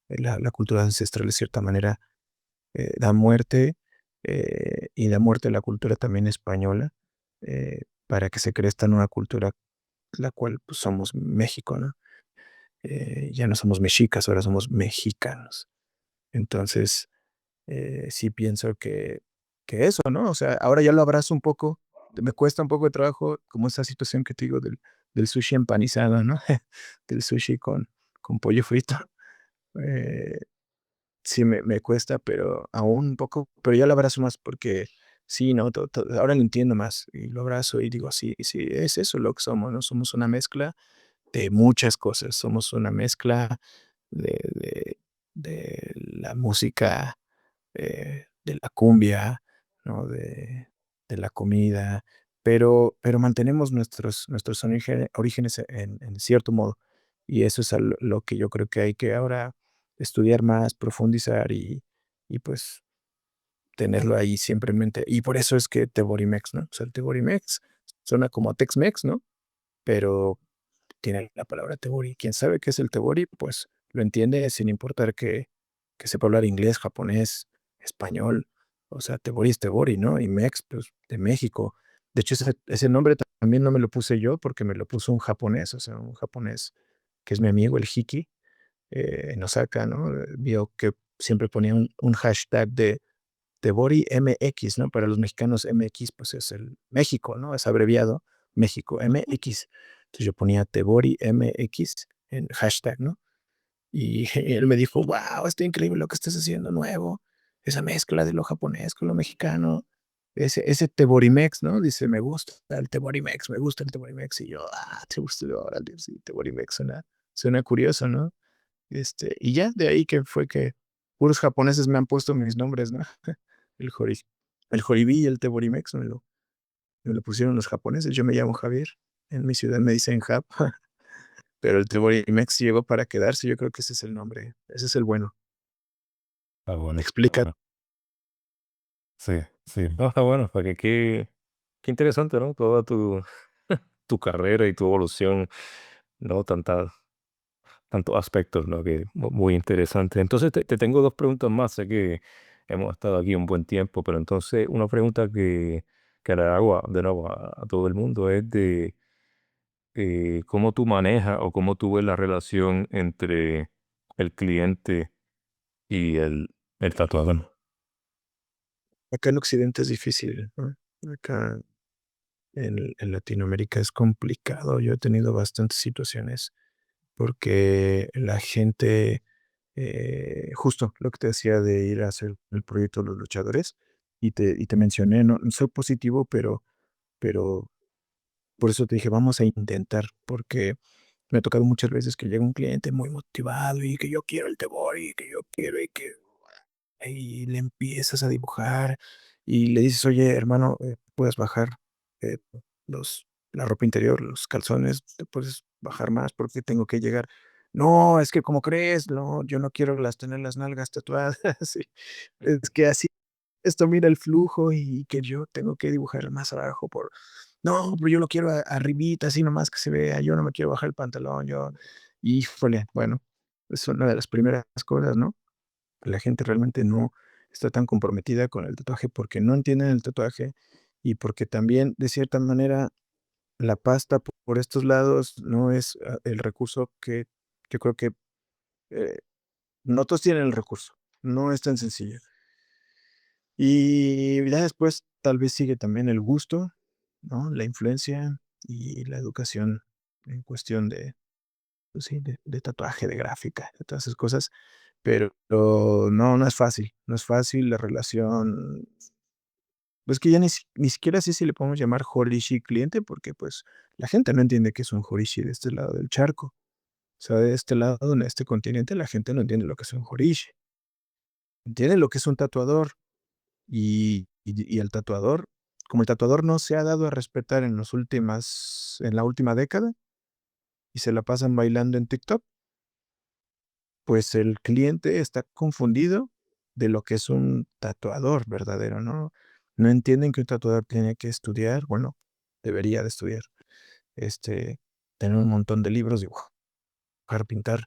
la cultura ancestral de cierta manera, da muerte, y da muerte a la cultura también española, para que se cree esta nueva cultura, la cual, pues, somos México, ¿no? Ya no somos mexicas, ahora somos mexicanos. Entonces, sí pienso que eso, ¿no? O sea, ahora ya lo abrazo un poco, me cuesta un poco de trabajo, como esa situación que te digo del sushi empanizado, ¿no? Del sushi con pollo frito. Eh, sí me cuesta, pero aún un poco, pero ya lo abrazo más porque sí, ¿no? Ahora lo entiendo más y lo abrazo y digo, sí, sí, es eso lo que somos, ¿no? Somos una mezcla de muchas cosas, somos una mezcla de la música, de la cumbia, ¿no? De la comida, pero mantenemos nuestros orígenes en cierto modo. Y eso es lo que yo creo que hay que ahora estudiar más, profundizar y pues tenerlo ahí siempre en mente. Y por eso es que Teborimex, ¿no? O sea, el Teborimex suena como a Tex-Mex, ¿no? Pero tiene la palabra Tebori. Quien sabe qué es el Tebori, pues lo entiende sin importar que sepa hablar inglés, japonés, español. O sea, Tebori es Tebori, ¿no? Y Mex, pues de México. De hecho, ese nombre también no me lo puse yo porque me lo puso un japonés, o sea, un japonés que es mi amigo, el Hiki, en Osaka, ¿no? Vio que siempre ponía un hashtag de Tebori MX, ¿no? Para los mexicanos MX, pues es el México, ¿no? Es abreviado México, MX. Entonces yo ponía Tebori MX en hashtag, ¿no? Y él me dijo, wow, está increíble lo que estás haciendo nuevo, esa mezcla de lo japonés con lo mexicano. ese Teborimex, ¿no? Dice, me gusta el Teborimex, me gusta el Teborimex. Y yo, te gusta, órale, sí, Teborimex suena curioso, ¿no? Y ya de ahí que fue que puros japoneses me han puesto mis nombres, ¿no? El Jori, el Joribí y el Teborimex me lo pusieron los japoneses. Yo me llamo Javier. En mi ciudad me dicen Jap, pero el Teborimex llegó para quedarse. Yo creo que ese es el nombre. Ese es el bueno. Está bueno, está Explica. bueno. Sí, sí. No, está bueno, porque qué interesante, ¿no? Toda tu carrera y tu evolución, ¿no? Tantos aspectos, ¿no? Que muy interesante. Entonces te tengo dos preguntas más. Sé que hemos estado aquí un buen tiempo, pero entonces una pregunta que le hago de nuevo a todo el mundo es de cómo tú manejas o cómo tú ves la relación entre el cliente y el tatuador. Acá en Occidente es difícil, ¿no? Acá en Latinoamérica es complicado. Yo he tenido bastantes situaciones porque la gente, justo lo que te decía de ir a hacer el proyecto Los Luchadores, y te mencioné, no soy positivo, pero por eso te dije, vamos a intentar, porque me ha tocado muchas veces que llega un cliente muy motivado y que yo quiero el Tebor y que yo quiero y le empiezas a dibujar y le dices: "Oye, hermano, ¿puedes bajar, eh, los la ropa interior, los calzones? ¿Te puedes bajar más porque tengo que llegar?". "No, es que, ¿cómo crees? No, yo no quiero tener las nalgas tatuadas". Sí, es que así esto mira el flujo y que yo tengo que dibujar más abajo por no, pero yo lo quiero arribita, así nomás que se vea, yo no me quiero bajar el pantalón, yo híjole, bueno, es una de las primeras cosas, ¿no? La gente realmente no está tan comprometida con el tatuaje porque no entienden el tatuaje y porque también, de cierta manera, la pasta por estos lados no es, el recurso que yo creo que, eh, no todos tienen el recurso, no es tan sencillo. Y ya después tal vez sigue también el gusto, ¿no? La influencia y la educación en cuestión de, pues sí, de tatuaje, de gráfica, de todas esas cosas, pero no es fácil, no es fácil la relación, pues, que ya ni siquiera sé si le podemos llamar Horishi cliente, porque, pues, la gente no entiende qué es un Horishi de este lado del charco. O sea, de este lado, en este continente, la gente no entiende lo que es un Horishi. Entiende lo que es un tatuador, y el tatuador, como el tatuador no se ha dado a respetar en la última década, y se la pasan bailando en TikTok, pues el cliente está confundido de lo que es un tatuador verdadero, ¿no? No entienden que un tatuador tiene que estudiar, bueno, debería de estudiar, este, tener un montón de libros, dibujar, pintar,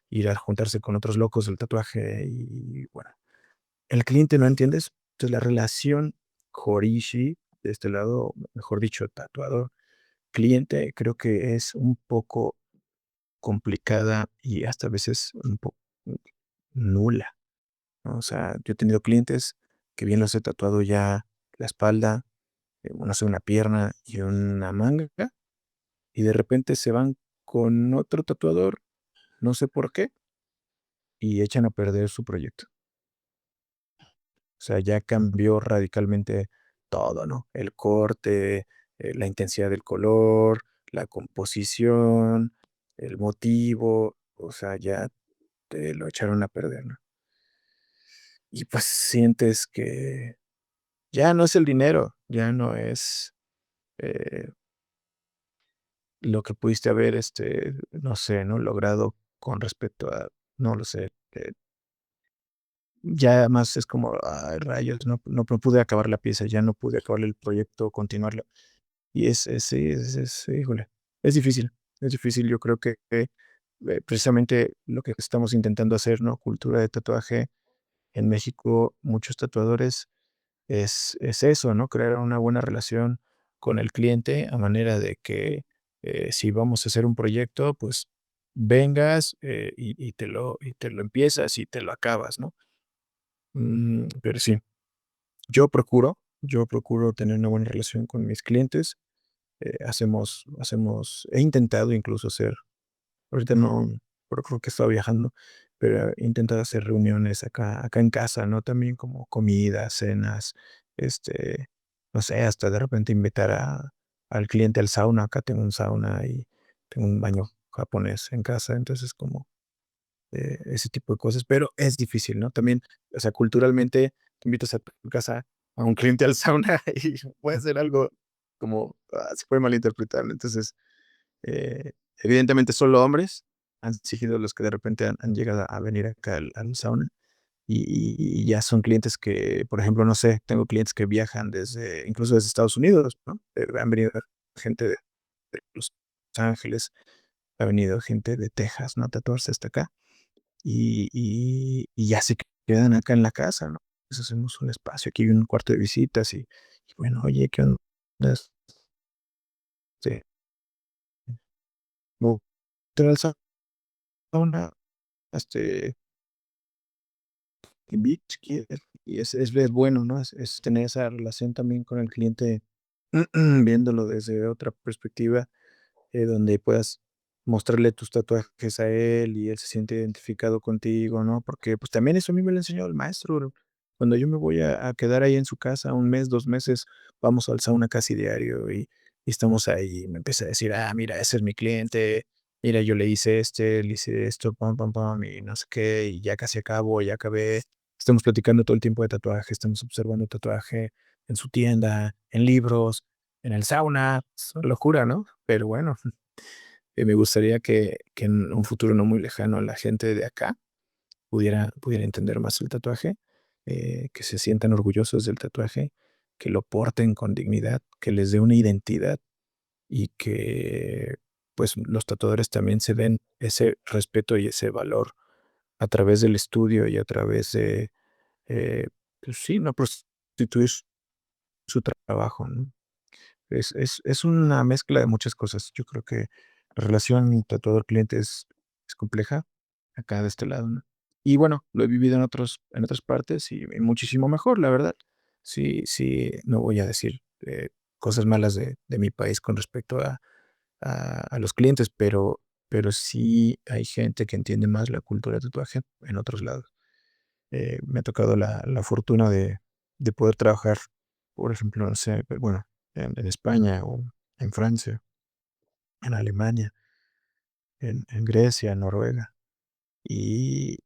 ir a juntarse con otros locos del tatuaje y, bueno, el cliente no entiende eso. Entonces, la relación Horishi, de este lado, mejor dicho, tatuador, cliente, creo que es un poco complicada y hasta a veces un poco nula, ¿no? O sea, yo he tenido clientes que bien los he tatuado ya la espalda, no sé, una pierna y una manga, y de repente se van con otro tatuador, no sé por qué, y echan a perder su proyecto. O sea, ya cambió radicalmente todo, ¿no? El corte, la intensidad del color, la composición, el motivo, o sea, ya te lo echaron a perder, ¿no? Y pues sientes que ya no es el dinero, ya no es, eh, lo que pudiste haber, no sé, ¿no? Logrado con respecto a, no lo sé, ya más es como, ay, rayos, no pude acabar la pieza, ya no pude acabar el proyecto, continuarlo. Y sí, híjole, es difícil. Yo creo que, precisamente lo que estamos intentando hacer, ¿no? Cultura de tatuaje en México, muchos tatuadores es eso, ¿no? Crear una buena relación con el cliente a manera de que, si vamos a hacer un proyecto, pues vengas, y te lo empiezas y te lo acabas, ¿no? Pero sí, yo procuro tener una buena relación con mis clientes. He intentado incluso hacer, ahorita no, pero creo que he estado viajando, pero he intentado hacer reuniones acá en casa, ¿no? También como comidas, cenas, este, no sé, hasta de repente invitar al cliente al sauna. Acá tengo un sauna y tengo un baño japonés en casa, entonces como ese tipo de cosas, pero es difícil, ¿no? También, o sea, culturalmente, tú invitas a tu casa a un cliente al sauna y puede ser algo como, se puede malinterpretar, ¿no? Entonces, eh, evidentemente solo hombres han sido los que de repente han llegado a venir acá al sauna y ya son clientes que, por ejemplo, no sé, tengo clientes que viajan desde, incluso desde Estados Unidos, ¿no? Han venido gente de Los Ángeles, ha venido gente de Texas, ¿no? A tatuarse hasta acá y ya se quedan acá en la casa, ¿no? Entonces hacemos un espacio, aquí hay un cuarto de visitas y bueno, oye, ¿qué onda? Este, ¿no te vas a sauna? Este, beach, ¿quieres? Y es bueno, ¿no? Es tener esa relación también con el cliente, viéndolo desde otra perspectiva, donde puedas mostrarle tus tatuajes a él y él se siente identificado contigo, ¿no? Porque, pues, también eso a mí me lo enseñó el maestro. Cuando yo me voy a quedar ahí en su casa un mes, 2 meses, vamos al sauna casi diario y estamos ahí, y me empieza a decir: "Ah, mira, ese es mi cliente, mira, yo le hice le hice esto, pam, pam, pam, y no sé qué, y ya casi acabo, ya acabé". Estamos platicando todo el tiempo de tatuaje, estamos observando tatuaje en su tienda, en libros, en el sauna, es una locura, ¿no? Pero bueno, me gustaría que en un futuro no muy lejano la gente de acá pudiera entender más el tatuaje, que se sientan orgullosos del tatuaje, que lo porten con dignidad, que les dé una identidad y que, pues, los tatuadores también se den ese respeto y ese valor a través del estudio y a través de, eh, pues sí, no prostituir su trabajo, ¿no? Es una mezcla de muchas cosas. Yo creo que la relación tatuador-cliente es compleja acá de este lado, ¿no? Y bueno, lo he vivido en otras partes y muchísimo mejor, la verdad. Sí, sí, no voy a decir, cosas malas de mi país con respecto a los clientes, pero sí hay gente que entiende más la cultura de tatuaje en otros lados. Me ha tocado la fortuna de poder trabajar, por ejemplo, no sé, bueno, en España o en Francia, en Alemania, en Grecia, en Noruega. Y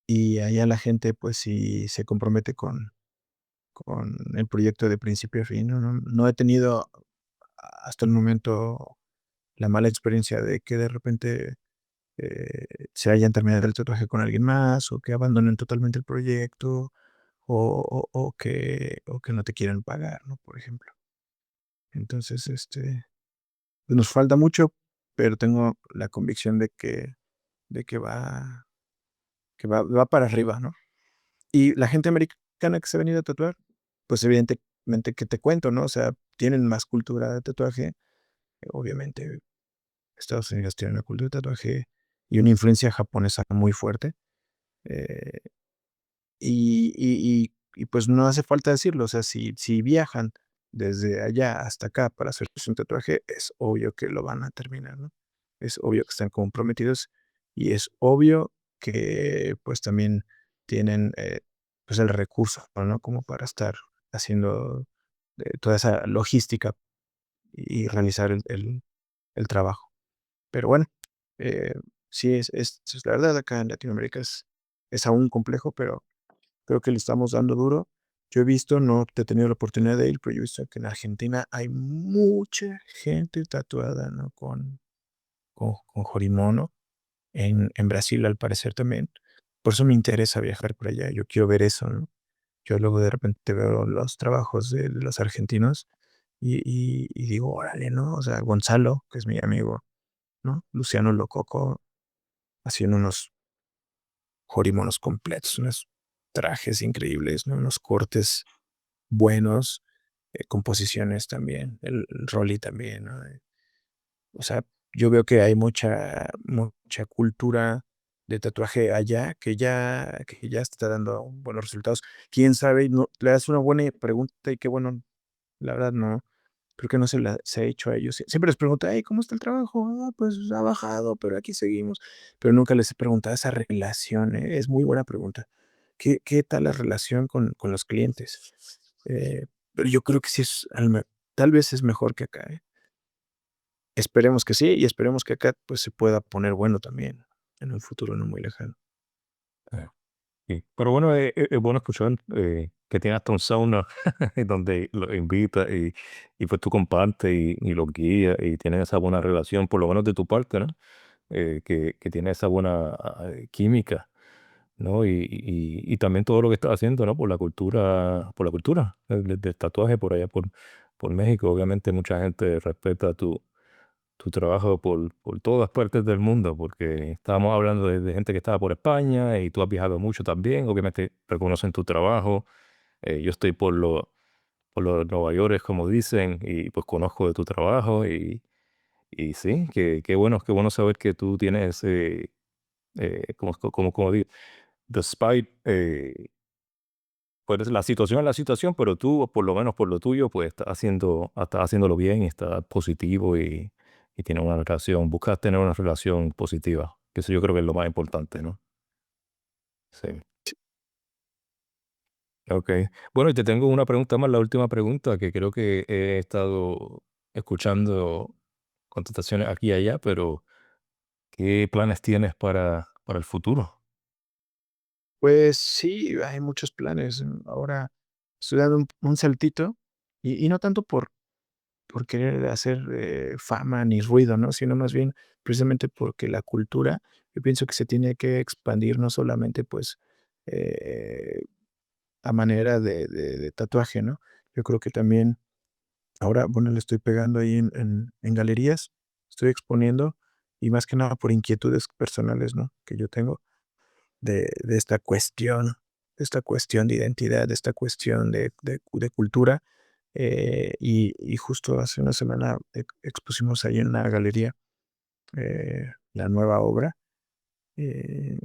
y allá la gente, pues, sí se compromete con el proyecto de principio a fin, no he tenido hasta el momento la mala experiencia de que de repente, se hayan terminado el tatuaje con alguien más, o que abandonen totalmente el proyecto, o que no te quieran pagar, ¿no? Por ejemplo. Entonces, pues, nos falta mucho, pero tengo la convicción de que va para arriba, ¿no? Y la gente americana que se ha venido a tatuar, pues, evidentemente, ¿qué te cuento, no? O sea, tienen más cultura de tatuaje. Obviamente, Estados Unidos tiene una cultura de tatuaje y una influencia japonesa muy fuerte. Eh y pues no hace falta decirlo, o sea, si viajan desde allá hasta acá para hacerse un tatuaje, es obvio que lo van a terminar, ¿no? Es obvio que están comprometidos y es obvio que, pues, también tienen, pues, el recurso, ¿no? Como para estar haciendo, toda esa logística y realizar el trabajo. Pero bueno, eh, sí es la verdad, acá en Latinoamérica es aún complejo, pero creo que le estamos dando duro. Yo he visto, no he tenido la oportunidad de ir, pero yo he visto que en Argentina hay mucha gente tatuada, ¿no? Con Jorimono, en Brasil, al parecer, también. Por eso me interesa viajar por allá, yo quiero ver eso, ¿no? Yo luego de repente veo los trabajos de los argentinos y digo: "Órale", ¿no? O sea, Gonzalo, que es mi amigo, ¿no? Luciano Lococo haciendo unos Jorimonos completos, unos trajes increíbles, ¿no? Unos cortes buenos, composiciones también, el Rolly también, ¿no? O sea, yo veo que hay mucha cultura de tatuaje allá que ya está dando buenos resultados. Quién sabe, no le das una buena pregunta y qué bueno, la verdad no, creo que no se ha hecho a ellos. Siempre les pregunto: "Hey, ¿cómo está el trabajo?". "Ah, pues ha bajado, pero aquí seguimos". Pero nunca les he preguntado esa relación, es muy buena pregunta. ¿Qué tal la relación con los clientes? pero yo creo que sí es tal vez es mejor que acá, ¿eh? Esperemos que sí, y esperemos que acá, pues, se pueda poner bueno también en un futuro no muy lejano. Eh, sí. Pero bueno, es bueno escuchar que tiene hasta un sauna donde lo invita y pues tú compartes y los guías y tienen esa buena relación, por lo menos de tu parte, ¿no? Que tiene esa buena química, ¿no? Y también todo lo que estás haciendo, ¿no? Por la cultura del tatuaje por allá, por México. Obviamente mucha gente respeta tu trabajo por todas partes del mundo, porque estábamos hablando de gente que estaba por España y tú has viajado mucho también, obviamente reconocen tu trabajo. Yo estoy por los Nueva York, como dicen, y pues conozco de tu trabajo y sí, qué bueno saber que tú tienes ese, como digo, despite, pues la situación, pero tú, por lo menos por lo tuyo, pues estás haciéndolo bien y estás positivo y tienes una relación, buscas tener una relación positiva, que eso yo creo que es lo más importante, ¿no? Sí. Ok. Bueno, y te tengo una pregunta más, la última pregunta, que creo que he estado escuchando contestaciones aquí y allá, pero ¿qué planes tienes para el futuro? Pues sí, hay muchos planes. Ahora estoy dando un saltito, y no tanto por querer hacer, fama ni ruido, ¿no? Sino más bien precisamente porque la cultura, yo pienso que se tiene que expandir no solamente, pues, eh, a manera de tatuaje, ¿no? Yo creo que también ahora, bueno, le estoy pegando ahí en galerías, estoy exponiendo, y más que nada por inquietudes personales, ¿no? Que yo tengo de esta cuestión de identidad, de esta cuestión de cultura. Y justo hace una semana expusimos ahí en una galería la nueva obra, eh,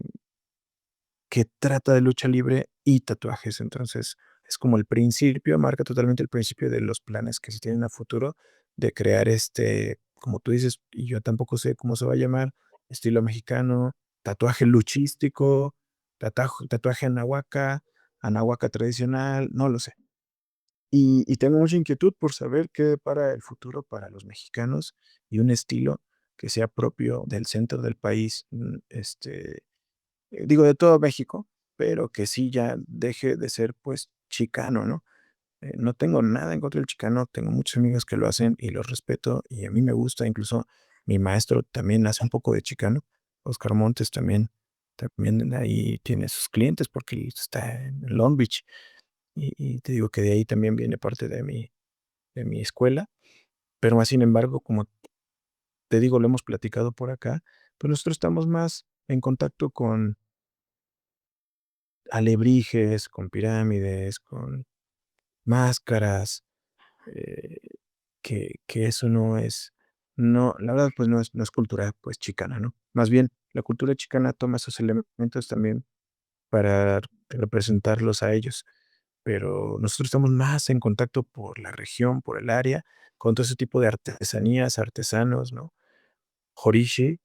que trata de lucha libre y tatuajes. Entonces, es como el principio, marca totalmente el principio de los planes que se tienen a futuro de crear como tú dices, y yo tampoco sé cómo se va a llamar, estilo mexicano, tatuaje luchístico, tatuaje anahuaca tradicional, no lo sé. Y tengo mucha inquietud por saber qué para el futuro para los mexicanos y un estilo que sea propio del centro del país, digo, de todo México, pero que sí ya deje de ser, pues, chicano, ¿no? No tengo nada en contra del chicano, tengo muchos amigos que lo hacen y los respeto, y a mí me gusta, incluso mi maestro también hace un poco de chicano, Oscar Montes también ahí tiene sus clientes porque él está en Long Beach, y te digo que de ahí también viene parte de mi escuela, pero más sin embargo, como te digo, lo hemos platicado por acá, pues nosotros estamos más en contacto con alebrijes, con pirámides, con máscaras, eh, que eso no, la verdad, pues no es cultura, pues, chicana, ¿no? Más bien, la cultura chicana toma esos elementos también para representarlos a ellos, pero nosotros estamos más en contacto por la región, por el área, con todo ese tipo de artesanías, artesanos, ¿no? Horishi,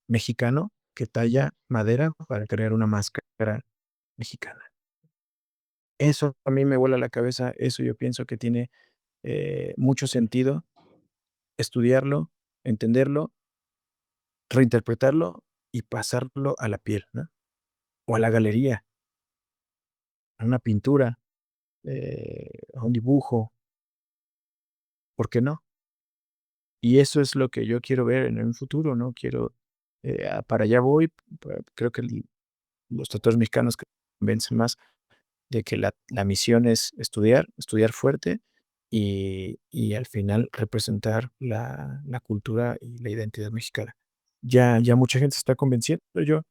mexicano, que talla madera para crear una máscara mexicana. Eso a mí me vuela la cabeza, eso yo pienso que tiene, mucho sentido estudiarlo, entenderlo, reinterpretarlo y pasarlo a la piel, ¿no? O a la galería, a una pintura, a un dibujo, ¿por qué no? Y eso es lo que yo quiero ver en un futuro, ¿no? Quiero, para allá voy, creo que los tatuadores mexicanos que convencen más de que la misión es estudiar, estudiar fuerte y al final representar la cultura y la identidad mexicana. Ya mucha gente se está convenciendo. Yo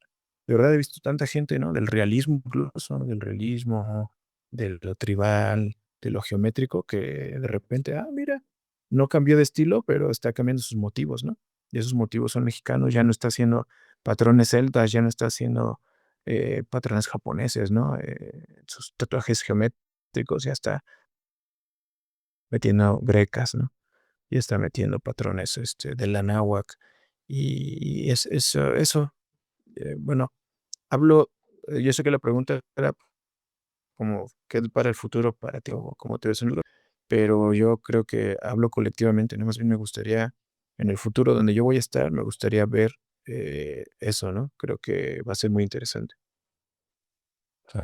de verdad he visto tanta gente, ¿no? Del realismo incluso, ¿no? Del realismo, de lo tribal, de lo geométrico, que de repente, mira, no cambió de estilo, pero está cambiando sus motivos, ¿no? Y esos motivos son mexicanos, ya no está haciendo patrones celtas, ya no está haciendo patrones japoneses, ¿no? Sus tatuajes geométricos ya está metiendo grecas, ¿no? Ya está metiendo patrones del anáhuac. Y es eso, bueno, hablo, yo sé que la pregunta era como qué para el futuro para ti o cómo te ves en el futuro, pero yo creo que hablo colectivamente, ¿no? Más bien me gustaría, en el futuro donde yo voy a estar, me gustaría ver, eso, ¿no? Creo que va a ser muy interesante. Sí.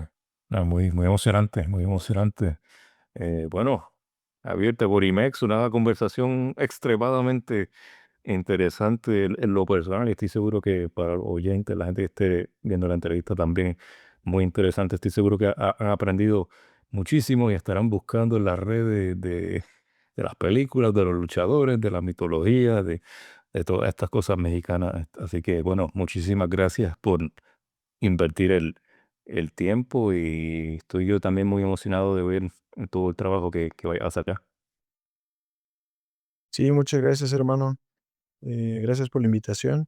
No, muy, muy emocionante, muy emocionante. Bueno, abierta por IMEX, una conversación extremadamente interesante en lo personal y estoy seguro que para los oyentes, la gente que esté viendo la entrevista también muy interesante. Estoy seguro que han aprendido muchísimo y estarán buscando en las redes de las películas, de los luchadores, de la mitología, de todas estas cosas mexicanas. Así que bueno, muchísimas gracias por invertir el tiempo y estoy yo también muy emocionado de ver todo el trabajo que vayas a sacar. Sí, muchas gracias, hermano. Gracias por la invitación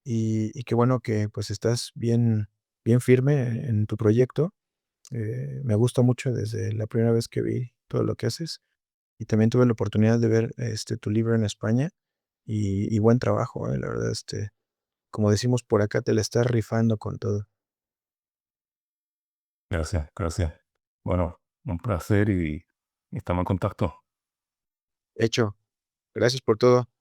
y qué bueno que, pues, estás bien firme en tu proyecto. Me gusta mucho desde la primera vez que vi todo lo que haces, y también tuve la oportunidad de ver, tu libro en España, y buen trabajo, la verdad, como decimos por acá, te la estás rifando con todo. Gracias, gracias. Bueno, un placer y estamos en contacto. Hecho. Gracias por todo.